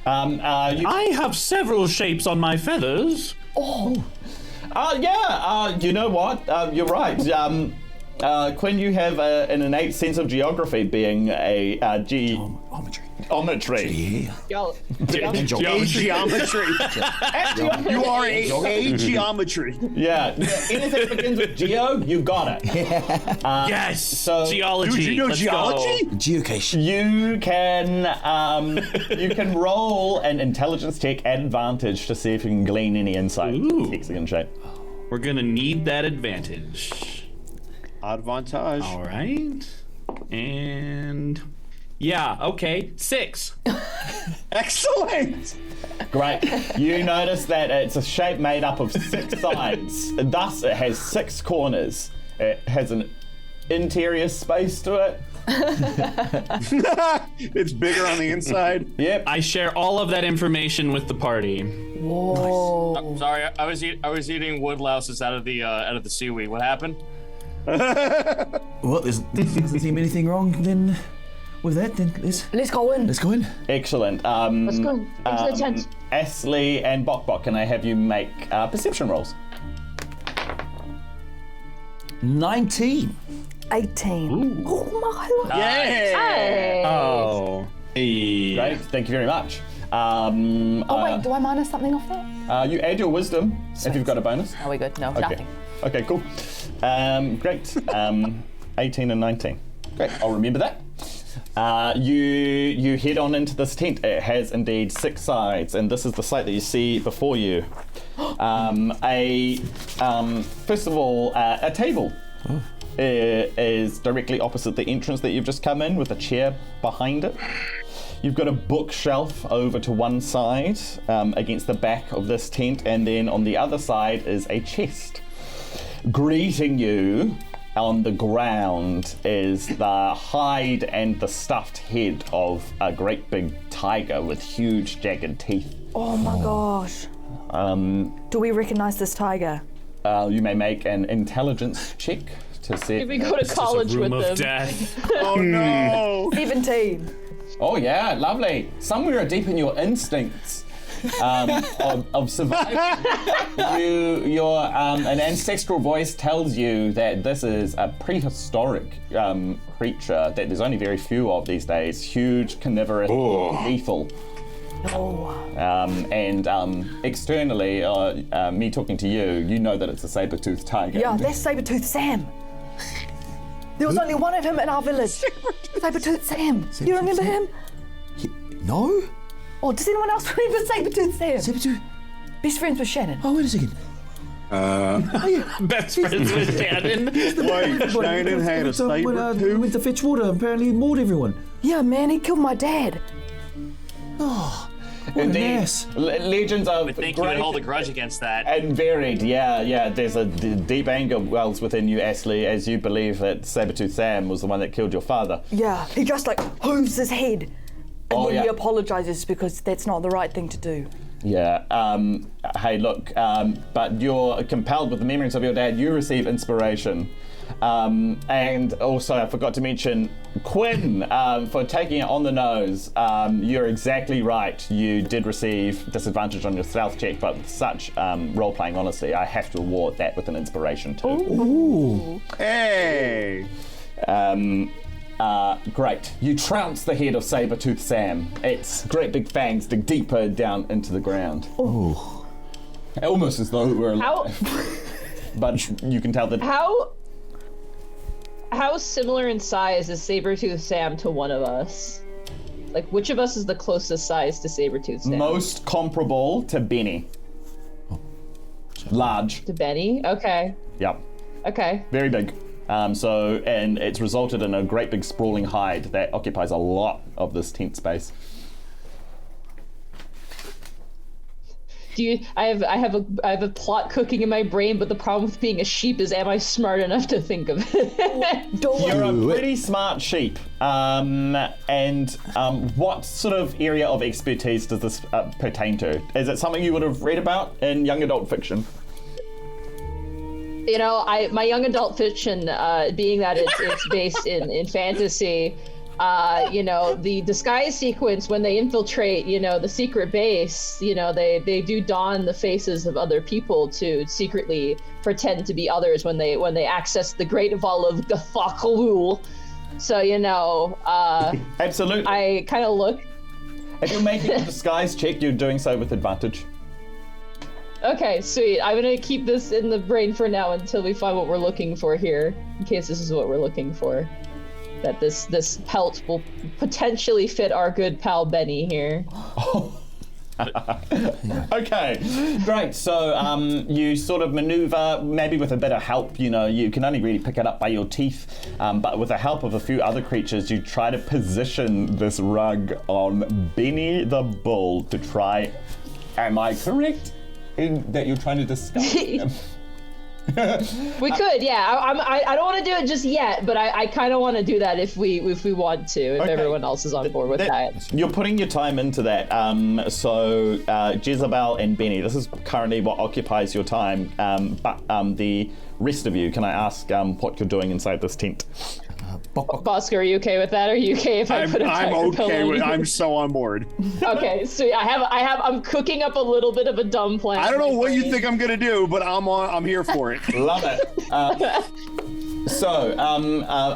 I have several shapes on my feathers. Oh. You know what? You're right. Quinn, you have an innate sense of geography, being a geometry. Geometry. You are a geometry. Yeah. Anything that begins with geo, you got it. Yes. So geology. Dude, you know Let's geology? go. Geocation. You can roll an intelligence check at advantage to see if you can glean any insight into hexagon shape. We're gonna need that advantage. Advantage. All right. And yeah, okay, 6. Excellent. Great. You notice that it's a shape made up of 6 sides. Thus, it has 6 corners. It has an interior space to it. It's bigger on the inside. Yep. I share all of that information with the party. Whoa. I'm sorry, I was eating wood louses out of the seaweed. What happened? Well, there doesn't seem anything wrong then with that. Then let's go in. Let's go in. Excellent. Let's go into the tent. Ashley and Bok, can I have you make perception rolls? 19. 18. Ooh. Oh my Nice. Hey. Oh. Great. Thank you very much. Wait, do I minus something off that? You add your wisdom if you've got a bonus. Are we good? No, Okay. nothing. Okay, cool. Great. 18 and 19. Great. I'll remember that. You head on into this tent. It has indeed 6 sides, and this is the site that you see before you. First of all, a table is directly opposite the entrance that you've just come in, with a chair behind it. You've got a bookshelf over to one side against the back of this tent, and then on the other side is a chest. Greeting you on the ground is the hide and the stuffed head of a great big tiger with huge jagged teeth. Oh my gosh. Do we recognize this tiger? You may make an intelligence check to see if we go to college with them. Death. Oh no. 17. Oh yeah, lovely. Somewhere deep in your instincts of survival, an ancestral voice tells you that this is a prehistoric creature that there's only very few of these days. Huge, carnivorous, lethal. Externally, me talking to you, you know that it's a saber-toothed tiger. Yeah, that's Saber-Tooth Sam. There was only one of him in our village. Saber-Tooth Sam. You remember him? No. Oh, does anyone else remember Saber-Tooth Sam? Saber-Tooth? Best friends with Shannon. Oh, wait a second. Best friends with Shannon. Wait, Shannon had a saber We went to fetch water. Apparently he mauled everyone. Yeah, man, he killed my dad. Oh, what Indeed. an ass. Legends are I think you would hold a grudge against that. and varied. Yeah. There's a deep anger wells within you, Ashley, as you believe that Sabretooth Sam was the one that killed your father. Yeah, he just like hooves his head. And then yeah. he apologizes because that's not the right thing to do. Yeah. Hey, look. But you're compelled with the memories of your dad. You receive inspiration. And also, I forgot to mention Quinn for taking it on the nose. You're exactly right. You did receive disadvantage on your stealth check, but with such role-playing honesty, I have to award that with an inspiration too. Ooh. Hey. Great. You trounce the head of Sabretooth Sam. Its great big fangs dig deeper down into the ground. Oh. Almost as though it were alive. But you can tell that. How similar in size is Sabretooth Sam to one of us? Like, which of us is the closest size to Sabretooth Sam? Most comparable to Benny. Large. To Benny? Okay. Yep. Okay. Very big. And it's resulted in a great big sprawling hide that occupies a lot of this tent space. I have a plot cooking in my brain, but the problem with being a sheep is, am I smart enough to think of it? You're a pretty smart sheep. What sort of area of expertise does this pertain to? Is it something you would have read about in young adult fiction? You know, my young adult fiction, being that it's based in fantasy, the disguise sequence when they infiltrate, the secret base, they do don the faces of other people to secretly pretend to be others when they access the Great Vault of Gathakalul. So, absolutely. I kind of look. If you're making a disguise check, you're doing so with advantage. Okay, sweet. I'm gonna keep this in the brain for now until we find what we're looking for here, in case this is what we're looking for. That this pelt will potentially fit our good pal Benny here. Okay, great. So you sort of maneuver, maybe with a bit of help. You can only really pick it up by your teeth, but with the help of a few other creatures, you try to position this rug on Benny the Bull to try. Am I correct in that you're trying to disguise him? We could, yeah. I don't want to do it just yet, but I kind of want to do that if we want to, if everyone else is on board with that. You're putting your time into that. So Jezebel and Benny, this is currently what occupies your time. But the rest of you, can I ask what you're doing inside this tent? Bosco, are you okay with that? Are you okay if I put a tiger I'm pillow okay in with. you? I'm so on board. Okay, so I'm cooking up a little bit of a dumb plan. I don't know what you think I'm gonna do, but I'm here for it. Love it.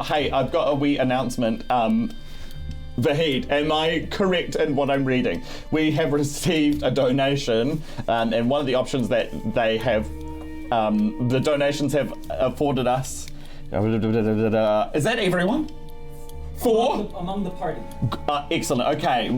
Hey, I've got a wee announcement. Vahid, am I correct in what I'm reading? We have received a donation, and one of the options that they have, the donations have afforded us. Is that everyone? 4? Among the party. Excellent. Okay.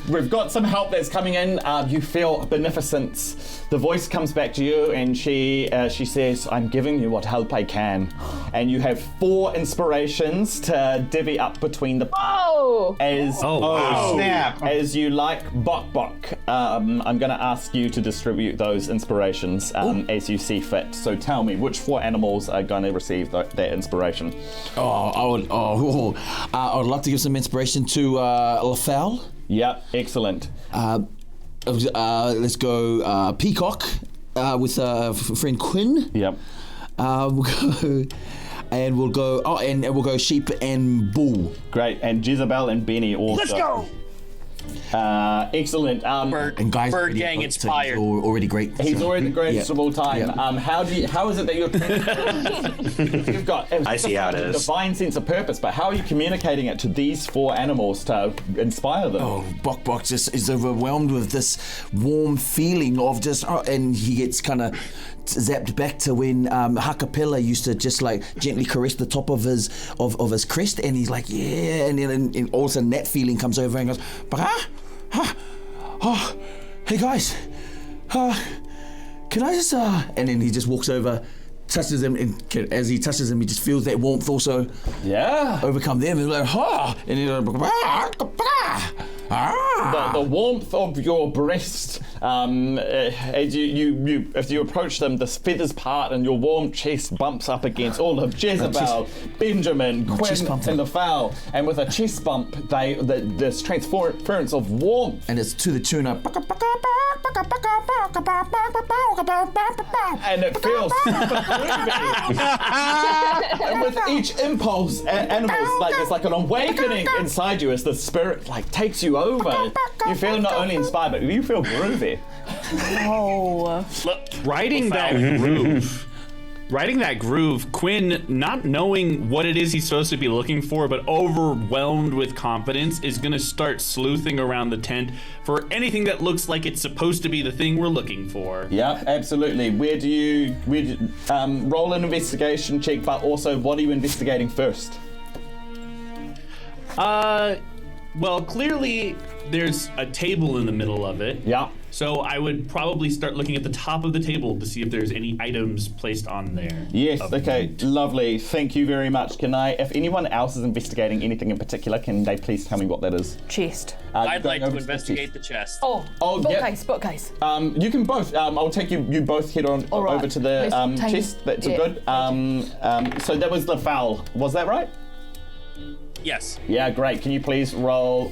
We've got some help that's coming in. You feel beneficence. The voice comes back to you, and she says, "I'm giving you what help I can," and you have 4 inspirations to divvy up between the. Oh! Snap! As you like, Bok Bok. I'm going to ask you to distribute those inspirations as you see fit. So tell me, which 4 animals are going to receive that inspiration? I would like to give some inspiration to LaFowl. Yep, excellent. Let's go Peacock with friend Quinn. Yep. We'll go Sheep and Bull. Great, and Jezebel and Benny also. Let's go. Excellent. And guys, Bird Gang inspired. Already great. He's already the greatest of all time. How is it that you're? You've got. I see how it is. Divine sense of purpose, but how are you communicating it to these 4 animals to inspire them? Oh, Bok Bok just is overwhelmed with this warm feeling of just, and he gets kind of zapped back to when Ha-Kapella used to just like gently caress the top of his crest, and he's like, yeah, and then all of a sudden that feeling comes over and goes, hey guys, can I just and then he just walks over, touches them, and as he touches them, he just feels that warmth also. Yeah. Overcome them, and like, and he's like, the warmth of your breast, as you as you approach them, the feathers part and your warm chest bumps up against all of Jezebel, Benjamin, Quinn, and the fowl. And with a chest bump, this transference of warmth. And it's to the tune of. And it feels super groovy. And with each impulse, animals, like there's like an awakening inside you as the spirit like takes you over. You feel not only inspired, but you feel groovy. Oh. Riding that groove, Quinn, not knowing what it is he's supposed to be looking for, but overwhelmed with confidence, is going to start sleuthing around the tent for anything that looks like it's supposed to be the thing we're looking for. Yeah, absolutely. Where do you roll an investigation check, but also what are you investigating first? Well, clearly there's a table in the middle of it. Yeah. So I would probably start looking at the top of the table to see if there's any items placed on there. Yes, okay, lovely. Thank you very much. Can I, if anyone else is investigating anything in particular, can they please tell me what that is? Chest. I'd like to investigate the chest. Oh, bookcase. You can both. I'll take you both head on All right. over to the chest. That's good. So that was the fowl. Was that right? Yes. Yeah, great. Can you please roll?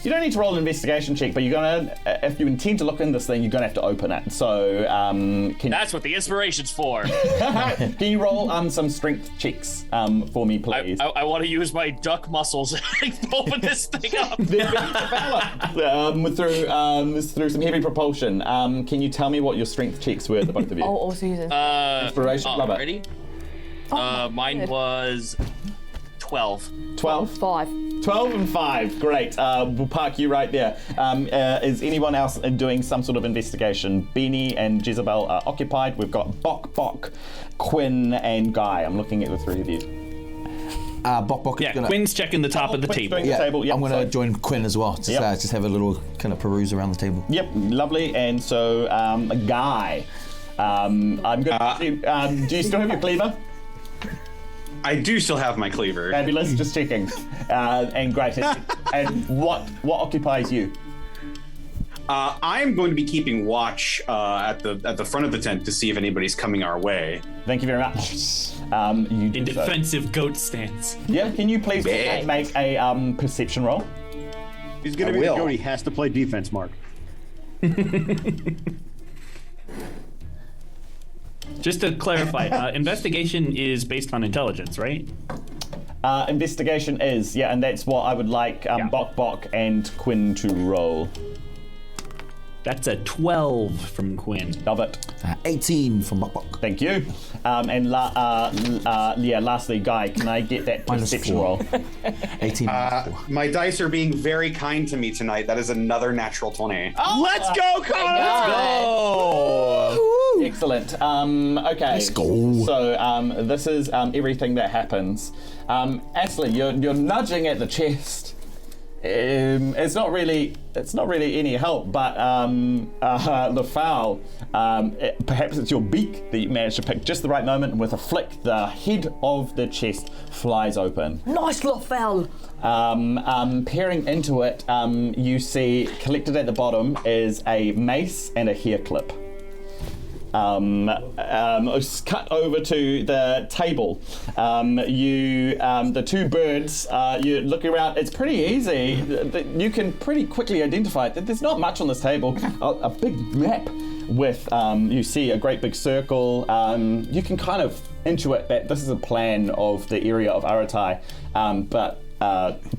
You don't need to roll an investigation check, but you're gonna, if you intend to look in this thing, you're gonna have to open it. So, That's what the inspiration's for. Can you roll some strength checks for me, please? I want to use my duck muscles and open this thing up. Through some heavy propulsion. Can you tell me what your strength checks were, the both of you? I'll also use it. Inspiration, love it. Ready? Mine was 12. 12? 5. 12 and 5, great. We'll park you right there. Is anyone else doing some sort of investigation? Beanie and Jezebel are occupied. We've got Bok, Quinn, and Guy. I'm looking at the three of you. Bok yeah, Quinn's checking the top of the table. Yeah, I'm going to join Quinn as well. Just have a little kind of peruse around the table. Yep, lovely. And so, Guy, I'm going to... do you still have your cleaver? I do still have my cleaver. Fabulous, just checking. And great. And what occupies you? I'm going to be keeping watch at the front of the tent to see if anybody's coming our way. Thank you very much. You in defensive goat stance. Yeah, can you please make a perception roll? He's going to be the goat. He has to play defense, Mark. Just to clarify, investigation is based on intelligence, right? Investigation is, yeah, and that's what I would like Bok and Quinn to roll. That's a 12 from Quinn. Love it. 18 from Bok. Thank you. And lastly, Guy, can I get that perception roll? 18. My dice are being very kind to me tonight. That is another natural 20. Oh, let's go, Connor! Let's go! Excellent. Okay. Let's go. So this is everything that happens. Ashley, you're nudging at the chest. It's not really any help, but the fowl, perhaps it's your beak that you managed to pick just the right moment, and with a flick, the head of the chest flies open. Nice little fowl. Peering into it, you see collected at the bottom is a mace and a hair clip. Cut over to the table. The two birds, you look around, it's pretty easy. You can pretty quickly identify that there's not much on this table. A big map with, you see a great big circle. You can kind of intuit that this is a plan of the area of Aratai, but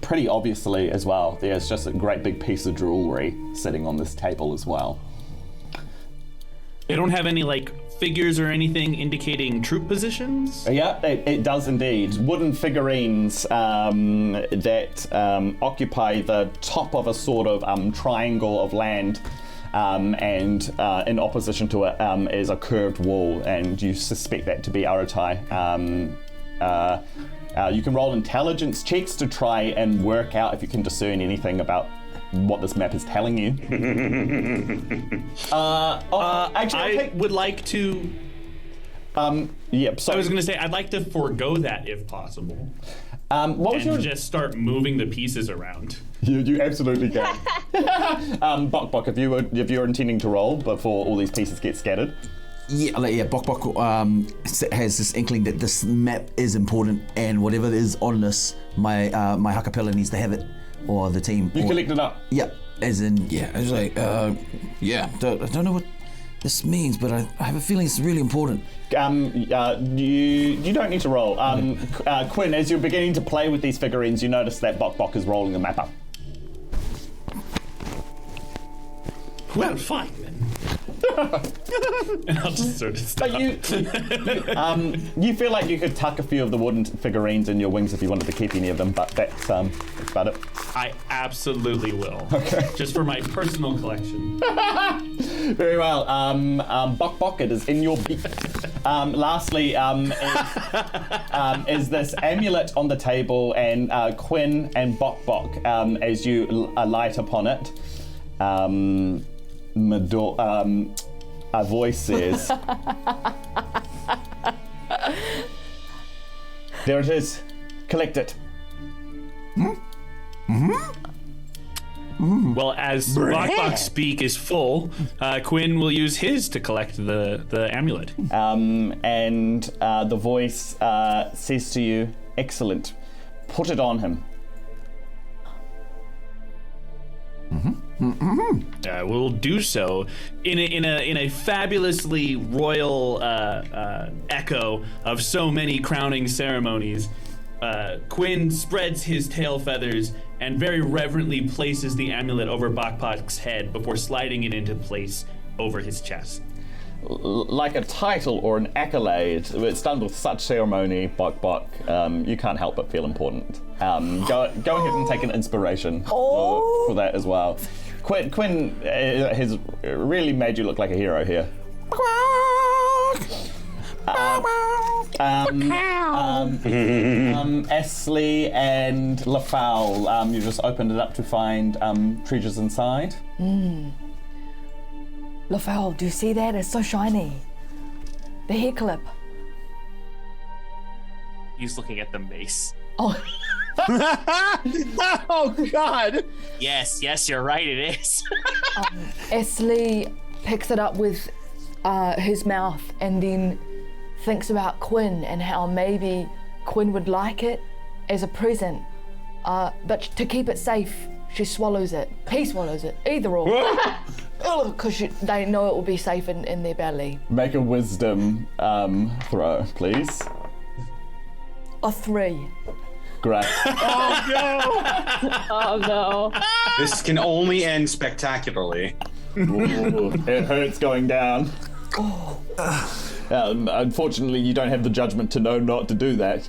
pretty obviously as well, there's just a great big piece of jewelry sitting on this table as well. They don't have any, figures or anything indicating troop positions? Yeah, it does indeed. Wooden figurines that occupy the top of a sort of triangle of land, and in opposition to it is a curved wall, and you suspect that to be Aratai. You can roll intelligence checks to try and work out if you can discern anything about what this map is telling you. Actually, I would like to. Yep. So I was going to say I'd like to forego that if possible. What was your... just start moving the pieces around. You absolutely can. Bok, if you're intending to roll before all these pieces get scattered. Yeah, Bok has this inkling that this map is important, and whatever is on this, my Ha-Kapella needs to have it, or the team. You collect it up. Yeah, as in, yeah. I was like, I don't know what this means, but I have a feeling it's really important. You don't need to roll. Quinn, as you're beginning to play with these figurines, you notice that Bok is rolling the map up. Well, fine then. And I'll just sort of stop. But you feel like you could tuck a few of the wooden figurines in your wings if you wanted to keep any of them, but that's about it. I absolutely will. Okay. Just for my personal collection. Very well. Bok, it is in your beak. Lastly, is this amulet on the table, and Quinn and Bok, as you light upon it, a voice says, "There it is. Collect it." Well, as Bok speak is full, Quinn will use his to collect the amulet. And the voice says to you, "Excellent. Put it on him." We'll do so in a fabulously royal echo of so many crowning ceremonies. Quinn spreads his tail feathers and very reverently places the amulet over Bok's head before sliding it into place over his chest. Like a title or an accolade, it's done with such ceremony, Bok. You can't help but feel important. Go ahead and take an inspiration for that as well. Quinn has really made you look like a hero here. Esley and Lafowl, you just opened it up to find treasures inside. Lafowl, do you see that? It's so shiny. The hair clip. He's looking at the mace. Oh. Oh, God. Yes, you're right, it is. Esley picks it up with his mouth and then thinks about Quinn and how maybe Quinn would like it as a present. But to keep it safe, she swallows it. He swallows it. Either or. Because they know it will be safe in their belly. Make a wisdom throw, please. A 3. Great. Oh, no. Oh, no. This can only end spectacularly. Ooh, it hurts going down. Unfortunately, you don't have the judgment to know not to do that.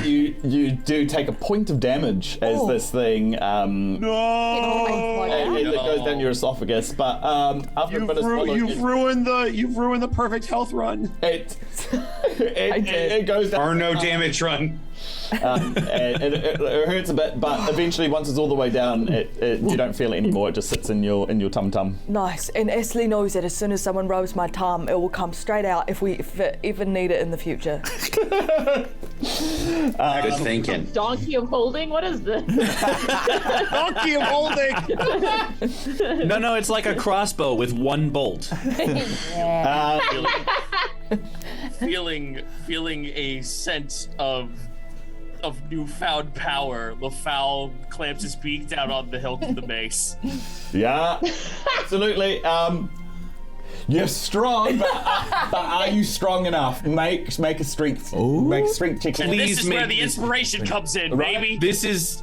You do take a point of damage as this thing. It goes down your esophagus, but after a bit of swallowing, you've ruined the perfect health run. It goes down. Or no damage run. It hurts a bit, but eventually, once it's all the way down, you don't feel it anymore. It just sits in your tum-tum. Nice. And Esley knows that as soon as someone rubs my tum, it will come straight out if we ever need it in the future. Good thinking. Donkey of holding? What is this? Donkey of holding. No, it's like a crossbow with one bolt. Feeling a sense of newfound power, Lafowl clamps his beak down on the hilt of the mace. Yeah, absolutely. You're strong, but are you strong enough? Make a strength. Make a strength check. And this is where the inspiration comes in, baby. This is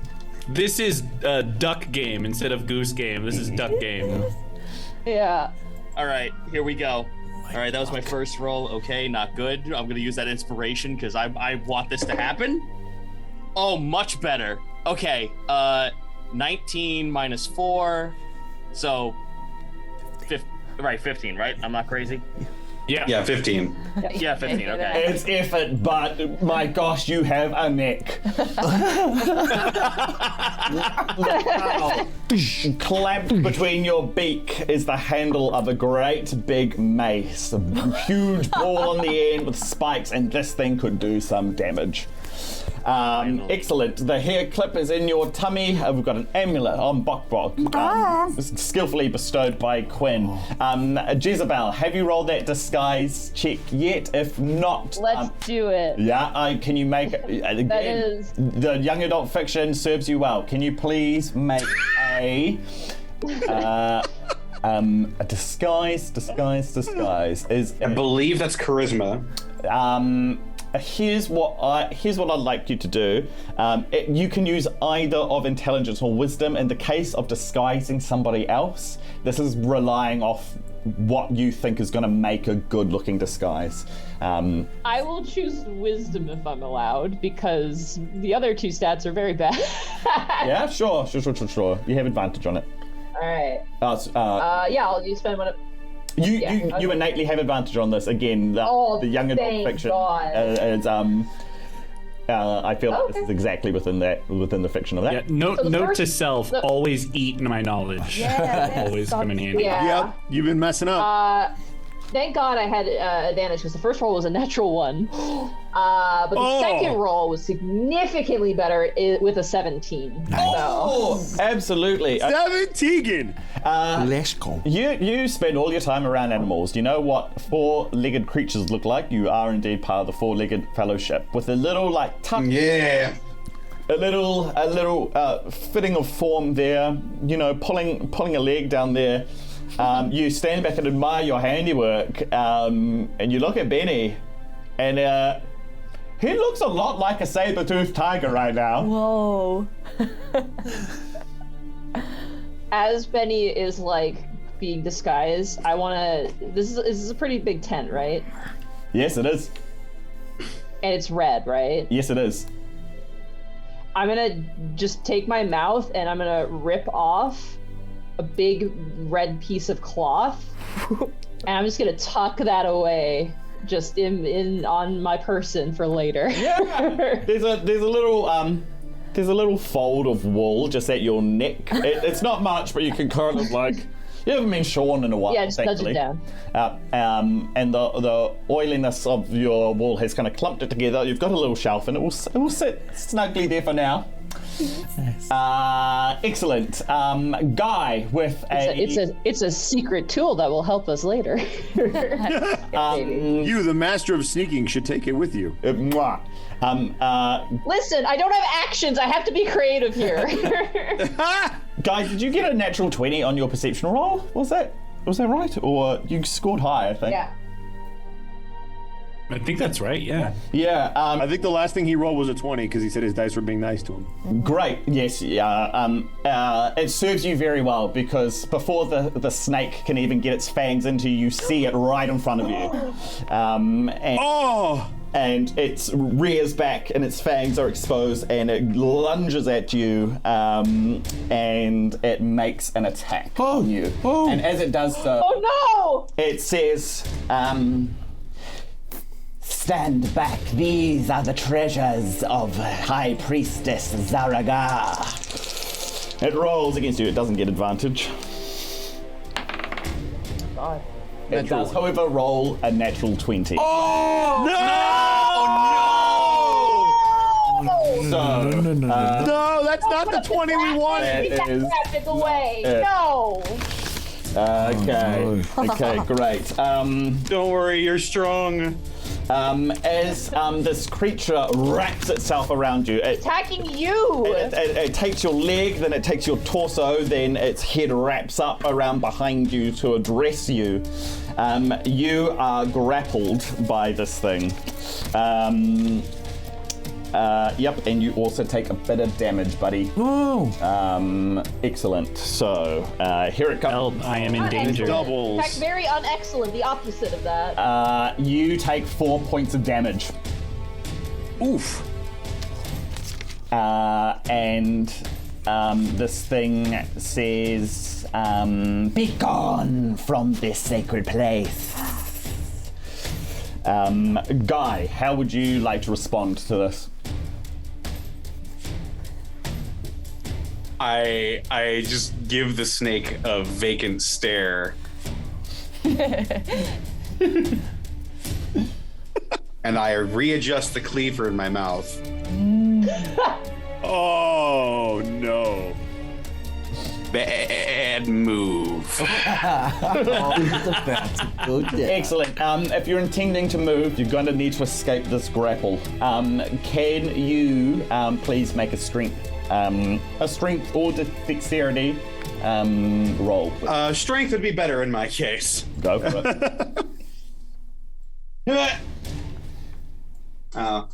duck game instead of goose game. This is duck game. Yeah. All right, here we go. All right, that was my first roll. Okay, not good. I'm gonna use that inspiration because I want this to happen. Oh, much better. Okay, 19 minus 4, so 15, right? I'm not crazy. Yeah, 15. Yeah, 15. Okay. It's effort, but my gosh, you have a neck. Wow. Clamped between your beak is the handle of a great big mace. A huge ball on the end with spikes, and this thing could do some damage. Excellent. The hair clip is in your tummy. We've got an amulet on Bok Bok, skillfully bestowed by Quinn. Jezebel, have you rolled that disguise check yet? If not, Let's do it. yeah, can you make it? Again, That is- the young adult fiction serves you well. Can you please make a disguise? Is I believe that's charisma. Here's what I'd like you to do. You can use either of intelligence or wisdom. In the case of disguising somebody else, this is relying off what you think is going to make a good-looking disguise. I will choose wisdom if I'm allowed, because the other two stats are very bad. Yeah, sure. You have advantage on it. All right. Yeah, I'll spend one of. You innately have advantage on this. Again, the young adult thank fiction God. is I feel like this is exactly within the fiction of that. Yeah, note to self: always eat my knowledge. Yeah, always come in handy. Yeah. Yep, you've been messing up. Thank God I had advantage because the first roll was a natural one, but the second roll was significantly better with a 17. Oh, absolutely. 17. Let's go. You spend all your time around animals. You know what four-legged creatures look like? You are indeed part of the four-legged fellowship with a little tuck. Yeah. A little fitting of form there. You know, pulling a leg down there. You stand back and admire your handiwork, and you look at Benny, and he looks a lot like a saber-toothed tiger right now. Whoa. As Benny is being disguised, I want to. This is a pretty big tent, right? Yes, it is. And it's red, right? Yes, it is. I'm gonna just take my mouth and I'm gonna rip off a big red piece of cloth, and I'm just gonna tuck that away, just in on my person for later. Yeah. There's a little fold of wool just at your neck. It's not much, but you can kind of you haven't been shorn in a while. Yeah, just nudge it down. And the oiliness of your wool has kind of clumped it together. You've got a little shelf, and it will sit snugly there for now. Excellent. Guy with it's a secret tool that will help us later. You, the master of sneaking, should take it with you. Listen, I don't have actions. I have to be creative here. Guys, did you get a natural 20 on your perception roll? Was that right? Or you scored high, I think. Yeah. I think that's right, yeah. Yeah. I think the last thing he rolled was a 20 because he said his dice were being nice to him. Great, yes. It serves you very well because before the snake can even get its fangs into you, you see it right in front of you. And it rears back and its fangs are exposed and it lunges at you and it makes an attack on you. And as it does so, it says, "Stand back, these are the treasures of High Priestess Zaraga." It rolls against you, it doesn't get advantage. God. It does, however, roll a natural 20. Oh! No! No, that's not the 20 we wanted. That is... It away. No! Okay, great. Don't worry, you're strong. As this creature wraps itself around you, Attacking you! It takes your leg, then it takes your torso, then its head wraps up around behind you to address you. You are grappled by this thing. Yep, and you also take a bit of damage, buddy. Oh. Excellent. So, here it comes. I am in danger. Doubles. In fact, very unexcellent, the opposite of that. You take 4 points of damage. Oof. And this thing says, "Be gone from this sacred place." Guy, how would you like to respond to this? I just give the snake a vacant stare. And I readjust the cleaver in my mouth. Oh no. Bad move. Excellent. If you're intending to move, you're going to need to escape this grapple. Can you please make a strength or dexterity roll? Strength would be better in my case. Go for it.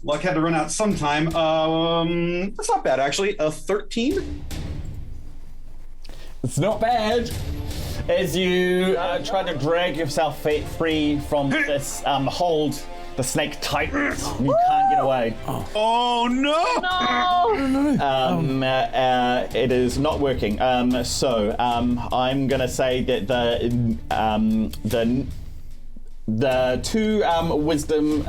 Luck had to run out sometime. That's not bad, actually. A 13? It's not bad. As you try to drag yourself free from this hold, the snake tightens. You can't get away. Oh no! It is not working. So I'm gonna say that the two wisdom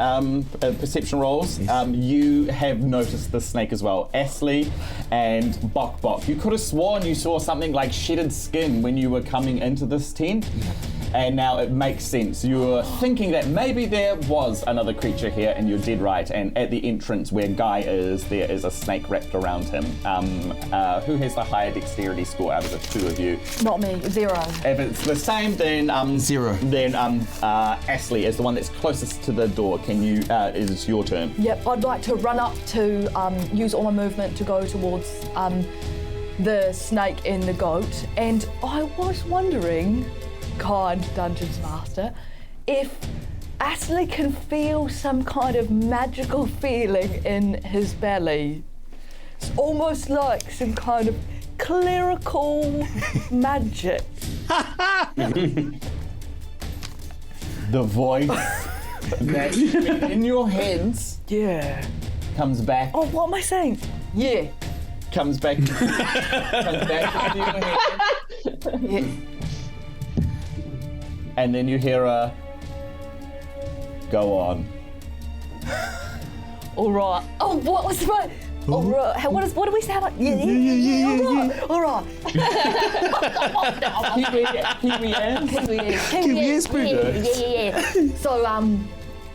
perception rolls, you have noticed the snake as well. Astley and Bok Bok. You could have sworn you saw something like shedded skin when you were coming into this tent. And now it makes sense. You were thinking that maybe there was another creature here, and you're dead right. And at the entrance where Guy is, there is a snake wrapped around him. Who has the higher dexterity score out of the two of you? Not me, 0. If it's the same, then 0. Then Astley is the one that's closest to the door. Can you? It is your turn. Yep, I'd like to run up to use all my movement to go towards the snake and the goat. And I was wondering, kind Dungeons Master, if Astley can feel some kind of magical feeling in his belly. It's almost like some kind of clerical magic. The voice that's in your heads, comes back. Oh, what am I saying? Yeah. Comes back. Comes back into your head. Yeah. And then you hear a go on. All right. Oh, what was my? All right. What do we sound like? Yeah. All right. Kiwi. So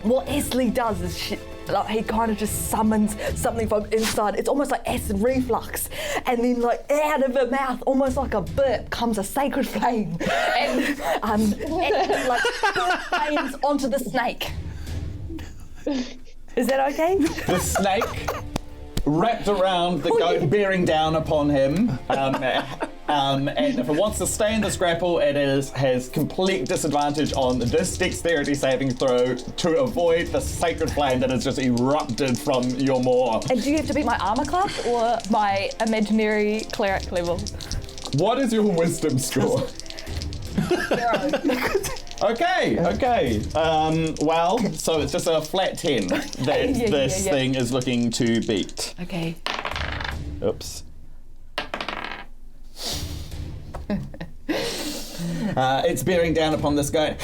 what Astley does is he kind of just summons something from inside. It's almost like acid reflux, and then like out of her mouth, almost like a burp, comes a sacred flame, and like burp flames onto the snake. Is that okay? The snake wrapped around the goat, bearing down upon him. And if it wants to stay in this grapple, it has complete disadvantage on this dexterity saving throw to avoid the sacred flame that has just erupted from your maw. And do you have to beat my armor class or my imaginary cleric level? What is your wisdom score? 0. Okay. Well, so it's just a flat 10 that this thing is looking to beat. Okay. Oops. It's bearing down upon this guy.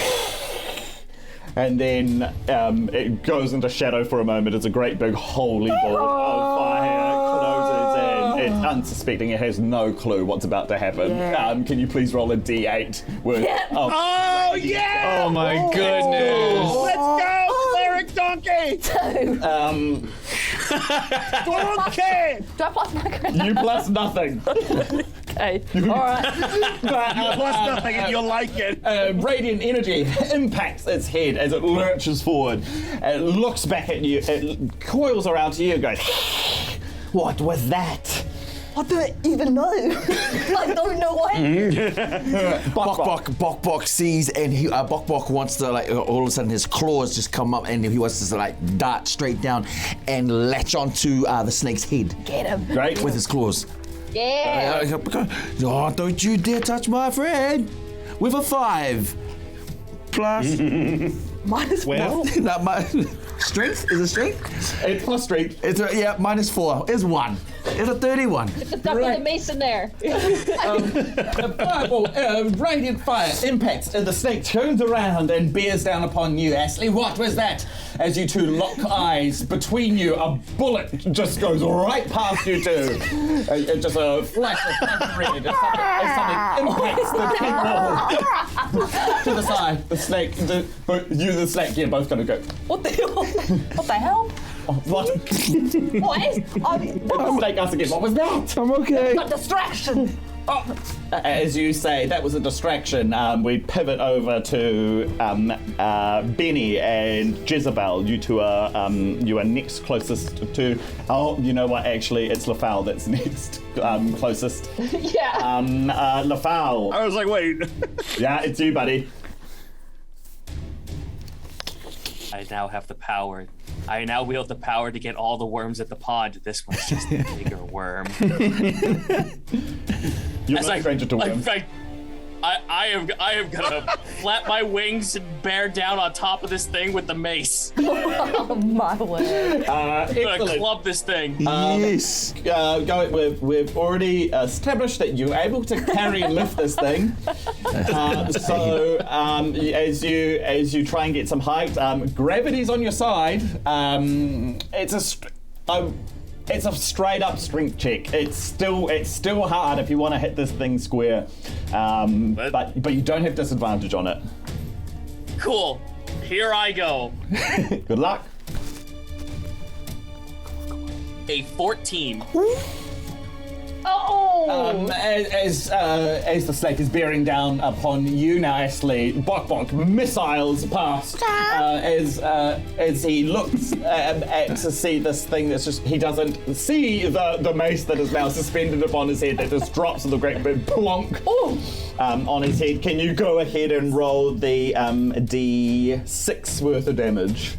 And then it goes into shadow for a moment as a great big holy ball of fire closes in. It's unsuspecting. It has no clue what's about to happen. Can you please roll a d8? Oh, yeah! Oh, my goodness. Let's go, cleric donkey! 2. Okay! Do I plus my credit? You plus nothing. Okay. All right. Plus nothing, and you'll like it. Radiant energy impacts its head as it lurches forward. It looks back at you. It coils around to you and goes, "What was that?" I don't even know. I don't know what. Bok sees, and Bok wants to, like, all of a sudden his claws just come up, and he wants to like dart straight down and latch onto the snake's head. Get him. Right? With his claws. Yeah. Oh, don't you dare touch my friend with a 5 plus Minus Well, four. Not my strength? Is it strength? It's plus strength. It's minus 4. It's 1. It's a 31. Get the duck with the mace in there. A fireball, radiant fire impacts, and the snake turns around and bears down upon you. Ashley, what was that? As you two lock eyes between you, a bullet just goes right past you two. Just a flash of red as something impacts the king wall. To the side, the snake, the snake, you're both gonna go. What the hell? What the hell? What? What is? Snake us again. What was that? I'm okay. A distraction. Oh, as you say, that was a distraction. We pivot over to Benny and Jezebel. You two are you are next closest to. Oh, you know what? Actually, it's LaFowl that's next closest. Yeah. LaFowl. I was like, wait. Yeah, it's you, buddy. I now have the power. I now wield the power to get all the worms at the pond. This one's just a bigger worm. You're no stranger to worms. I am gonna flap my wings and bear down on top of this thing with the mace. Oh my word. I'm gonna club this thing. Yes. We've already established that you're able to carry and lift this thing. So as you try and get some height, gravity's on your side. It's a straight up strength check. It's still hard if you want to hit this thing square, but you don't have disadvantage on it. Cool. Here I go. Good luck. A 14. Oh! As the snake is bearing down upon you now, Ashley, bonk, missiles past. As he looks to see this thing that's just, he doesn't see the mace that is now suspended upon his head that just drops with a great big plonk on his head. Can you go ahead and roll the D6 worth of damage?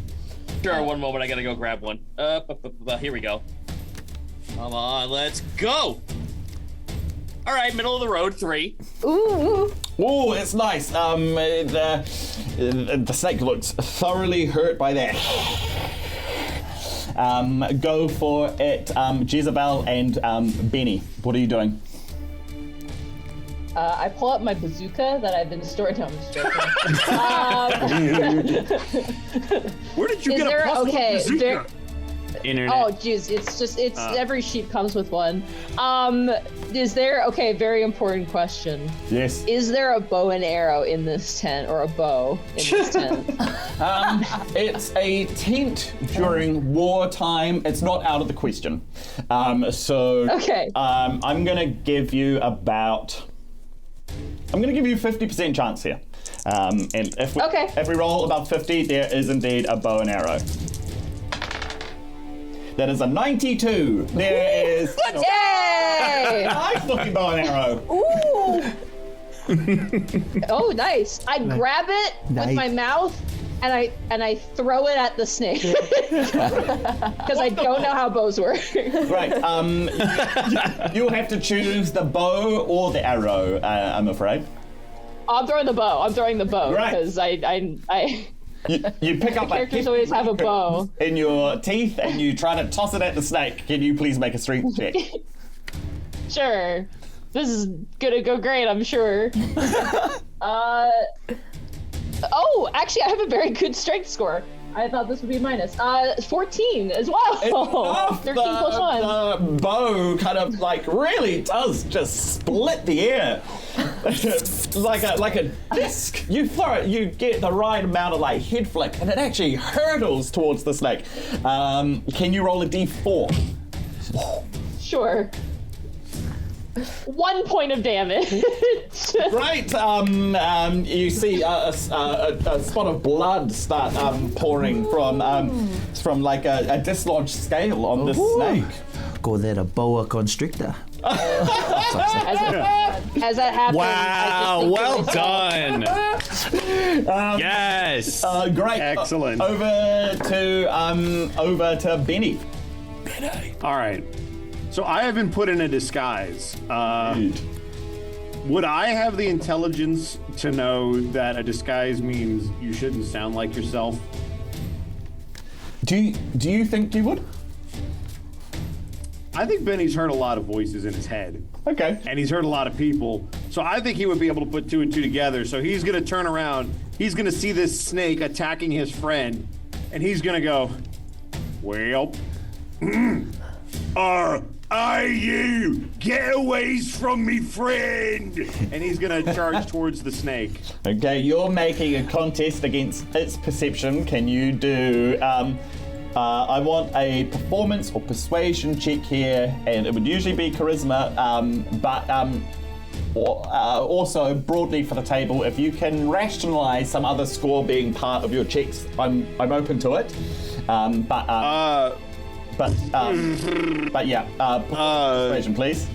Sure, one moment, I gotta go grab one. Here we go. Come on, let's go! All right, middle of the road, 3. Ooh. Ooh, it's nice. The snake looks thoroughly hurt by that. Go for it, Jezebel and Benny. What are you doing? I pull up my bazooka that I've been storing. No, I'm just joking. Where did you get a plus one bazooka? Internet. Oh, jeez, it's every sheep comes with one. Is there, very important question. Yes. Is there a bow and arrow in this tent, or a bow in this tent? It's a tent during wartime. It's not out of the question. Okay. I'm gonna give you 50% chance here. And if we roll above 50, there is indeed a bow and arrow. That is a 92. There is Yay! nice looking bow and arrow. Ooh. Oh, nice. I grab it with my mouth and I throw it at the snake because I don't know how bows work. Right. You'll have to choose the bow or the arrow. I'm afraid. I'm throwing the bow. Right. Because I You pick up characters always have a bow in your teeth and you try to toss it at the snake. Can you please make a strength check? Sure. This is gonna go great, I'm sure. Oh, actually, I have a very good strength score. I thought this would be minus. 14 as well. 13 plus 1. The bow kind of really does just split the air. like a disc. You throw it, you get the right amount of head flick, and it actually hurtles towards the snake. Can you roll a d4? Sure. 1 point of damage. Right. You see a spot of blood start pouring from a dislodged scale on this snake. Call that a boa constrictor. As that happens, wow, well done. Yes. Great. Excellent. Over to Benny. All right. So I have been put in a disguise. Would I have the intelligence to know that a disguise means you shouldn't sound like yourself? Do you think you would? I think Benny's heard a lot of voices in his head. Okay. And he's heard a lot of people. So I think he would be able to put two and two together. So he's going to turn around. He's going to see this snake attacking his friend. And he's going to go, well, you get away from me, friend. And he's going to charge towards the snake. Okay, you're making a contest against its perception. Can you do... I want a performance or persuasion check here, and it would usually be charisma, but also broadly for the table, if you can rationalize some other score being part of your checks, I'm open to it. But yeah, persuasion, please.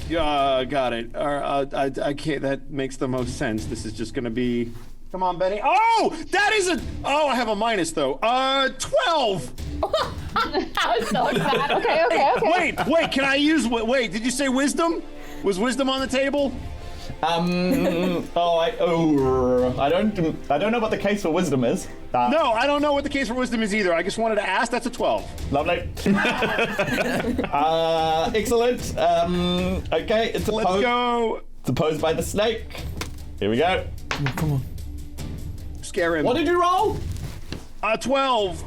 Got it. I can't. That makes the most sense. This is just going to be. Come on, Benny. Oh, that is a. Oh, I have a minus though. 12. I was so excited. Okay. Wait. Can I use? Wait. Did you say wisdom? Was wisdom on the table? I don't know what the case for wisdom is. No, I don't know what the case for wisdom is either. I just wanted to ask. That's a 12. Lovely. Excellent. Okay, it's Let's go. It's opposed by the snake. Here we go. Come on. Scare him. What did you roll? 12.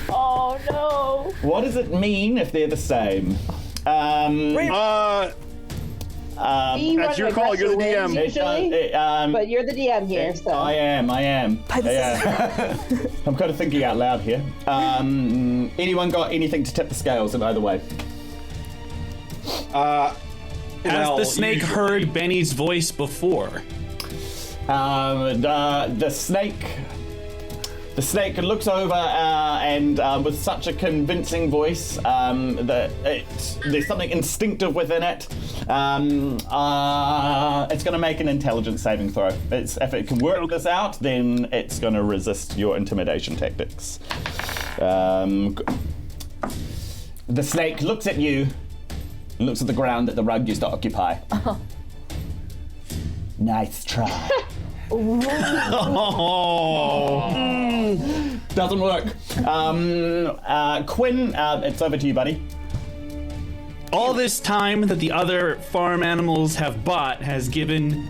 Oh no. What does it mean if they're the same? That's your call. You're the DM. Usually, but you're the DM here, so. I am. Yeah. I'm kind of thinking out loud here. Anyone got anything to tip the scales in either way? Has the snake heard Benny's voice before? The snake looks over and with such a convincing voice that there's something instinctive within it. It's going to make an intelligence saving throw. If it can work this out, then it's going to resist your intimidation tactics. The snake looks at you, looks at the ground that the rug used to occupy. Nice try. Doesn't work. Quinn, it's over to you, buddy. All this time that the other farm animals have bought has given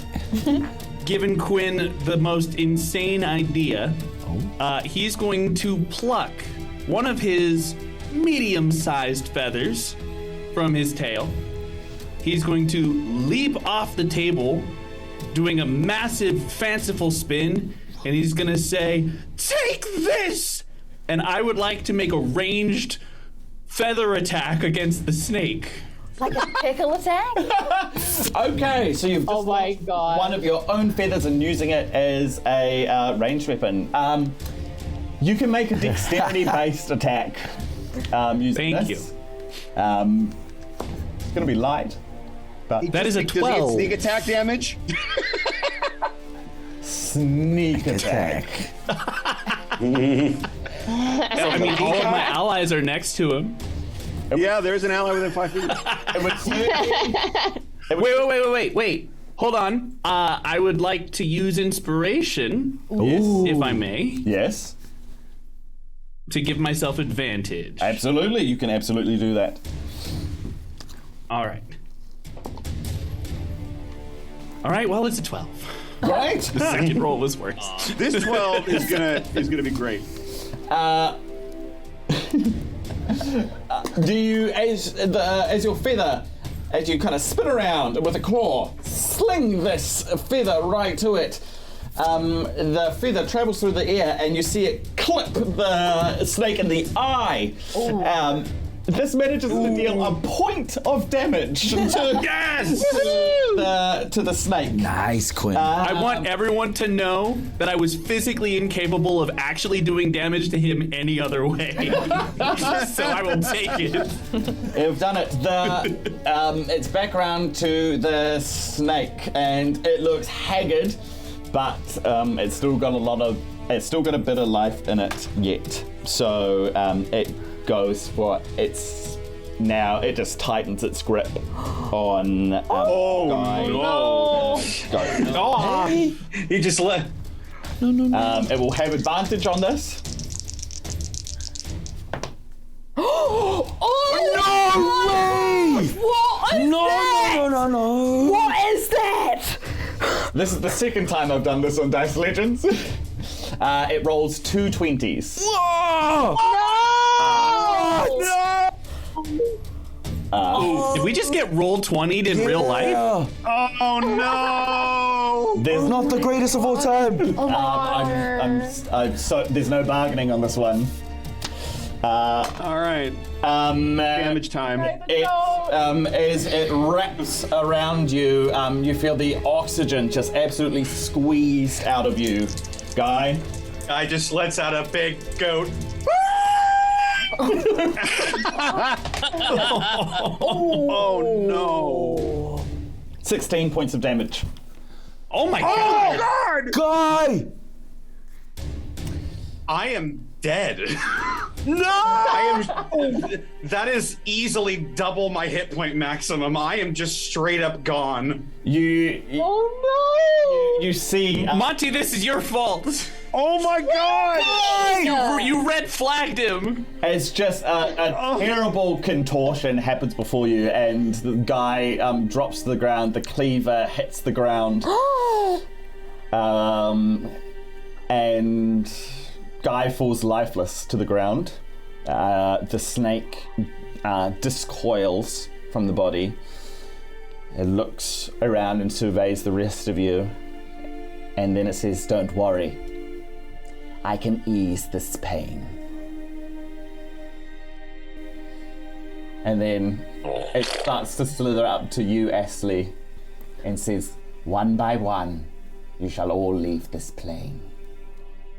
Quinn the most insane idea. He's going to pluck one of his medium-sized feathers from his tail. He's going to leap off the table, doing a massive, fanciful spin, and he's gonna say, "Take this!" And I would like to make a ranged feather attack against the snake. Like a pickle attack? Okay, so you've just lost one of your own feathers and using it as a ranged weapon. You can make a dexterity-based attack using Thank this. It's gonna be light. But that is a 12. Does he get sneak attack damage? Sneak attack. I mean, all of my allies are next to him. Yeah, there's an ally within 5 feet. Wait. Hold on. I would like to use inspiration, if I may. Yes. To give myself advantage. Absolutely, you can absolutely do that. All right. Well, it's a 12. Right? The second roll was worse. This 12 is gonna be great. Do you, as your feather, as you kind of spin around with a claw, sling this feather right to it? The feather travels through the air, and you see it clip the snake in the eye. This manages to deal a point of damage to the snake. Nice, Quinn. I want everyone to know that I was physically incapable of actually doing damage to him any other way. So I will take it. You've done it. It's back around to the snake, and it looks haggard, but it's still got a bit of life in it yet. So it goes for its now it just tightens its grip on Guy. No. Go. He just let. It will have advantage on this. No way! What is that? No. What is that? This is the second time I've done this on Dice Legends. It rolls 2 20s. Whoa! No! Did we just get rolled 20'd in real life? Oh no! There's not the greatest of all time. I'm so there's no bargaining on this one. All right. Damage time. As it wraps around you, you feel the oxygen just absolutely squeezed out of you, Guy. Guy just lets out a big goat. Oh no! 16 points of damage. Oh my god! Guy! I am dead. No! I am. That is easily double my hit point maximum. I am just straight up gone. You see, Monty, this is your fault. Oh my god! You red flagged him. It's just a terrible contortion happens before you, and the guy drops to the ground. The cleaver hits the ground, and Guy falls lifeless to the ground. The snake discoils from the body. It looks around and surveys the rest of you, and then it says, "Don't worry. I can ease this pain." And then it starts to slither up to you, Ashley, and says, "One by one, you shall all leave this plane."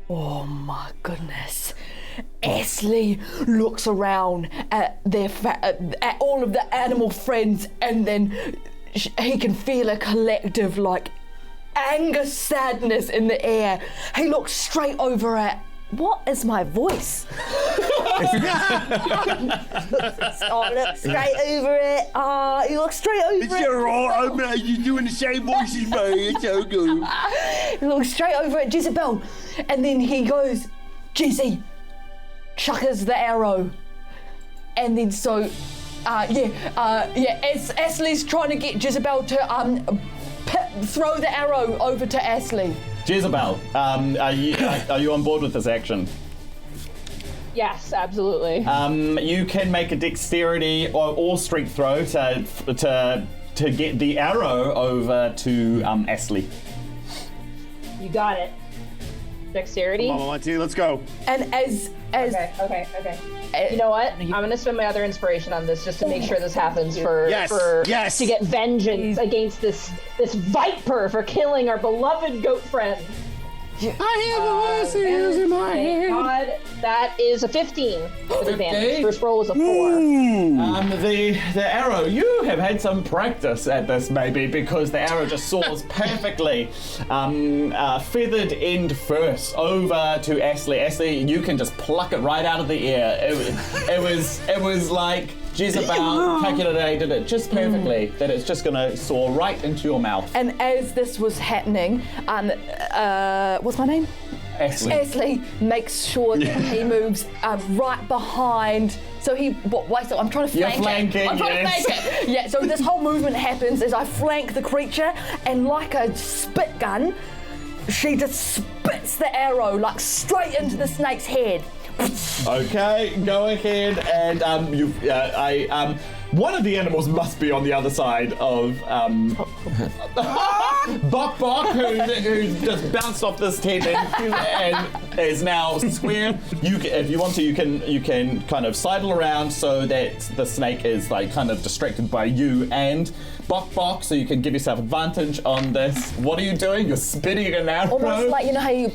Oh my goodness. Ashley looks around at at all of the animal friends, and then he can feel a collective anger, sadness in the air. He looks straight over at. What is my voice? Look straight over it. He looks straight over it. It's alright, you're doing the same voice as me. It's so good. He looks straight over at Jezebel, and then he goes, "Jezzy," chuckers the arrow, and then as Ashley's trying to get Jezebel to throw the arrow over to Ashley. Jezebel, are you on board with this action? Yes, absolutely. You can make a dexterity or strength throw to get the arrow over to Ashley. You got it. Dexterity. Come on, Monty, let's go. And as Okay. You know what? I'm gonna spend my other inspiration on this just to make sure this happens to get vengeance against this viper for killing our beloved goat friend. I have a voice in my head. God, that is a 15 with advantage. First roll was a 4. The arrow, you have had some practice at this maybe, because the arrow just soars perfectly. Feathered end first over to Ashley. Ashley, you can just pluck it right out of the air. It was like Jezebel calculated it just perfectly, that it's just gonna soar right into your mouth. And as this was happening, what's my name? Ashley. Ashley makes sure that he moves right behind. So I'm trying to flank You're flanking, it. I'm trying to flank it. Yeah, so this whole movement happens as I flank the creature, and like a spit gun, she just spits the arrow straight into the snake's head. Okay, go ahead, and one of the animals must be on the other side of Bok Bok, who just bounced off this tent and is now square. If you want to, you can kind of sidle around so that the snake is kind of distracted by you and Bok Bok, so you can give yourself advantage on this. What are you doing? You're spitting an arrow. Almost like how you.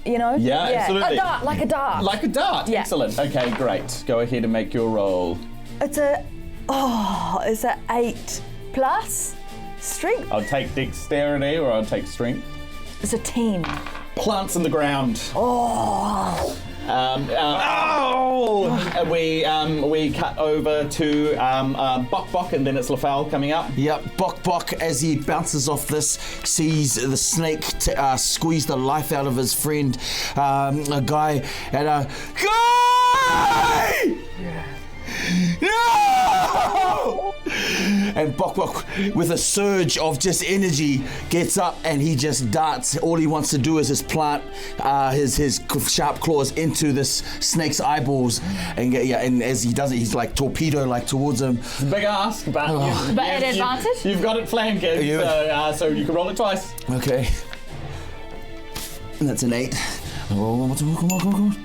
Yeah, absolutely. A dart, like a dart. Like a dart. Yeah. Excellent. Okay, great. Go ahead and make your roll. It's a 8+ strength. I'll take dexterity or I'll take strength. It's a 10. Plants in the ground. Oh. We cut over to Bok, and then it's Lafal coming up. Yep, Bok, as he bounces off this, sees the snake squeeze the life out of his friend, a guy, and guy! No! And Bok, with a surge of just energy, gets up and he just darts. All he wants to do is just plant his sharp claws into this snake's eyeballs, and as he does it, he's like torpedo towards him. It's a big ask, but at advantage? You've got it flanking, so you can roll it twice. Okay. And that's an 8. Come on.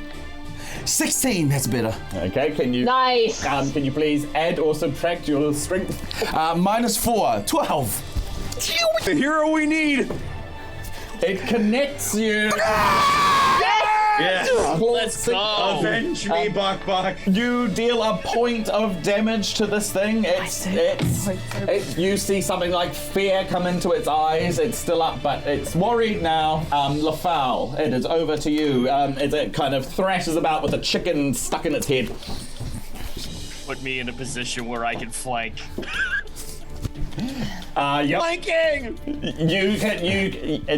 16, that's better. Okay, can you... Nice. Can you please add or subtract your strength? -4, 12. The hero we need. It connects you. Yes! Let's go! Avenge me, Bok. You deal a point of damage to this thing. You see something like fear come into its eyes. It's still up, but it's worried now. Lafal, it is over to you. As it kind of thrashes about with a chicken stuck in its head. Put me in a position where I can flank. Yep. Flanking!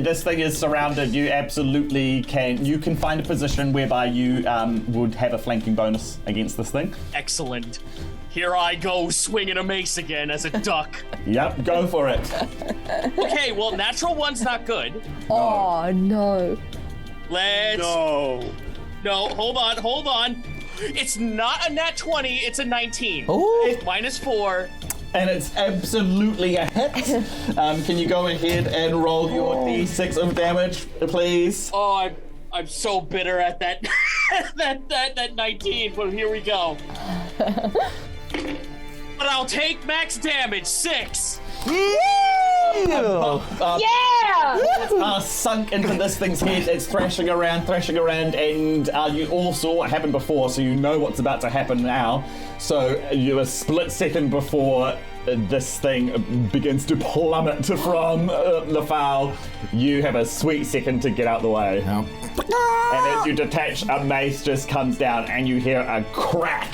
This thing is surrounded. You absolutely can. You can find a position whereby you would have a flanking bonus against this thing. Excellent. Here I go, swinging a mace again as a duck. Yep, go for it. Okay, well, natural one's not good. Oh, no. No, hold on. It's not a nat 20, it's a 19. Oh. -4. And it's absolutely a hit. Can you go ahead and roll your d6 of damage, please? Oh, I'm so bitter at that that 19, but here we go. But I'll take max damage, 6. Sunk into this thing's head. It's thrashing around, and you all saw what happened before, so you know what's about to happen now. So you're a split second before this thing begins to plummet from Lafal. You have a sweet second to get out the way. Yep. And as you detach, a mace just comes down, and you hear a crack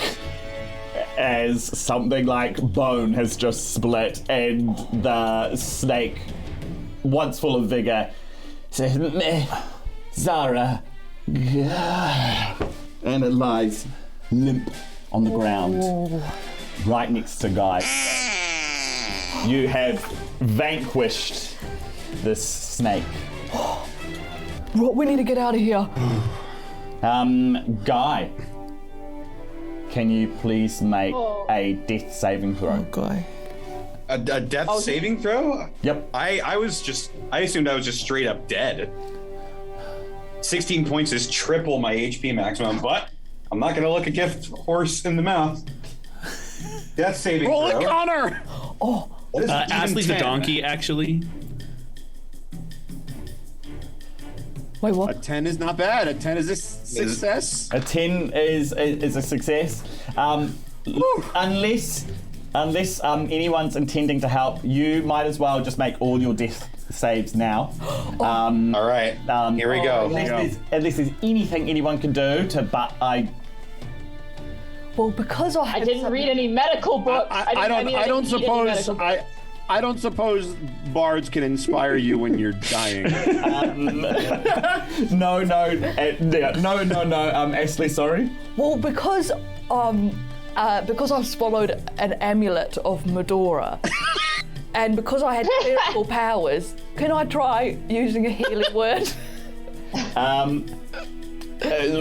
as something like bone has just split, and the snake, once full of vigor, says, "Meh, Zara," and it lies limp on the ground, right next to Guy. You have vanquished this snake. We need to get out of here. Guy, can you please make a death saving throw? Guy. A death saving throw? Yep. I assumed I was just straight up dead. 16 points is triple my HP maximum, but I'm not gonna look a gift horse in the mouth. Death saving Roll throw. it, Connor! Oh. What is Ashley's the 10? donkey, actually. Wait, what? A 10 is not bad. A 10 is a success. A 10 is a success. Unless anyone's intending to help, you might as well just make all your death saves now. All right, here we go. Unless there's anything anyone can do to, Well, because I didn't read any medical books. I don't suppose bards can inspire you when you're dying. No. Ashley, sorry. Well, because I've swallowed an amulet of Medora, and because I had miracle powers, can I try using a healing word?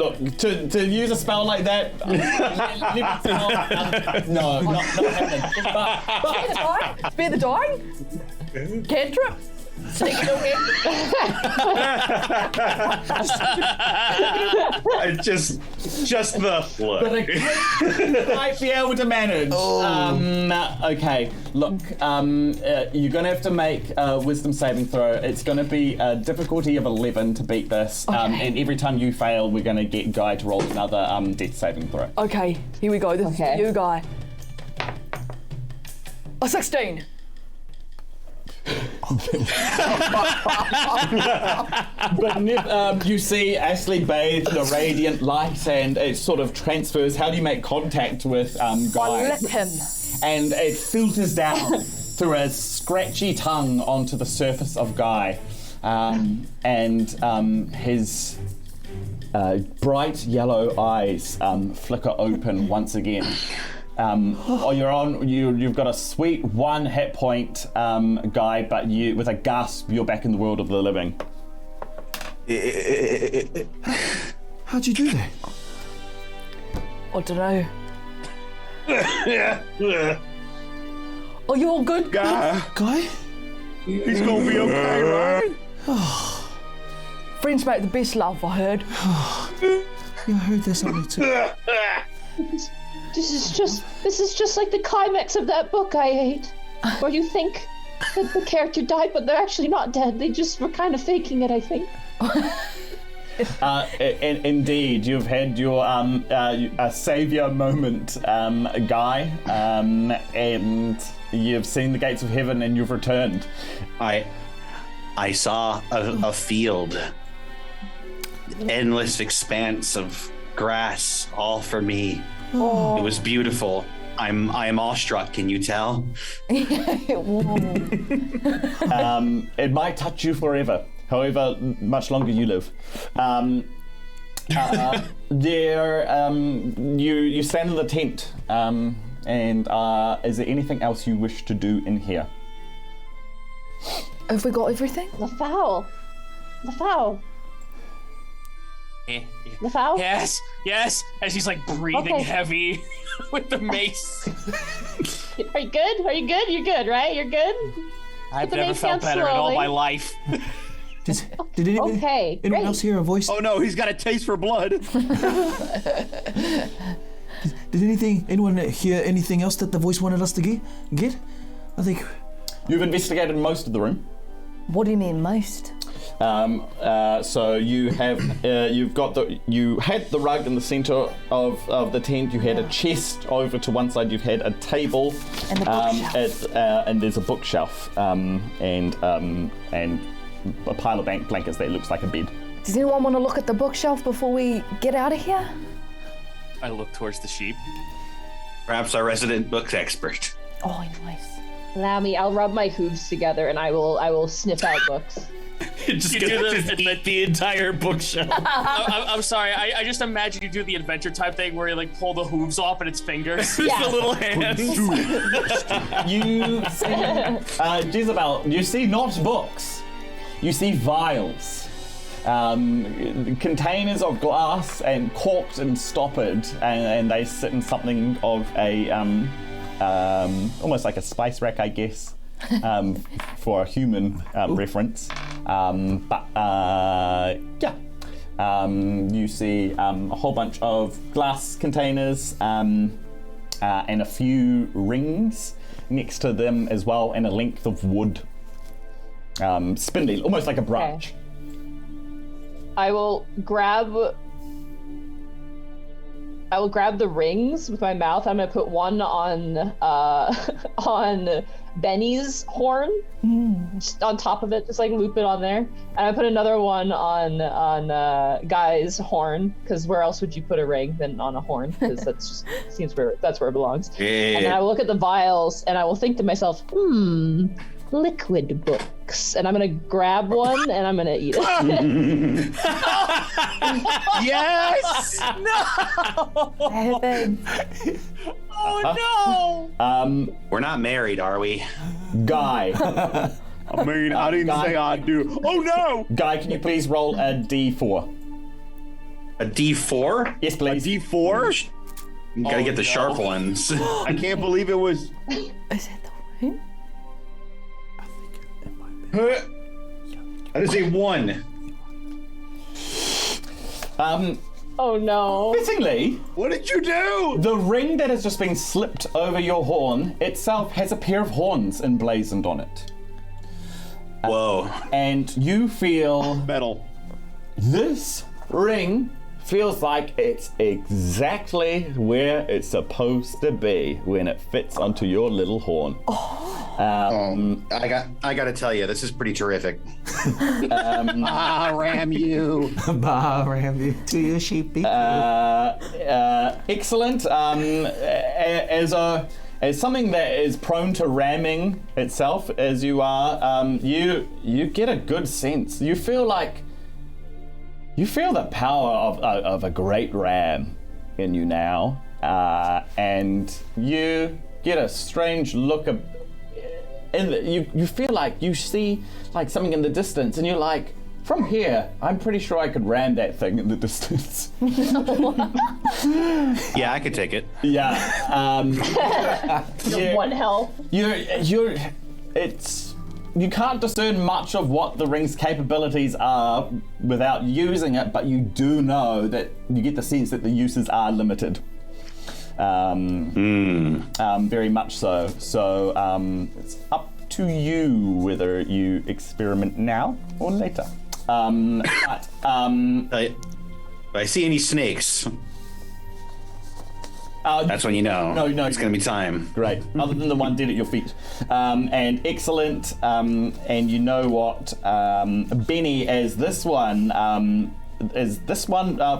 Look, to use a spell like that, no, not happening. Spare the dying? Cantrip? Sneak it away. just the look. But I might be able to manage. Okay, look, you're gonna have to make a wisdom saving throw. It's gonna be a difficulty of 11 to beat this, and every time you fail, we're gonna get Guy to roll another death saving throw. Okay, here we go. This is for you, Guy. A 16. But you see Ashley bathed in a radiant light, and it sort of transfers. How do you make contact with Guy? Lip him. And it filters down through a scratchy tongue onto the surface of Guy, and his bright yellow eyes flicker open once again. You've got a sweet 1 hit point, Guy, but with a gasp, you're back in the world of the living. How'd you do that? I don't know. Are you all good? Guy? He's gonna be okay, right? Friends make the best love, I heard. Yeah, I heard there's something too. This is just like the climax of that book I ate, where you think that the character died, but they're actually not dead. They just were kind of faking it, I think. Indeed, you've had your a savior moment, Guy, and you've seen the gates of heaven, and you've returned. I saw a field, endless expanse of grass, all for me. Oh. It was beautiful. I am awestruck. Can you tell? It might touch you forever. However much longer you live. You stand in the tent, and is there anything else you wish to do in here? Have we got everything? The fowl. The fowl? Yes. As he's like breathing heavy with the mace. Are you good? You're good, right? You're good? I've never felt better in all my life. Did anyone else hear a voice? Oh no, he's got a taste for blood. Did anyone hear anything else that the voice wanted us to get? I think you've investigated most of the room. What do you mean most? So you have you had the rug in the center of the tent. You had a chest over to one side. You've had a table and the bookshelf. And there's a bookshelf and a pile of blankets that looks like a bed. Does anyone want to look at the bookshelf before we get out of here? I look towards the sheep. Perhaps our resident books expert. Oh, nice. Allow me. I'll rub my hooves together and I will sniff out books. Just eat the entire bookshelf. I'm sorry. I just imagine you do the adventure type thing where you like pull the hooves off and it's fingers. Just the little hands. You see, Jezebel. You see not books. You see vials, containers of glass and corked and stoppered, and they sit in something of a almost like a spice rack, I guess. For a human reference, you see a whole bunch of glass containers and a few rings next to them as well, and a length of wood, spindly, almost like a branch. Okay. I will grab the rings with my mouth. I'm gonna put one on Benny's horn, just on top of it, just like loop it on there. And I put another one on Guy's horn, because where else would you put a ring than on a horn? Because that's just seems that's where it belongs. Yeah. And then I will look at the vials and I will think to myself, liquid books. And I'm gonna grab one and I'm gonna eat it. Yes! No! Oh no! We're not married, are we? Guy. I mean, I didn't say I do. Oh no! Guy, can you please roll a D4? A D4? Yes, please. A D4? You gotta get the sharp ones. I can't believe it was. Is it the right? I just say 1. Oh no. Fittingly, what did you do? The ring that has just been slipped over your horn itself has a pair of horns emblazoned on it. Whoa. And you feel metal. This ring feels like it's exactly where it's supposed to be when it fits onto your little horn. I got to tell you, this is pretty terrific. Ram you. Ram you to your sheepy. Excellent. As something that is prone to ramming itself, as you are, you get a good sense. You feel the power of a great ram in you now, and you get a strange look of. You feel like you see like something in the distance, and you're like, from here, I'm pretty sure I could ram that thing in the distance. Yeah, I could take it. Yeah. One health. You can't discern much of what the ring's capabilities are without using it, but you do know that you get the sense that the uses are limited. Very much so. So it's up to you whether you experiment now or later. But if I see any snakes, that's when you know. No, it's going to be time. Great. Other than the one dead at your feet. And excellent. And you know what, Benny, as this one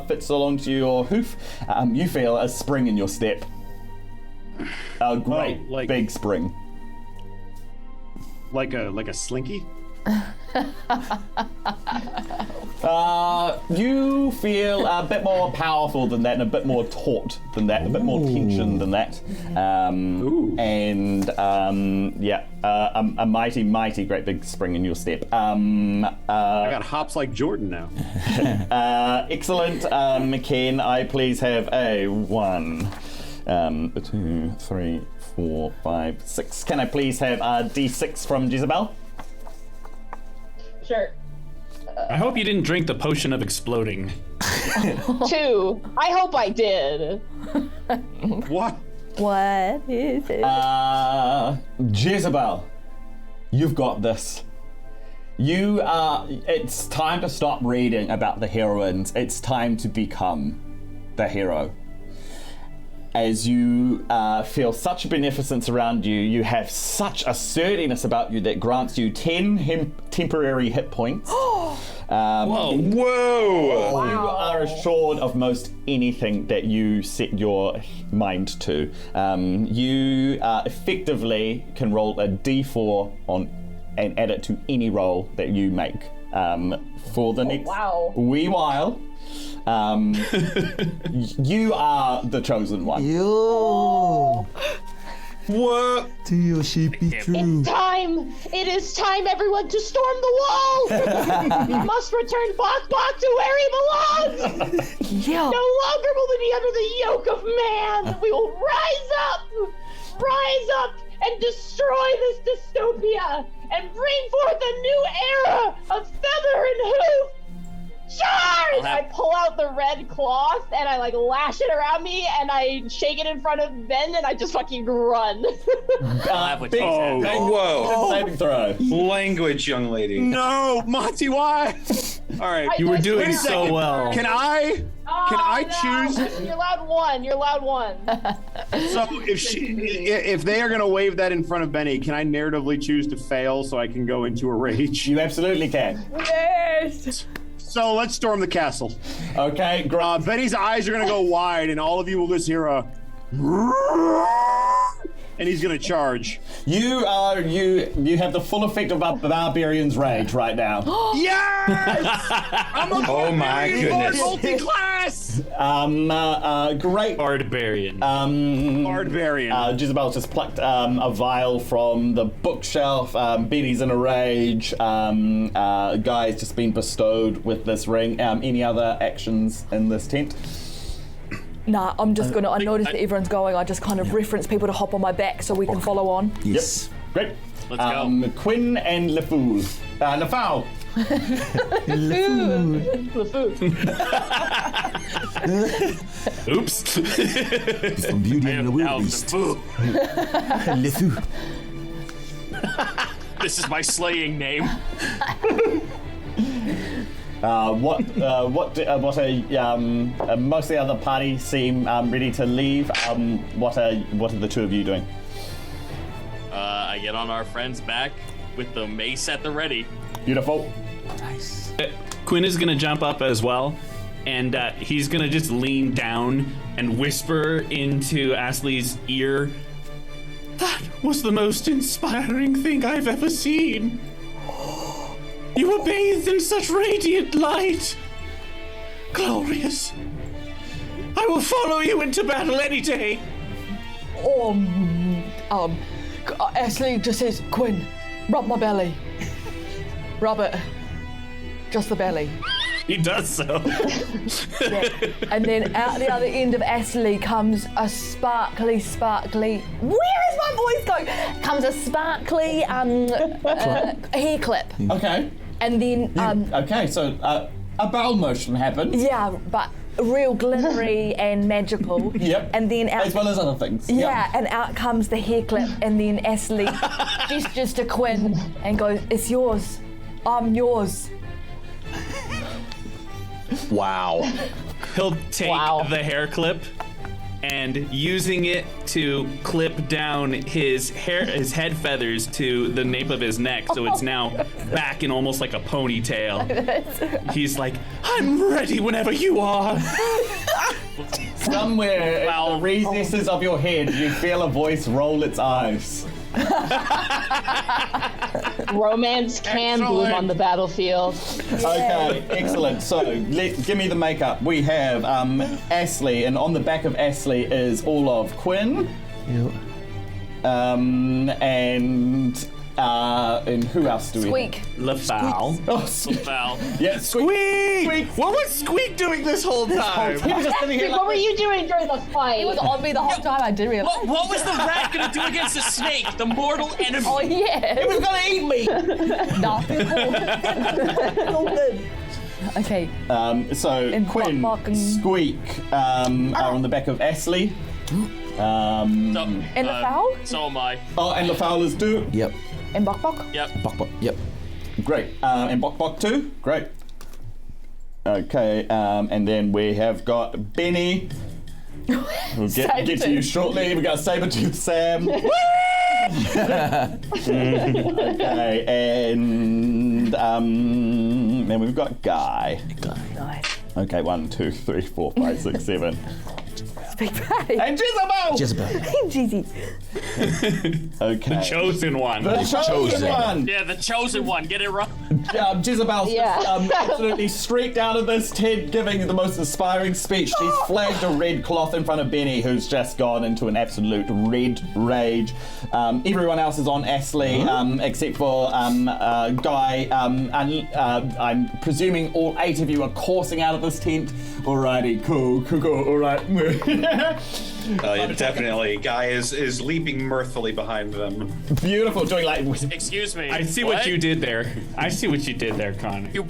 fits along to your hoof, you feel a spring in your step. A great big spring. Like a slinky? You feel a bit more powerful than that, and a bit more taut than that, a bit more tension than that. A mighty great big spring in your step. I got hops like Jordan now. Excellent. Ken, I please have a 1, 2, 3, 4, 5, 6. Can I please have a D6 from Jezebel? Sure. I hope you didn't drink the potion of exploding. 2. I hope I did. What? What is it? Jezebel, you've got this. It's time to stop reading about the heroines. It's time to become the hero. As you feel such beneficence around you, you have such a sturdiness about you that grants you 10 temporary hit points. Whoa! You are assured of most anything that you set your mind to. You effectively can roll a D4 and add it to any roll that you make for the next wee while. You are the chosen one. Yo! What? To your sheepy true. It's time! It is time, everyone, to storm the wall! We must return Bok Bok to where he belongs! Yeah. No longer will we be under the yoke of man! We will rise up, and destroy this dystopia, and bring forth a new era of feather and hoof! Charge! I pull out the red cloth and I lash it around me and I shake it in front of Ben and I just fucking run. Saving throw. Language, young lady. No, Monty, why? All right, you were doing so well. Can I choose? You're allowed one. So if they are going to wave that in front of Benny, can I narratively choose to fail so I can go into a rage? You absolutely can. Yes. So let's storm the castle. Okay, great. Benny's eyes are going to go wide, and all of you will just hear a. And he's going to charge. You have the full effect of a barbarian's rage right now. Yes! I'm a oh my goodness. Multi-class! Great. Barbarian. Barbarian. Jezebel just plucked a vial from the bookshelf. Betty's in a rage. Guy's just been bestowed with this ring. Any other actions in this tent? Nah, I'm just gonna. I noticed that everyone's going. I just kind of reference people to hop on my back so we can follow on. Yes. Yep. Great. Let's go. Quinn and LeFou. LeFou. Oops. It's from Beauty and the Wildebeest. LeFou. This is my slaying name. What are most of the other party seem ready to leave? What are the two of you doing? I get on our friend's back with the mace at the ready. Beautiful. Nice. Quinn is gonna jump up as well, and he's gonna just lean down and whisper into Astley's ear. That was the most inspiring thing I've ever seen. You were bathed in such radiant light. Glorious. I will follow you into battle any day. Ashley just says, Quinn, rub my belly. Rub it. Just the belly. He does so. Yeah. And then out the other end of Ashley comes a sparkly, where is my voice going? Comes a sparkly hair clip. Okay. And then okay, so a bowel motion happens. Yeah, but real glittery and magical. Yep. And then out, as well as other things. Yeah, and out comes the hair clip, and then Ashley gestures to Quinn and goes, "It's yours. I'm yours." Wow. He'll take the hair clip and using it to clip down his head feathers to the nape of his neck, so it's now back in almost like a ponytail. He's like, I'm ready whenever you are. Somewhere in the recesses of your head, you feel a voice roll its eyes. Romance can bloom on the battlefield. Okay, excellent. So, give me the makeup. We have Ashley, and on the back of Ashley is all of Quinn. Yep. And who else do we Squeak. LaFowl. Oh, LaFowl. Yeah, Squeak! What was Squeak doing this whole time? He was just sitting here What were you doing during the fight? It was on me the whole time. I didn't realize. What was the rat gonna do against the snake, the mortal enemy? Oh yeah. It was gonna eat me! No, all good. Okay. So And Quinn, Buck and- Squeak are on the back of Ashley. And LaFowl? So am I. Oh, and LaFowl is too. Yep. And Bok Bok? Yep. Bok. Yep. Great. And Bok Bok too? Great. Okay, and then we have got Benny. We'll get to you shortly. We got Sabretooth Sam. Okay, and then we've got Guy. Nice. Okay, 1, 2, 3, 4, 5, 6, 7. Big Patty. And Jezebel! Jeezy. Okay. The chosen one. The chosen one! Yeah, the chosen one. Get it right. Jezebel's just absolutely streaked out of this tent, giving the most inspiring speech. She's flagged a red cloth in front of Benny, who's just gone into an absolute red rage. Everyone else is on Ashley, except for Guy. I'm presuming all 8 of you are coursing out of this tent. Alrighty, cool, alright. Yeah, definitely. Guy is leaping mirthfully behind them. Beautiful, doing like... Excuse me. I see what you did there. Connor. You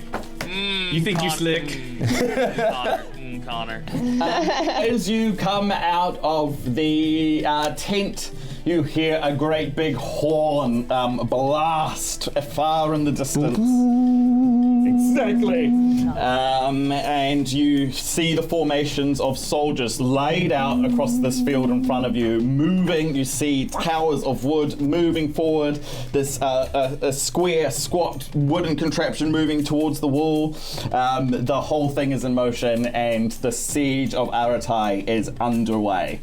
think you slick? Connor. As you come out of the tent, you hear a great big horn blast far in the distance. Exactly. And you see the formations of soldiers laid out across this field in front of you, moving. You see towers of wood moving forward. There's a square, squat wooden contraption moving towards the wall. The whole thing is in motion, and the siege of Aratai is underway.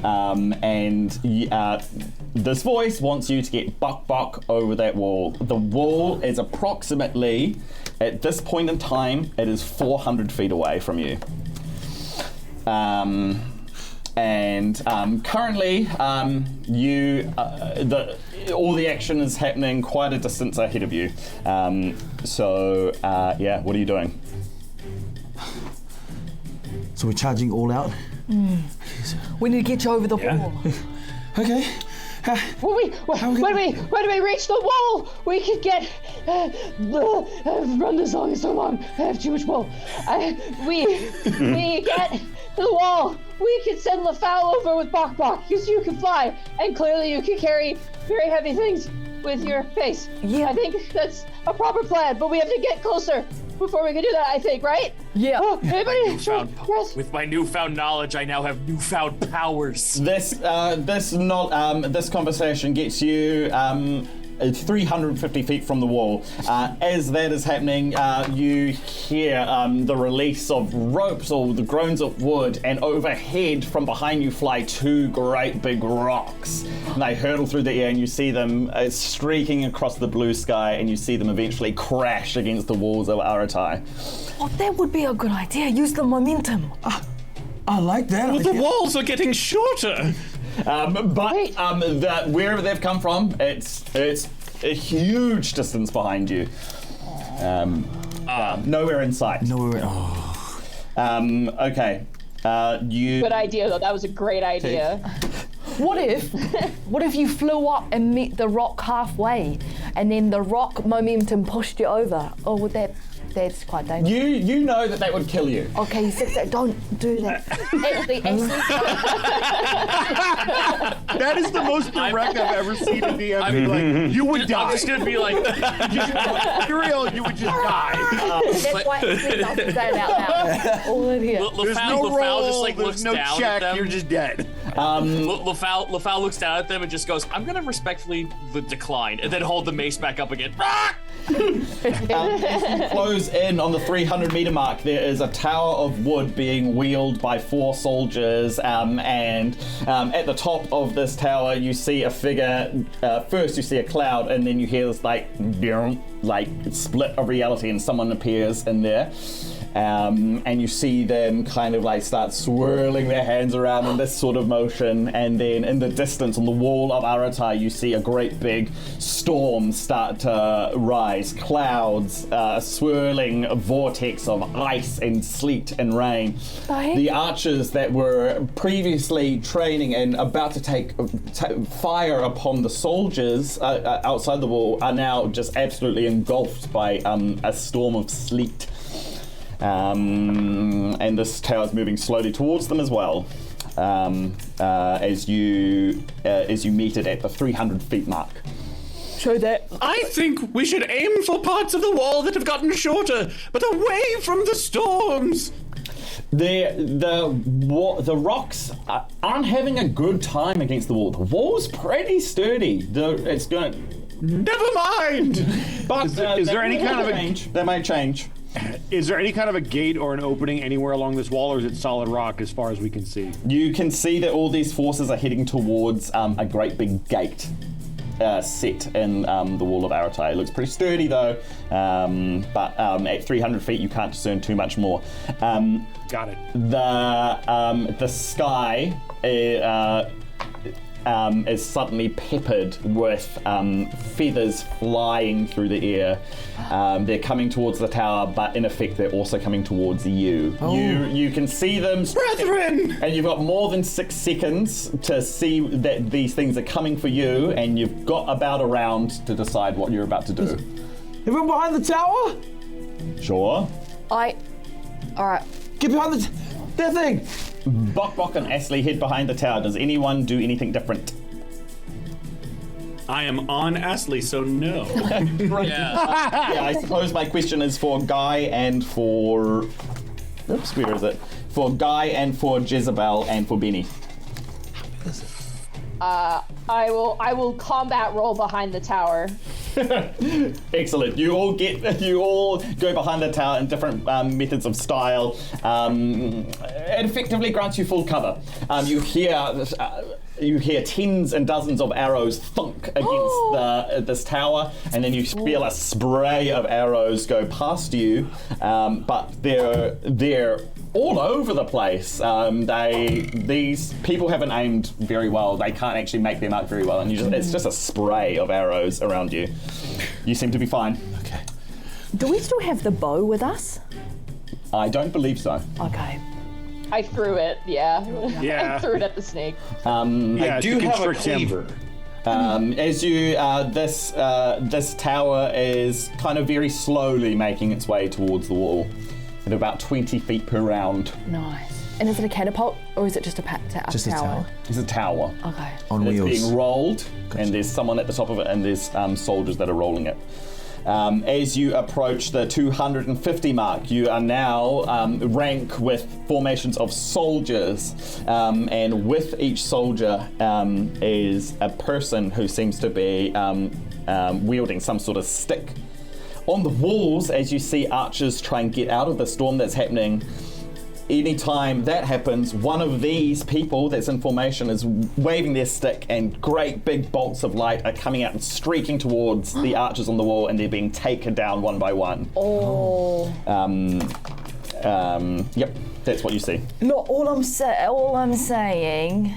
And this voice wants you to get Buck over that wall. The wall is approximately, at this point in time, it is 400 feet away from you. Currently, all the action is happening quite a distance ahead of you. Yeah, what are you doing? So we're charging all out? We need to get you over the wall. Okay. When we reach the wall, we could get. I've run this song so long. I have too much wool. We get to the wall. We can send LaFowl over with Bok because you can fly, and clearly you can carry very heavy things with your face. Yeah. I think that's a proper plan, but we have to get closer. before we can do that, I think, right? Yeah. Oh, anybody? Yes. With my newfound knowledge, I now have newfound powers. This conversation gets you 350 feet from the wall. As that is happening, you hear the release of ropes or the groans of wood, and overhead from behind you fly two great big rocks. And they hurtle through the air, and you see them streaking across the blue sky, and you see them eventually crash against the walls of Aratai. Oh, that would be a good idea. Use the momentum. I like that. Well, the walls are getting shorter. Wherever they've come from, it's a huge distance behind you. Nowhere in sight. Okay. Good idea, though. That was a great idea. What if you flew up and met the rock halfway, and then the rock momentum pushed you over? Or would that's quite dangerous. You know that would kill you. Okay, you said that. Don't do that. That is the most direct I've ever seen a DM be like, you would die. I'm just gonna be like, you're real, you would just die. That's why it doesn't say it out loud. All in here. There's no roll, just like there's looks no down check, at them. you're just dead. LaFau looks down at them and just goes, I'm gonna respectfully decline, and then hold the mace back up again. As you close in on the 300 meter mark, there is a tower of wood being wheeled by 4 soldiers, and at the top of this tower you see a figure. First you see a cloud, and then you hear this like split of reality, and someone appears in there. And you see them kind of like start swirling their hands around in this sort of motion, and then in the distance on the wall of Aratai you see a great big storm start to rise. Clouds, a swirling vortex of ice and sleet and rain. The archers that were previously training and about to take fire upon the soldiers outside the wall are now just absolutely engulfed by a storm of sleet. And this tower is moving slowly towards them as well, as you meet it at the 300 feet mark. Show that. I think we should aim for parts of the wall that have gotten shorter, but away from the storms. The rocks aren't having a good time against the wall. The wall's pretty sturdy. It's going. Never mind. But is there any kind of change? They might change. Is there any kind of a gate or an opening anywhere along this wall, or is it solid rock as far as we can see? You can see that all these forces are heading towards a great big gate set in the wall of Aratai. It looks pretty sturdy though, but at 300 feet you can't discern too much more. Got it. The sky is suddenly peppered with feathers flying through the air. They're coming towards the tower, but in effect they're also coming towards you. Oh. You can see them, brethren, and you've got more than 6 seconds to see that these things are coming for you, and you've got about a round to decide what you're about to do. Everyone behind the tower? Sure. All right. Get behind that thing. Bok and Astley head behind the tower. Does anyone do anything different? I am on Astley, so no. Yeah, I suppose my question is for Guy and for... Oops, where is it? For Guy and for Jezebel and for Benny. I will combat roll behind the tower. Excellent. You all go behind the tower in different methods of style. It effectively grants you full cover. You hear tens and dozens of arrows thunk against this tower, and then you feel a spray of arrows go past you. But they're all over the place. These people haven't aimed very well. They can't actually make their mark very well, and it's just a spray of arrows around you. You seem to be fine. Okay. Do we still have the bow with us? I don't believe so. Okay. I threw it, yeah. I threw it at the snake. I do have a cleaver. As you, this tower is kind of very slowly making its way towards the wall at about 20 feet per round. Nice. And is it a catapult, or is it just a tower? Just a tower. It's a tower. Okay. On wheels. It's being rolled, and there's someone at the top of it, and there's soldiers that are rolling it. As you approach the 250 mark, you are now rank with formations of soldiers, and with each soldier is a person who seems to be wielding some sort of stick. On the walls, as you see archers try and get out of the storm that's happening, anytime that happens, one of these people that's in formation is waving their stick, and great big bolts of light are coming out and streaking towards the archers on the wall, and they're being taken down one by one. Oh. Yep, that's what you see. Look, all I'm saying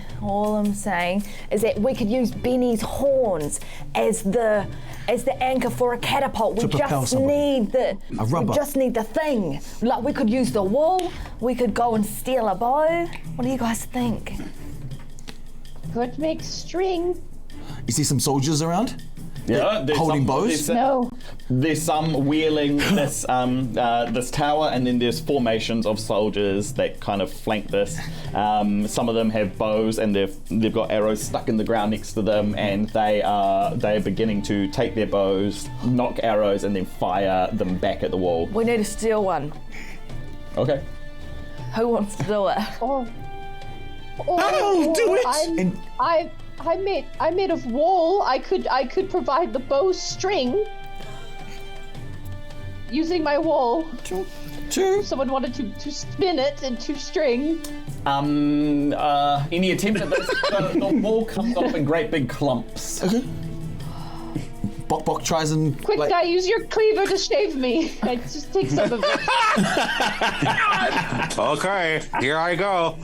is that we could use Benny's horns as the anchor for a catapult. We just need the thing. Like, we could use the wall. We could go and steal a bow. What do you guys think? Could make string. You see some soldiers around? Yeah, holding bows? There's some wheeling this tower, and then there's formations of soldiers that kind of flank this. Some of them have bows, and they've got arrows stuck in the ground next to them, and they are beginning to take their bows, knock arrows, and then fire them back at the wall. We need to steal one. Okay. Who wants to do it? I'll do it. I'm made of wool. I could provide the bow string using my wool. True. Someone wanted to spin it into string. Any attempt at this? The wool comes off in great big clumps. Okay. Bok tries and... Quick, guy, use your cleaver to shave me. I just take some of it. Okay, here I go.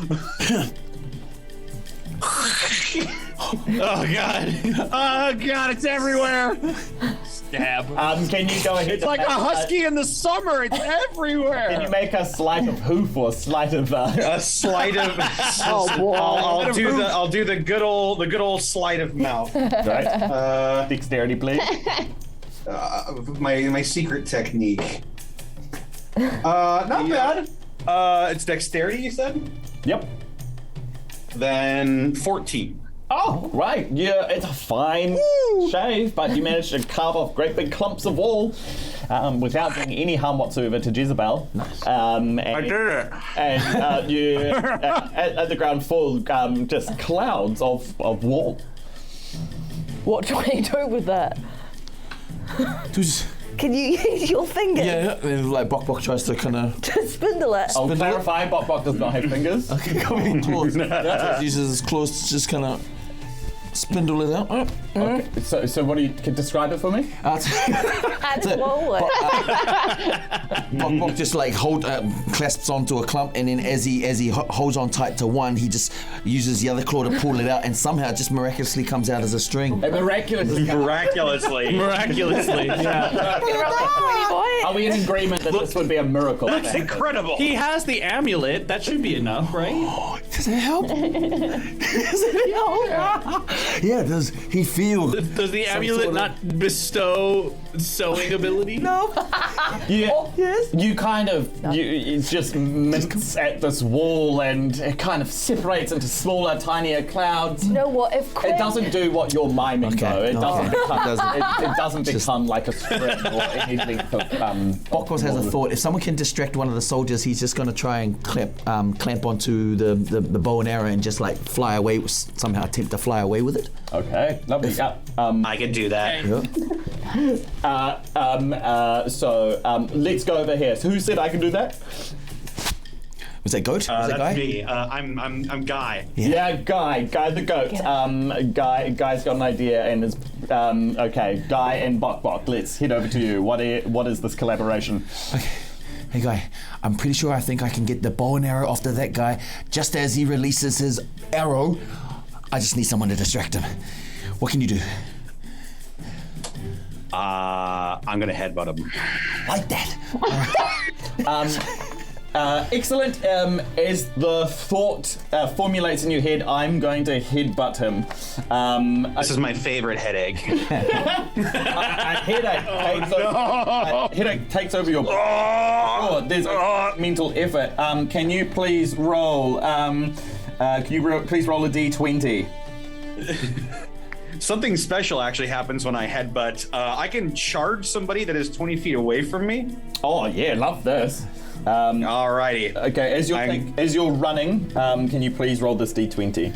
Oh god! Oh god, it's everywhere! Stab. Can you go ahead? It's like a husky in the summer. It's everywhere. Can you make a sleight of hoof or sleight of a sleight of? I'll do the good old sleight of mouth. Right. Dexterity, please. My secret technique. Not bad. It's dexterity, you said? Yep. Then 14. Oh, right. Yeah, it's a fine shave, but you managed to carve off great big clumps of wool without doing any harm whatsoever to Jezebel. I did it. And you, at the ground full, just clouds of wool. What do I do with that? Can you use your fingers? Yeah, and like Bok tries to kind of... To spindle it. I'll clarify, Bok does not have fingers. Okay, come in. Claws. Uses his claws to just kind of spindle it out. Okay. So what do you can describe it for me? Bok just like clasps onto a clump, and then as he holds on tight to one, he just uses the other claw to pull it out, and somehow it just miraculously comes out as a string. Miraculously. Yeah. Are we in agreement that this would be a miracle? That's incredible. He has the amulet. That should be enough, right? Does it help? Does it help? Yeah, does he feel? Does the amulet not bestow sewing ability? No. Yeah. Oh, yes. You kind of you just mince at this wall, and it kind of separates into smaller, tinier clouds. You know what? If it doesn't do what you're miming, though. It doesn't become. It doesn't become like a string or anything. Bok has a thought. If someone can distract one of the soldiers, he's just going to try and clamp onto the bow and arrow and just like fly away, somehow attempt to fly away with it. Okay, lovely. I can do that. So let's go over here. So who said I can do that? Was that goat? Was that That's guy? me. I'm Guy. Yeah, Guy the goat. Guy's got an idea and is okay. Guy and Bok. Let's head over to you. What is this collaboration? Okay. Hey Guy, I'm pretty sure I think I can get the bow and arrow after that guy just as he releases his arrow. I just need someone to distract him. What can you do? I'm gonna headbutt him. Like that. Excellent. As the thought formulates in your head, I'm going to headbutt him. This is my favorite headache. Headache takes over your. There's a mental effort. Can you please roll? Please roll a d20? Something special actually happens when I headbutt. I can charge somebody that is 20 feet away from me. Oh yeah, love this. Alrighty. Okay, as you're running, can you please roll this d20?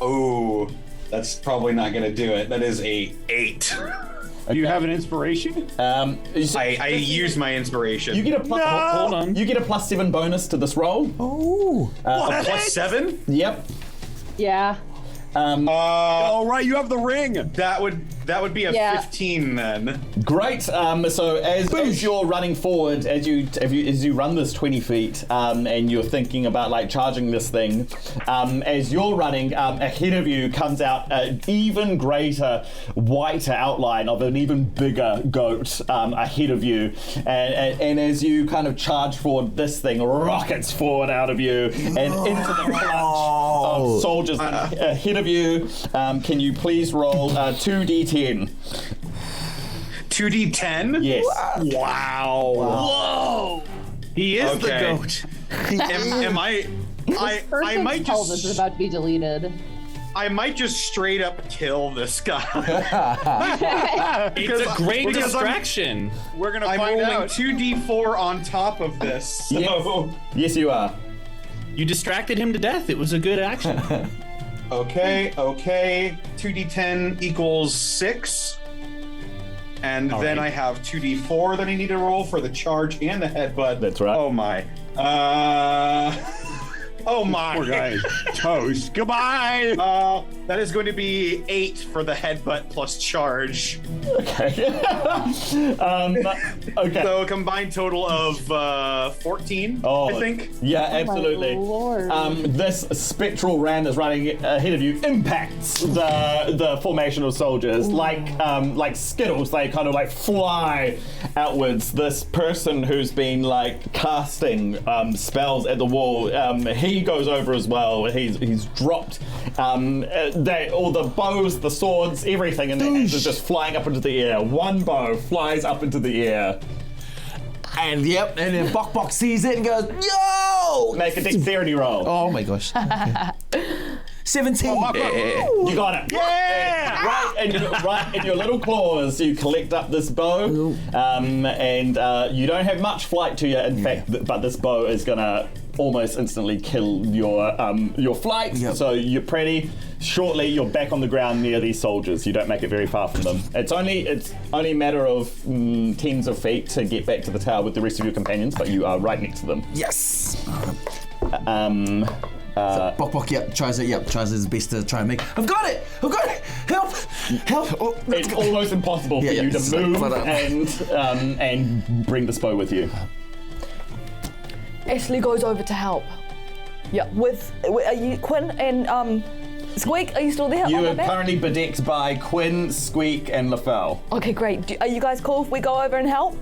Oh, that's probably not gonna do it. That is a 8. Do you have an inspiration? I use my inspiration. You get a plus. Hold on. You get a +7 bonus to this roll. Oh. A +7? Yep. Yeah. Oh right, you have the ring. That would be a 15 then. Great. So as you're running forward, as you run this 20 feet, and you're thinking about like charging this thing, as you're running, ahead of you comes out an even greater, whiter outline of an even bigger goat ahead of you, and as you kind of charge forward, this thing rockets forward out of you and into the clutch of soldiers ahead of you. Can you please roll 2d10? 2d10? Yes. Wow. Whoa! He is the goat. Am I might just is about to be deleted. I might just straight up kill this guy. It's a great distraction. We're gonna I'm find rolling out. 2d4 on top of this. So. Yes, you are. You distracted him to death. It was a good action. Okay. 2d10 equals 6. And then I have 2d4 that I need to roll for the charge and the headbutt. That's right. Oh my. Oh my. Poor guy. Toast. Goodbye. That is going to be 8 for the headbutt plus charge. Okay. Okay. So a combined total of 14, I think. Yeah, absolutely. Oh my Lord. This spectral ram that's running ahead of you impacts the formation of soldiers like skittles. They kind of like fly outwards. This person who's been like casting spells at the wall, he goes over as well. He's dropped all the bows, the swords, everything in their hands is just flying up into the air. One bow flies up into the air. And then Bok sees it and goes, yo! Make a dexterity roll. Oh my gosh. 17. You got it. Yeah! Right in your little claws, you collect up this bow, and you don't have much flight to you, in fact, but this bow is gonna almost instantly kill your flight. Yep. So shortly you're back on the ground near these soldiers. You don't make it very far from them. It's only a matter of tens of feet to get back to the tower with the rest of your companions, but you are right next to them. Yes. Bok, tries his best to try and make. I've got it! Help! Oh, it's almost impossible for you to move and bring this bow with you. Ashley goes over to help. Yeah, are you Quinn and Squeak? Are you still there? You are currently bedecked by Quinn, Squeak, and LaFell. Okay, great. Are you guys cool if we go over and help?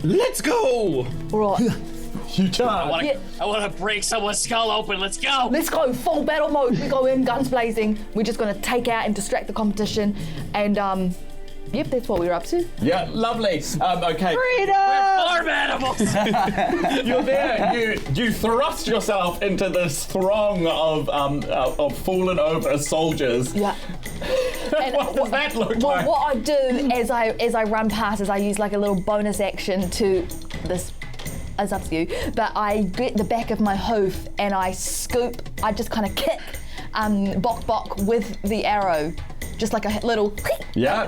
Let's go! All right. You charge. I want to break someone's skull open. Let's go! Let's go, full battle mode. We go in, guns blazing. We're just gonna take out and distract the competition. And yep, that's what we're up to. Yeah, lovely. Okay. Freedom! We're farm animals! You're there. You thrust yourself into this throng of fallen over soldiers. Yeah. What does that look well, like? What I do as I run past is I use like a little bonus action to this. It's up to you. But I get the back of my hoof and I scoop. I just kind of kick Bok with the arrow. Just like a little. Yeah,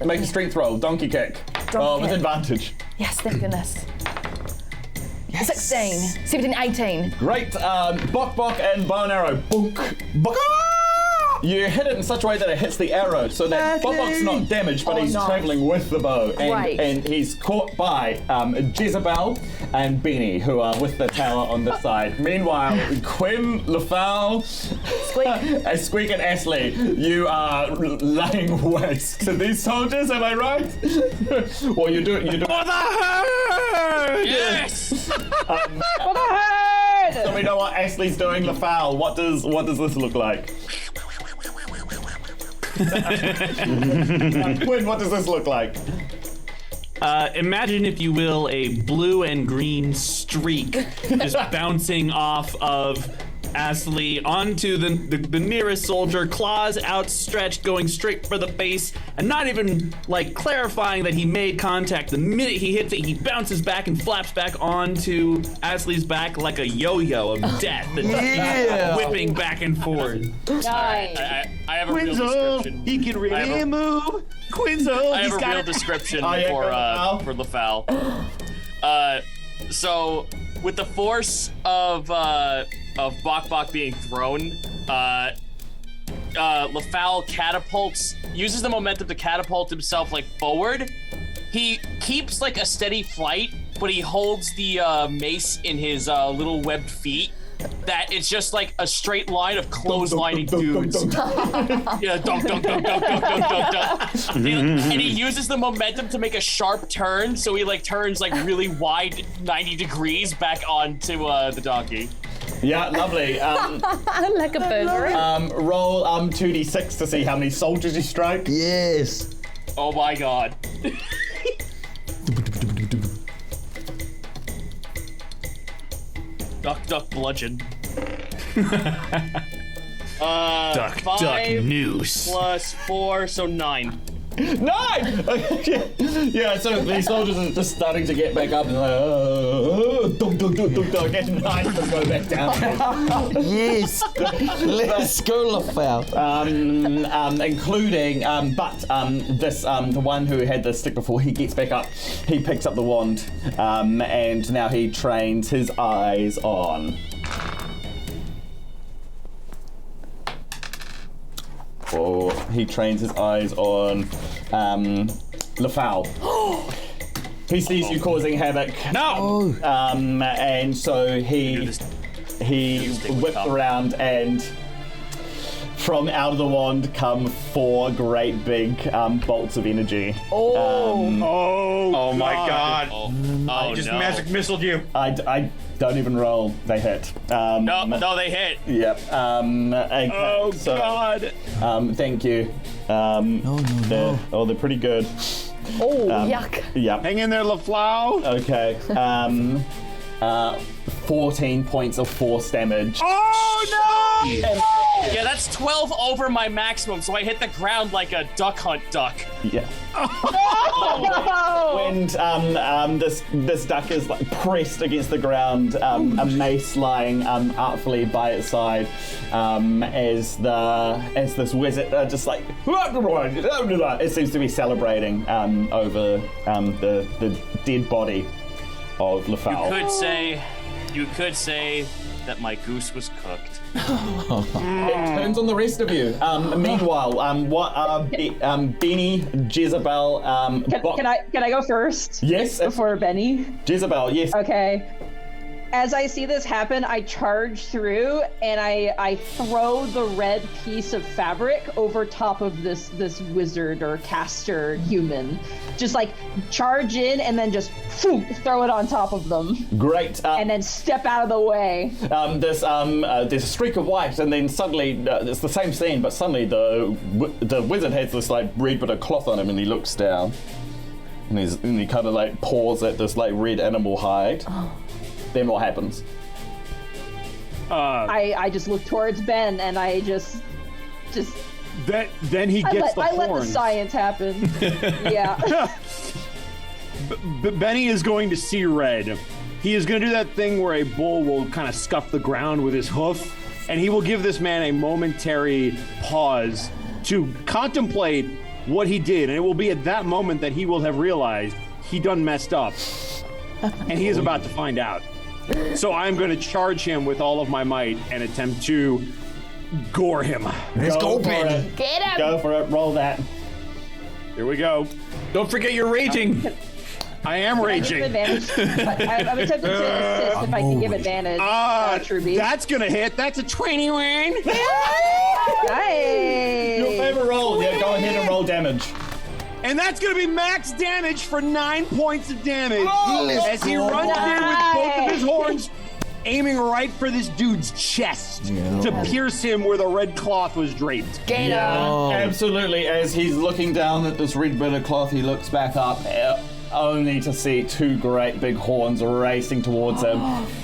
make a strength roll, donkey kick. With advantage. Yes, thank goodness. Yes. 16, 17, 18. Great. Bok and bow and arrow. Bonk. Bok. You hit it in such a way that it hits the arrow, so that Bok's not damaged, but he's traveling with the bow. And he's caught by Jezebel and Beanie, who are with the tower on this side. Meanwhile, Quinn, LaFell, Squeak and Ashley, you are laying waste to these soldiers, am I right? Well, you do. For the herd! Yes! For the herd! So we know what Ashley's doing. LaFell, what does this look like? Quinn, what does this look like? Imagine, if you will, a blue and green streak just bouncing off of Astley onto the nearest soldier, claws outstretched, going straight for the face, and not even like clarifying that he made contact. The minute he hits it, he bounces back and flaps back onto Astley's back like a yo-yo of death, whipping back and forth. Nice. I have a real description. He can really move. Quinzel, I have a real description for LaFowl. So with the force of Bok Bok being thrown, LaFowl uses the momentum to catapult himself like forward. He keeps like a steady flight, but he holds the mace in his little webbed feet. That it's just like a straight line of clotheslining dudes. Yeah, dunk, dunk, dunk, dunk, dunk, dunk, dunk, dunk. And he uses the momentum to make a sharp turn, so he like turns like really wide 90 degrees back onto the donkey. Yeah, lovely. Like a burger. Roll 2d6 to see how many soldiers you strike. Yes. Oh my god. Duck, duck, bludgeon. Duck, 5 duck, noose. plus 4, so 9. 9! Yeah, so these soldiers are just starting to get back up and like, dunk, dunk, dunk, dunk, dunk, and 9 to go back down. Yes. Let's go, LaFowl. Including, the one who had the stick before, he gets back up, he picks up the wand, and now he trains his eyes on. Oh, he trains his eyes on LaFowl. He sees you causing havoc. No! And so he whips around, and from out of the wand come 4 great big bolts of energy. Oh my god. Oh, I just no. magic missiled you. I don't even roll, they hit. No, they hit. Yep. Oh god. Thank you. They're pretty good. Oh, yuck. Yep. Hang in there, LaFlau. Okay. 14 points of force damage. Oh no! Yeah, that's 12 over my maximum, so I hit the ground like a duck hunt duck. Yeah. When this duck is like pressed against the ground, a mace lying artfully by its side, as this wizard just like it seems to be celebrating over the dead body of LaFowl. You could say that my goose was cooked. It turns on the rest of you. Meanwhile, what are Benny, Jezebel, Can I go first? Yes. Before Benny? Jezebel, yes. Okay. As I see this happen, I charge through and I throw the red piece of fabric over top of this wizard or caster human. Just like charge in and then just throw it on top of them. Great. And then step out of the way. There's a streak of white, and then suddenly it's the same scene, but suddenly the wizard has this like red bit of cloth on him, and he looks down, and he kind of like paws at this like red animal hide. Then what happens? I just look towards Ben and I just. Then he gets the horns. I let the science happen. Yeah. Benny is going to see red. He is going to do that thing where a bull will kind of scuff the ground with his hoof, and he will give this man a momentary pause to contemplate what he did, and it will be at that moment that he will have realized he done messed up, and he is about to find out. So I'm going to charge him with all of my might and attempt to gore him. Let's go, Ben. Get him. Go for it. Roll that. Here we go. Don't forget you're raging. I am raging. I'm attempting to assist if I can give advantage. That's going to hit. That's a 21. Nice. Your favorite roll. Yeah, go ahead and roll damage. And that's going to be max damage for 9 points of damage as he go. runs in with both of his horns, aiming right for this dude's chest to pierce him where the red cloth was draped. Absolutely. As he's looking down at this red bit of cloth, he looks back up. only to see two great big horns racing towards him.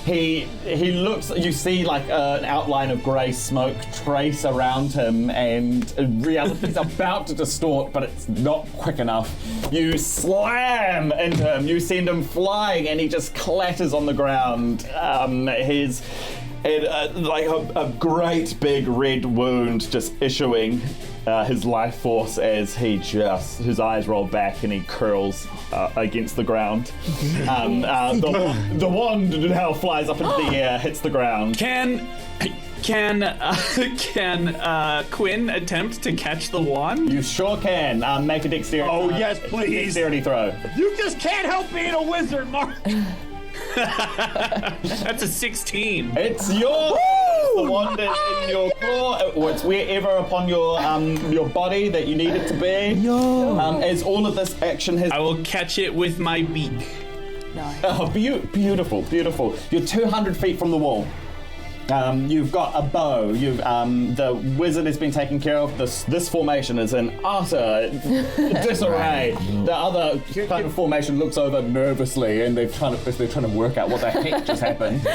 He looks, you see like an outline of grey smoke trace around him, and reality's about to distort, but it's not quick enough. You slam into him, you send him flying, and he just clatters on the ground. Like a great big red wound just issuing his life force as his eyes roll back and he curls against the ground. The wand now flies up into the air, hits the ground. Can Quinn attempt to catch the wand? You sure can. Make a dexterity. Oh yes, please. Dexterity throw. You just can't help being a wizard, Mark. That's a 16. It's yours. The wand is in your claw. It's wherever upon your body that you need it to be. As all of this action has, I will catch it with my beak. Nice. Oh, beautiful. You're 200 feet from the wall. You've got a bow. The wizard has been taken care of. This formation is in utter disarray. The other kind of formation looks over nervously, and they're trying to work out what the heck just happened.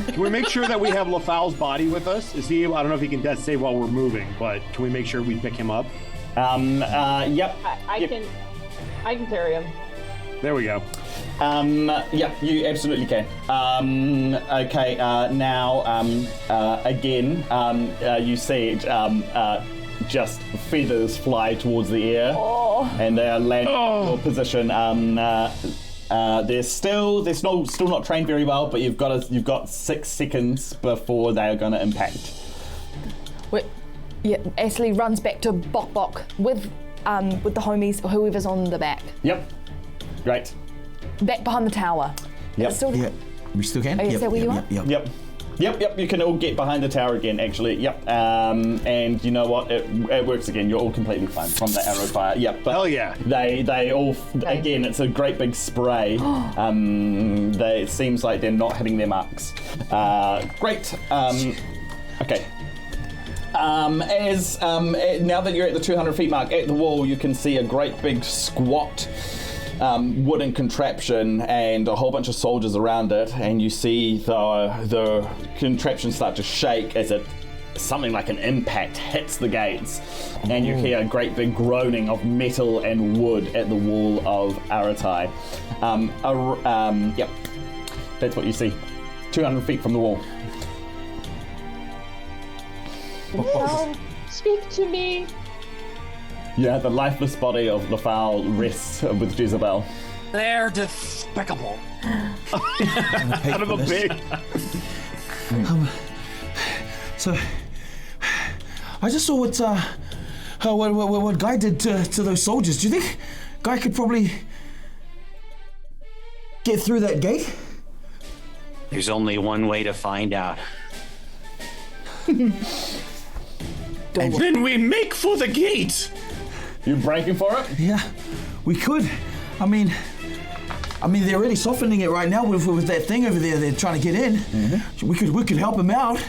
Can we make sure that we have LaFowle's body with us? Is he? I don't know if he can death save while we're moving, but can we make sure we pick him up? Yep. I can carry him. There we go. Yep, you absolutely can. Okay, now, again, you see it, just feathers fly towards the air, and they are landing in your position. They're still not trained very well, but you've got 6 seconds before they are going to impact. Yeah, Ashley runs back to Bok with the homies, or whoever's on the back. Yep. Great. Back behind the tower. Yep. Yeah, we still can. Is that where you are? Yep. You can all get behind the tower again. Actually, yep. And you know what? It works again. You're all completely fine from the arrow fire. Yep. But hell yeah. They all again. It's a great big spray. It seems like they're not hitting their marks. Great. Okay. Now that you're at the 200 feet mark at the wall, you can see a great big squat wooden contraption and a whole bunch of soldiers around it, and you see the contraption start to shake as something like an impact hits the gates, and you hear a great big groaning of metal and wood at the wall of Aratai. Yep, that's what you see, 200 feet from the wall. Speak to me. Yeah, the lifeless body of LaFowl rests with Jezebel. They're despicable. Son of a bitch. So, I just saw what Guy did to those soldiers. Do you think Guy could probably get through that gate? There's only one way to find out. Then we make for the gate. You breaking for it? Yeah, we could. I mean, they're already softening it right now with that thing over there. They're trying to get in. Mm-hmm. We could help him out.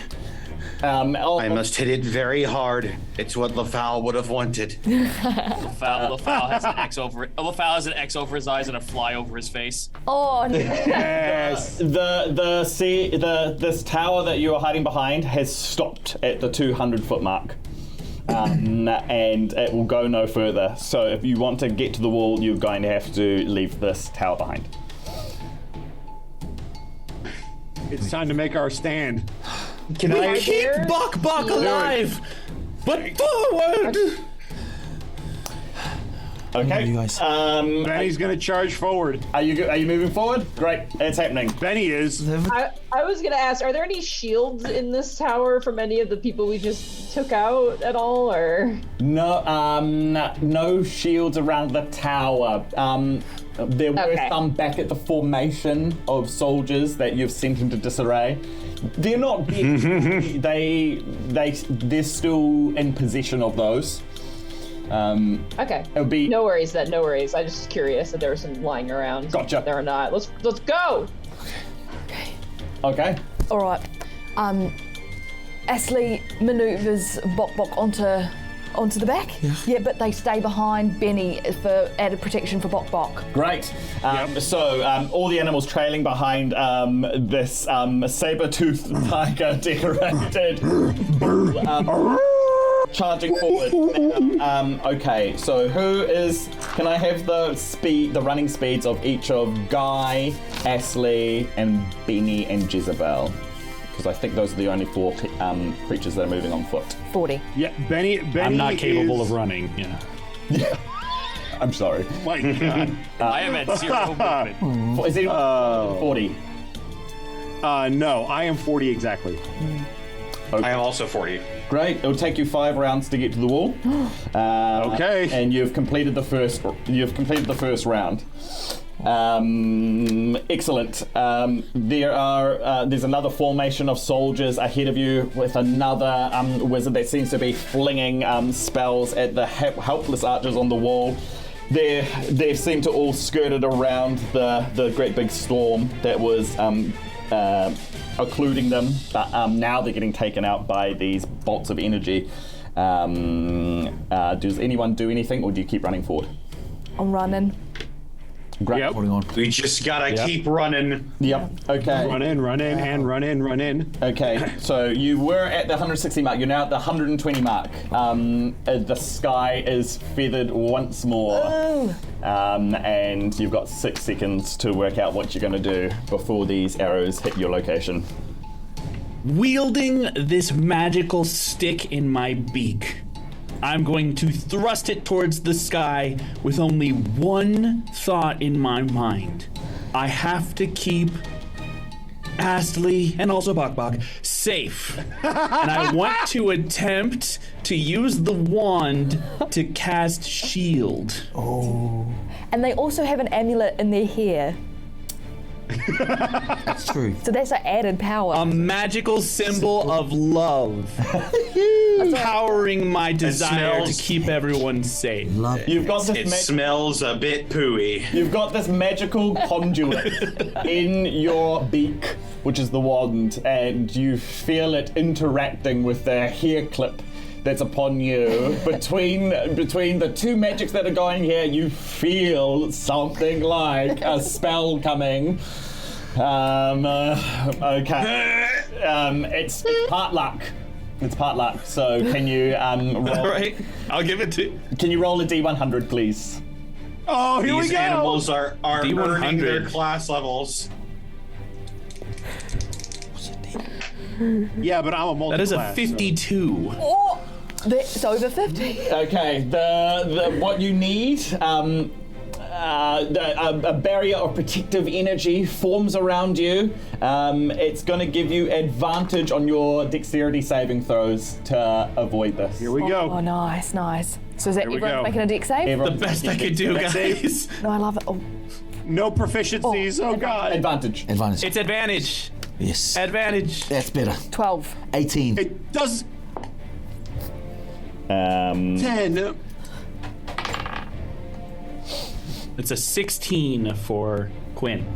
I must hit it very hard. It's what LaFowl would have wanted. LaFowl has an X over it. LaFowl has an X over his eyes and a fly over his face. Oh no. Yes. This tower that you are hiding behind has stopped at the 200-foot mark. And it will go no further. So if you want to get to the wall, you're going to have to leave this tower behind. It's time to make our stand. Can I keep Bok alive? But forward! Okay. You guys. Benny's gonna charge forward. Are you moving forward? Great, it's happening. Benny is. I was gonna ask, are there any shields in this tower from any of the people we just took out at all, or? No, no shields around the tower. There were some back at the formation of soldiers that you've sent into disarray. They're not dead. They're still in possession of those. Okay. No worries then. No worries. I just was curious that there was some lying around. Gotcha. There or not. Let's go. Okay. All right. Ashley maneuvers Bok onto Onto the back? Yeah, but they stay behind Benny for added protection for Bok Bok. Great. So all the animals trailing behind this saber-toothed tiger decorated charging forward. Okay, so can I have the running speeds of each of Guy, Ashley, and Benny and Jezebel? Because I think those are the only 4 creatures that are moving on foot. 40. Yeah, Benny I'm not capable of running. Yeah. I'm sorry. My God. I am at 0 movement. Is anyone 40? No, I am 40 exactly. I am also 40. Great. It'll take you 5 rounds to get to the wall. Okay. And you've completed the first round. Excellent. There's another formation of soldiers ahead of you with another wizard that seems to be flinging spells at the helpless archers on the wall. They seem to all skirted around the great big storm that was occluding them, but now they're getting taken out by these bolts of energy. Does anyone do anything, or do you keep running forward? I'm running. Great. Yep. We just gotta keep running. Yep. Okay. Run in, and run in. Okay. So you were at the 160 mark. You're now at the 120 mark. The sky is feathered once more, and you've got 6 seconds to work out what you're going to do before these arrows hit your location. Wielding this magical stick in my beak, I'm going to thrust it towards the sky with only one thought in my mind. I have to keep Astley and also Bok Bok safe. And I want to attempt to use the wand to cast shield. Oh. And they also have an amulet in their hair. That's true. So that's an added power. A magical symbol of love. Powering my desire to keep everyone safe. You've got this It smells a bit pooey. You've got this magical conduit in your beak, which is the wand, and you feel it interacting with the hair clip that's upon you. Between the 2 magics that are going here, you feel something like a spell coming. Okay. It's part luck. It's part luck. So can you roll? All right, I'll give it to. Can you roll a D100, please? Oh, here we These go. animals are earning their D100. class levels. Yeah, but I'm a multi-class. That is a 52. Oh, that's over 50. Okay, the what you need, a barrier of protective energy forms around you. It's going to give you advantage on your dexterity saving throws to avoid this. Here we go. Oh, nice. So is that Here we everyone's go. making a dex save? The best I could do, guys. No, I love it. Oh, No proficiencies. Oh, God. Advantage. It's advantage. Yes. Advantage. That's better. 12. 18. It does. 10. It's a 16 for Quinn.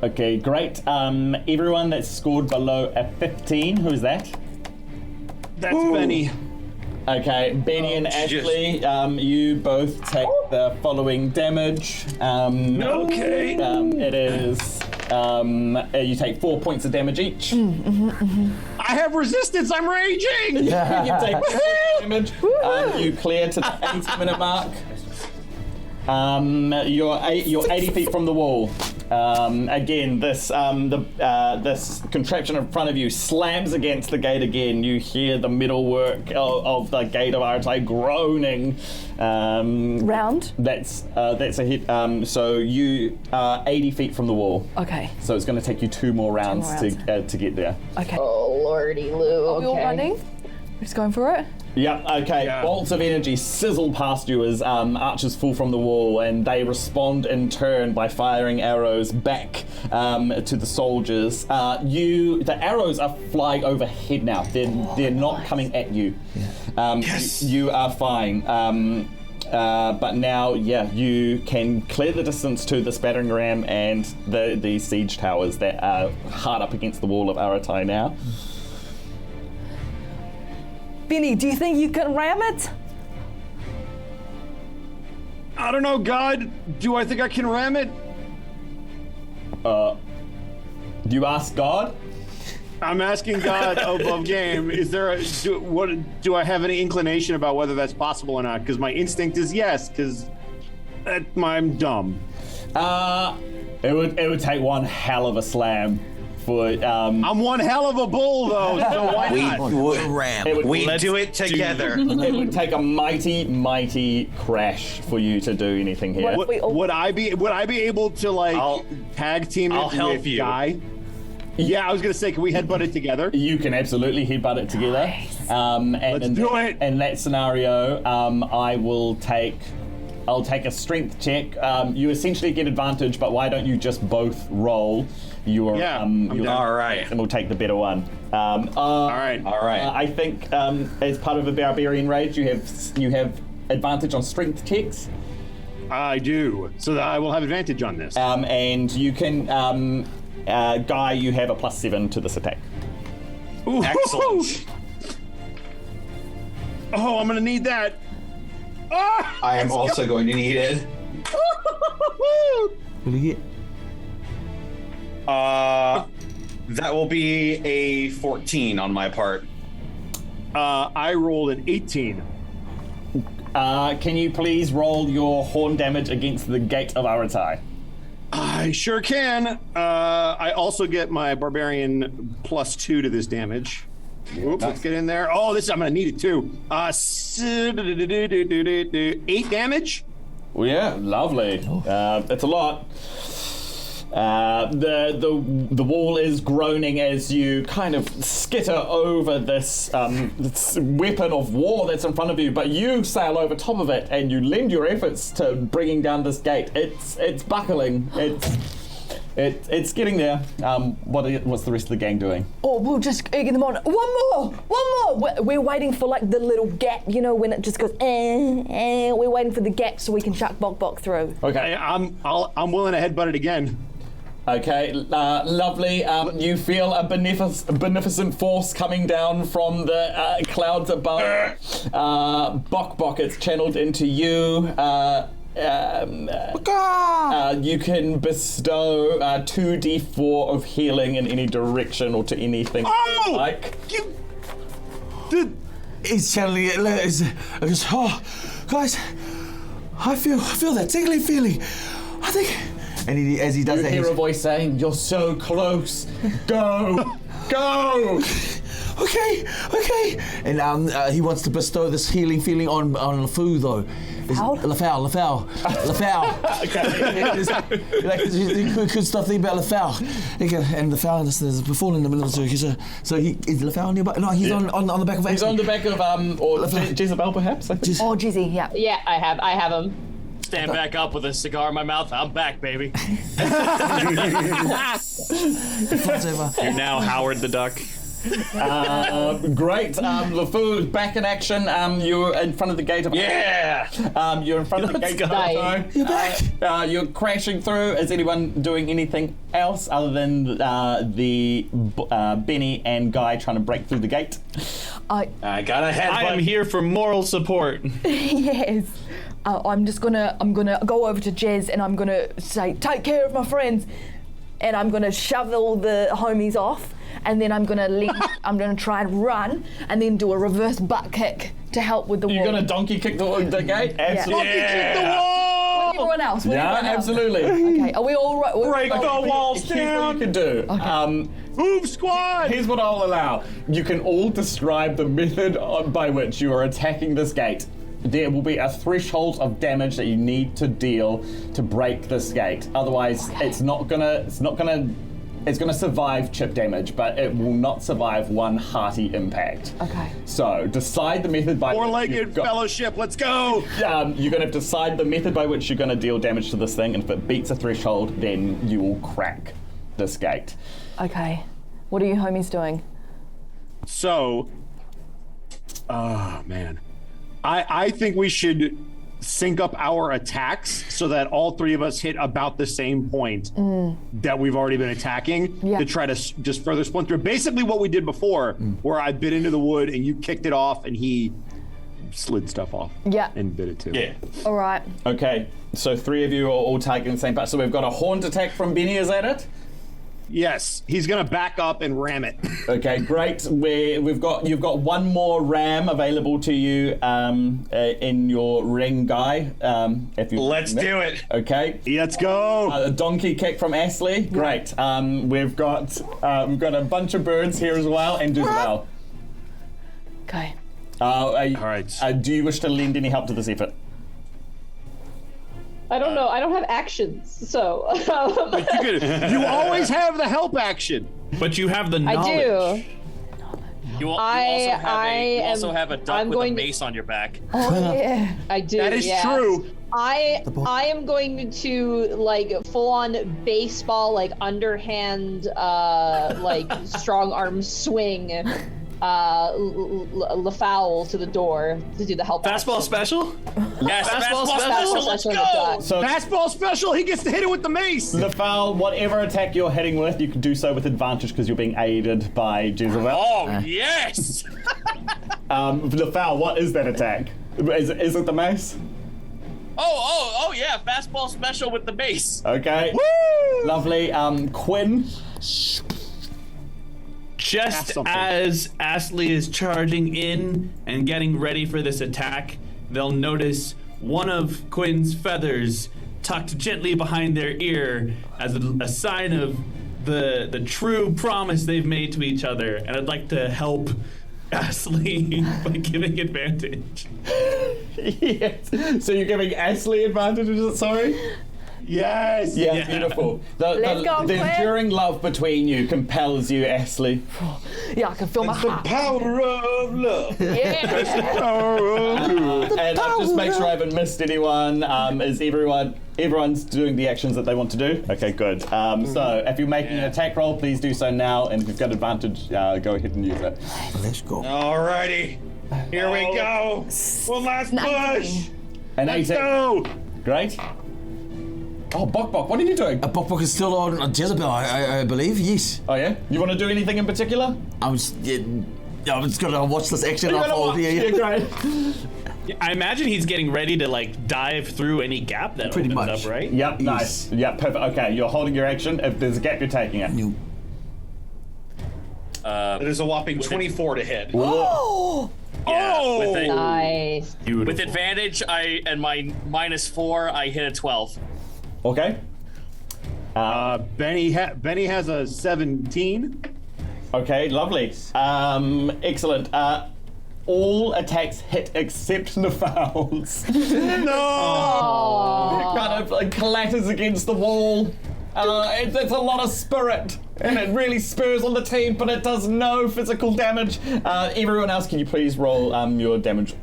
Okay, great. Everyone that's scored below a 15, who's that? That's Benny. Okay, Benny and Ashley, you both take the following damage. Okay. It is, you take 4 points of damage each. I have resistance. I'm raging. You take 4 damage. You clear to the 80-minute mark. You're 80 feet from the wall. Again, this contraption in front of you slams against the gate again. You hear the metalwork of the gate of Aratai groaning. Round? That's a hit. So you are 80 feet from the wall. Okay. So it's going to take you 2 more rounds, to get there. Okay. Oh, lordy Lou. Are we all running? We're just going for it? Yep, okay. Yeah. Bolts of energy sizzle past you as archers fall from the wall, and they respond in turn by firing arrows back to the soldiers. The arrows are flying overhead now. They're not coming at you. Yes. You are fine. But now, you can clear the distance to the spattering ram and the siege towers that are hard up against the wall of Aratai now. Benny, do you think you can ram it? I don't know, God. Do I think I can ram it? Do you ask God? I'm asking God above game. Is there do I have any inclination about whether that's possible or not? Because my instinct is yes, because I'm dumb. It would take one hell of a slam for. I'm one hell of a bull, though. So why not? We do it together. It would take a mighty crash for you to do anything here. Would I be able to tag team it I'll help with you. Guy? Yeah, I was gonna say, can we headbutt it together? You can absolutely headbutt it together. Nice. Let's do it. In that scenario, I'll take a strength check. You essentially get advantage, but why don't you just both roll your all right, and we'll take the better one. All right. I think as part of a barbarian raid, you have advantage on strength checks. I do, so that I will have advantage on this. And you can. Guy, you have a +7 to this attack. Ooh. Excellent. Oh, I'm gonna need that. I am also going to need it. What do you get? That will be a 14 on my part. I rolled an 18. Can you please roll your horn damage against the gate of Aratai? I sure can. I also get my barbarian +2 to this damage. Oops, let's get in there. Oh, I'm gonna need it too. 8 damage. Well, yeah, lovely. That's a lot. The wall is groaning as you kind of skitter over this weapon of war that's in front of you, but you sail over top of it and you lend your efforts to bringing down this gate. It's buckling. It's getting there. What's the rest of the gang doing? Oh, we'll just egg them on. One more. We're waiting for like the little gap, when it just goes. We're waiting for the gap so we can chuck Bok through. Okay, I'm willing to headbutt it again. Okay, lovely. You feel a beneficent force coming down from the clouds above. Bok, it's channeled into you. You can bestow 2d4 of healing in any direction or to anything you like. He's channeling it. I goes, guys, I feel that tingling feeling. I think. And as he does you that, hear a voice saying, "You're so close. Go, go." Okay. And he wants to bestow this healing feeling on LeFou though. LaFau. Okay. Could stop thinking about LaFau. And LaFau is falling in the middle of the circuit. So is LaFau nearby? No, he's on the back of. He's on the back of Jezebel, perhaps. Oh, Jizzy, yeah. Yeah, I have him. Stand back up with a cigar in my mouth. I'm back, baby. You're now Howard the Duck. Great. LeFou back in action. You're in front of the gate of. Yeah. You're in front of the gate of. You're back. You're crashing through. Is anyone doing anything else other than the Benny and Guy trying to break through the gate? I got a head. I am here for moral support. Yes. I'm gonna go over to Jez and I'm gonna say, take care of my friends, and I'm gonna shove all the homies off, and then I'm gonna try and run, and then do a reverse butt kick to help with the wall. You're gonna donkey kick the gate? Absolutely. Donkey kick the wall! Everyone else. Absolutely. Okay, are we all right? Break the walls Here's down! what you can do. Okay. Move squad! Here's what I'll allow. You can all describe the method by which you are attacking this gate. There will be a threshold of damage that you need to deal to break this gate. Otherwise, it's gonna survive chip damage, but it will not survive one hearty impact. Okay. So decide the method by Four-legged fellowship, let's go! You're gonna decide the method by which you're gonna deal damage to this thing, and if it beats a threshold, then you will crack this gate. Okay. What are you homies doing? So, man. I think we should sync up our attacks so that all three of us hit about the same point that we've already been attacking to try to just further splinter. Basically what we did before, where I bit into the wood and you kicked it off and he slid stuff off. Yeah. And bit it too. Yeah. All right. Okay, so 3 of you are all targeting the same part. So we've got a horned attack from Benny, is that it? Yes, he's gonna back up and ram it. Okay, great. You've got one more ram available to you in your ring, guy. If you Let's do it. Okay, let's go. A donkey kick from Ashley. Great. We've got a bunch of birds here as well, and Jezebel. Okay. All right. Do you wish to lend any help to this effort? I don't know. I don't have actions, so. But you always have the help action. But you have the I knowledge. do. You also have a duck with a mace on your back. Oh yeah. I do. That is yes. true. I am going to like full on baseball like underhand like strong arm swing LaFowl to the door to do the help. Fastball action. special? Yes, Fastball special. Let's go. So Fastball special. He gets to hit it with the mace. LaFowl, whatever attack you're hitting with, you can do so with advantage because you're being aided by Jezebel. Oh yes. LaFowl, what is that attack? Is it the mace? Oh yeah, fastball special with the mace. Okay. Woo! Lovely. Quinn. Just as Astley is charging in and getting ready for this attack, they'll notice one of Quinn's feathers tucked gently behind their ear as a sign of the true promise they've made to each other. And I'd like to help Astley by giving advantage. Yes. So you're giving Ashley advantage, is it? Sorry? Yes. Yeah, beautiful. Let's go, the Quinn. enduring love between you compels you, Ashley. Yeah, I can feel my heart. Power of love. Yeah. And just make sure I haven't missed anyone. Is everyone's doing the actions that they want to do? Okay, good. So if you're making an attack roll, please do so now. And if you've got advantage, go ahead and use it. Let's go. Alrighty. Here we go. One last push. And Let's 18. go. Great. Oh, Bok, what are you doing? Bok is still on Jezebel, I believe. Yes. Oh yeah. You want to do anything in particular? I'm just gonna watch this action You're gonna unfold watch. here. Yeah, great. I imagine he's getting ready to like dive through any gap that Pretty opens much. up, right? Yep, nice. Yep, perfect. Okay, you're holding your action. If there's a gap, you're taking it. That is a whopping 24 to hit. Oh. Yeah, Nice. with advantage, and my -4, I hit a 12. Okay. Benny has a 17. Okay, lovely. Excellent. All attacks hit except LaFoul's. No! It kind of like clatters against the wall. It's a lot of spirit, and it really spurs on the team, but it does no physical damage. Everyone else, can you please roll your damage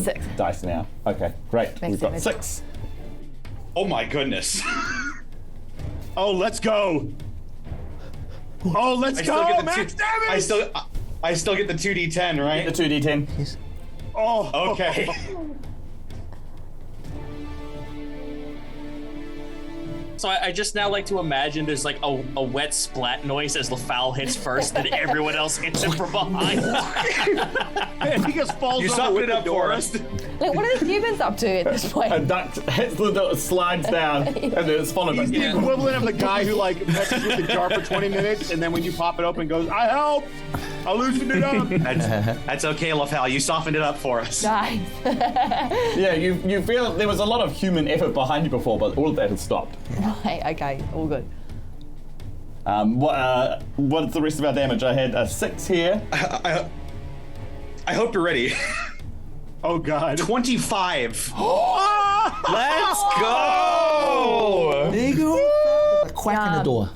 6 dice now? Okay, great. We've got 6. Oh my goodness. Oh, let's go. Oh, let's go. Max damage. I still get the 2d10, right? The 2d10. Yes. Oh, Okay. So I just now like to imagine there's like a wet splat noise as LaFowl hits first, then everyone else hits him from behind. And he just falls You over softened with it the up door. for us. Like, what are the humans up to at this point? A duck hits the door, slides down, and then it's followed by. He's the equivalent of the guy who like messes with the jar for 20 minutes, and then when you pop it open, goes, "I helped. I loosened it up." That's okay, LaFowl. You softened it up for us. Nice. Yeah, you feel there was a lot of human effort behind you before, but all of that has stopped. Right, okay, all good. What's the rest of our damage? I had a 6 here. I hope you're ready. Oh God. 25. Let's go! There you go. A quack in the door.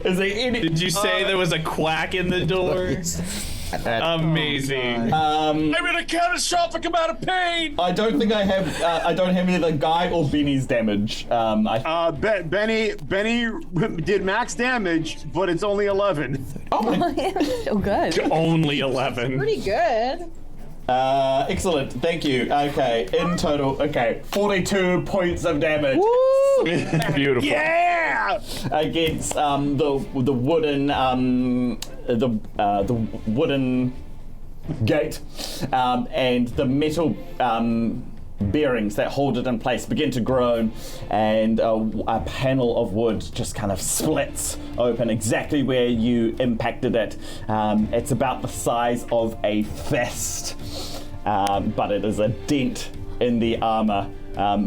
Is there any? Did you say there was a quack in the door? Amazing. I'm in a catastrophic amount of pain. I don't think I have. I don't have either Guy or Benny's damage. Benny did max damage, but it's only 11. So good. Only 11. Pretty good. Excellent. Thank you. Okay. In total, 42 points of damage. Beautiful. Yeah. Against the wooden gate, and the metal bearings that hold it in place begin to groan, and a panel of wood just kind of splits open exactly where you impacted it. It's about the size of a fist, but it is a dent in the armor.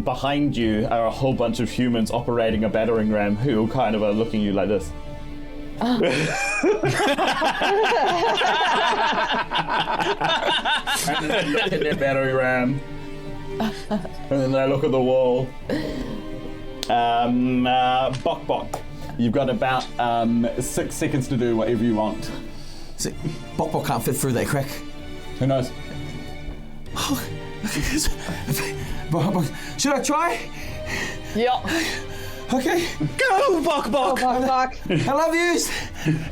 Behind you are a whole bunch of humans operating a battering ram who kind of are looking at you like this. And then they look at their battering ram. And then they look at the wall. Bok Bok, you've got about 6 seconds to do whatever you want. Bok Bok can't fit through that crack. Who knows? Should I try? Yeah. Okay. Go, Bok Bok! Bok Bok. I love yous.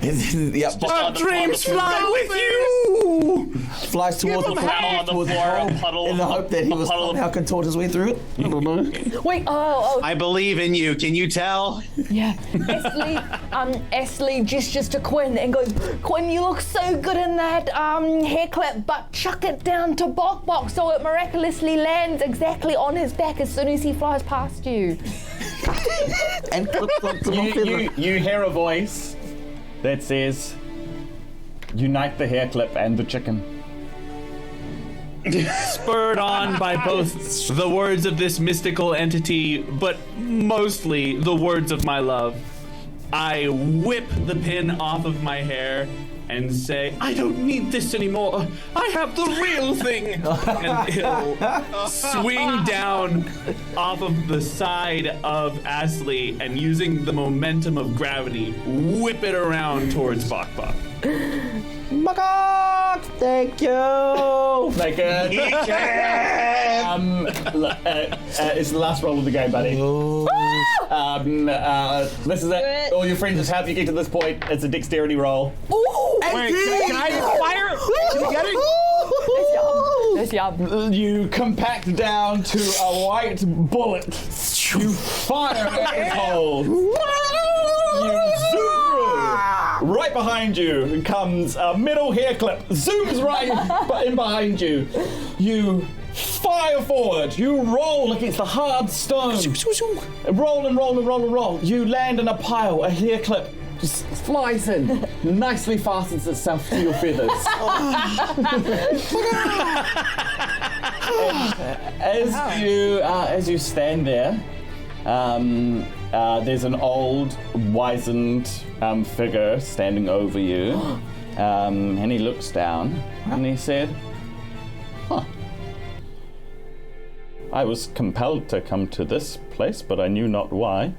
Yep. Our dreams fly with you! Flies towards the on the floor, a puddle. in the hope that he will somehow contort his way through it. I don't know. Wait, oh. I believe in you. Can you tell? Yeah. Astley gestures to Quinn and goes, Quinn, you look so good in that hair clip, but chuck it down to Bok Bok so it miraculously lands exactly on his back as soon as he flies past you. And you hear a voice that says, unite the hair clip and the chicken. Spurred on by both the words of this mystical entity, but mostly the words of my love, I whip the pin off of my hair and say, I don't need this anymore. I have the real thing. And it'll swing down off of the side of Astley and using the momentum of gravity, whip it around towards Bok Bok. Bok, thank you. Like it's the last roll of the game, buddy. This is it. All your friends just help you get to this point. It's a dexterity roll. Wait, can I fire? Can we get it? That's yum. You compact down to a white bullet. You fire at his hole. You zoom through. Right behind you comes a middle hair clip. Zooms right in behind you. You fire forward. You roll against the hard stone. Roll and roll and roll and roll. You land in a pile. A hair clip just flies in, nicely fastens itself to your feathers. As you stand there, there's an old, wizened figure standing over you, and he looks down and he said, I was compelled to come to this place, but I knew not why.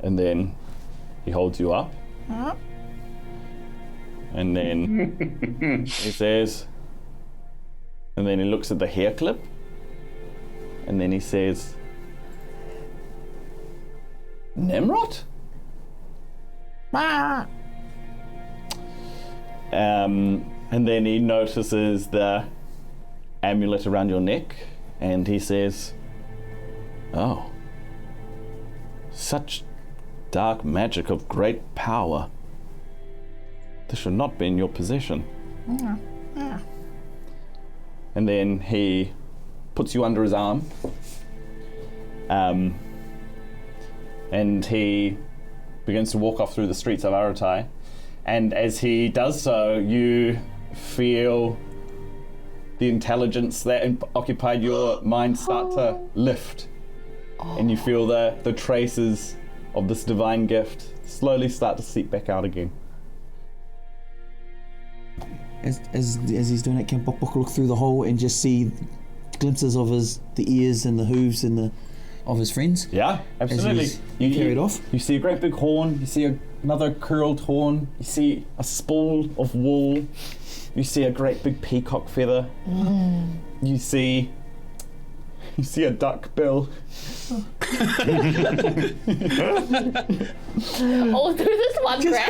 And then he holds you up. And then he says, and then he looks at the hair clip. And then he says, Nimrod? And then he notices the amulet around your neck. And he says, oh, such dark magic of great power. This should not be in your possession. And then he puts you under his arm. And he begins to walk off through the streets of Aratai. And as he does so, you feel the intelligence that occupied your mind start to lift. And you feel the traces of this divine gift slowly start to seep back out again. As he's doing it, can Bok Bok look through the hole and just see glimpses of the ears and the hooves and of his friends? Yeah, absolutely. You carry it off? You see a great big horn, you see another curled horn, you see a spool of wool, you see a great big peacock feather, you see a duck bill. All through this one crack.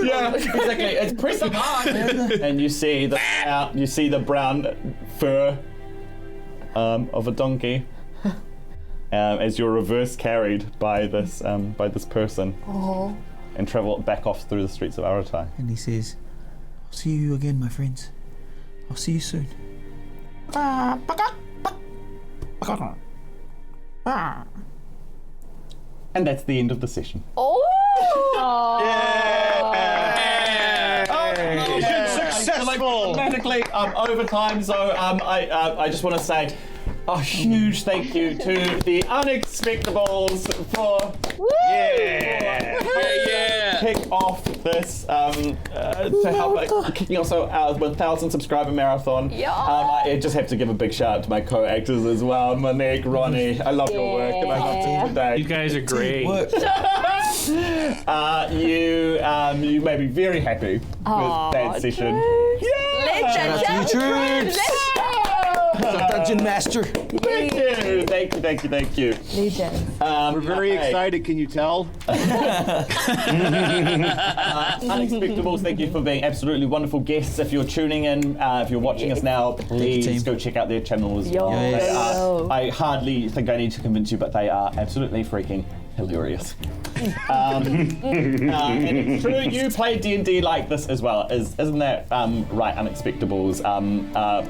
Yeah, exactly. It's pretty hard. And you see the brown fur of a donkey as you're reverse carried by this person and travel back off through the streets of Aratai. And he says, I'll see you again, my friends. I'll see you soon. And that's the end of the session. Successful. Automatically overtime. So I just want to say a huge thank you to the Unexpectables for kick off this to help kicking also out 1,000 subscriber marathon. I just have to give a big shout out to my co-actors as well, Monique, Ronnie. I love your work and I love you today. You guys are great. You made me very happy with that session. Legend. Dungeon Master. Thank you. Legend. We're very excited, can you tell? Unexpectables, thank you for being absolutely wonderful guests. If you're tuning in, if you're watching us now, please go check out their channel as well. I hardly think I need to convince you, but they are absolutely freaking hilarious. And it's true, you play D&D like this as well, isn't that right, Unexpectables?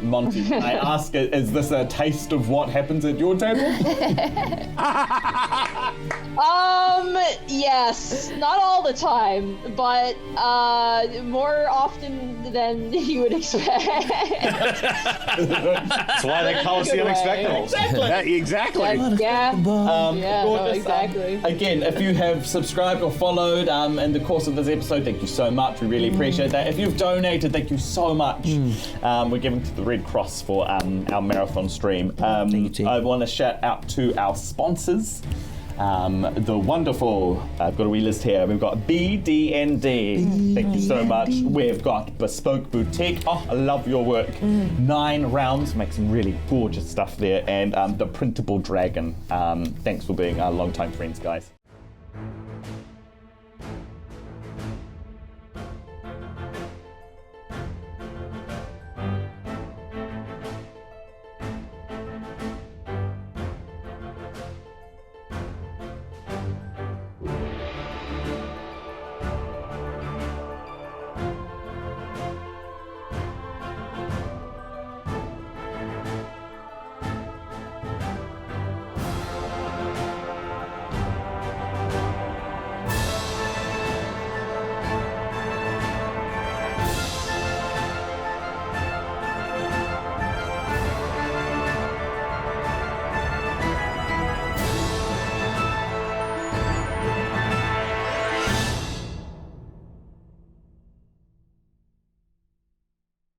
Monty, I ask, is this a taste of what happens at your table? Yes, not all the time, but more often than you would expect. That's why they call us the Unexpectables. Exactly. Exactly. Again, if you have subscribed or followed in the course of this episode, thank you so much. We really appreciate that. If you've donated, thank you so much. We're giving to the Red Cross for our marathon stream. I want to shout out to our sponsors. The wonderful, I've got a wee list here. We've got BDND. Thank you so much. We've got Bespoke Boutique. Oh, I love your work. 9 Rounds, make some really gorgeous stuff there. And the Printable Dragon. Thanks for being our longtime friends, guys.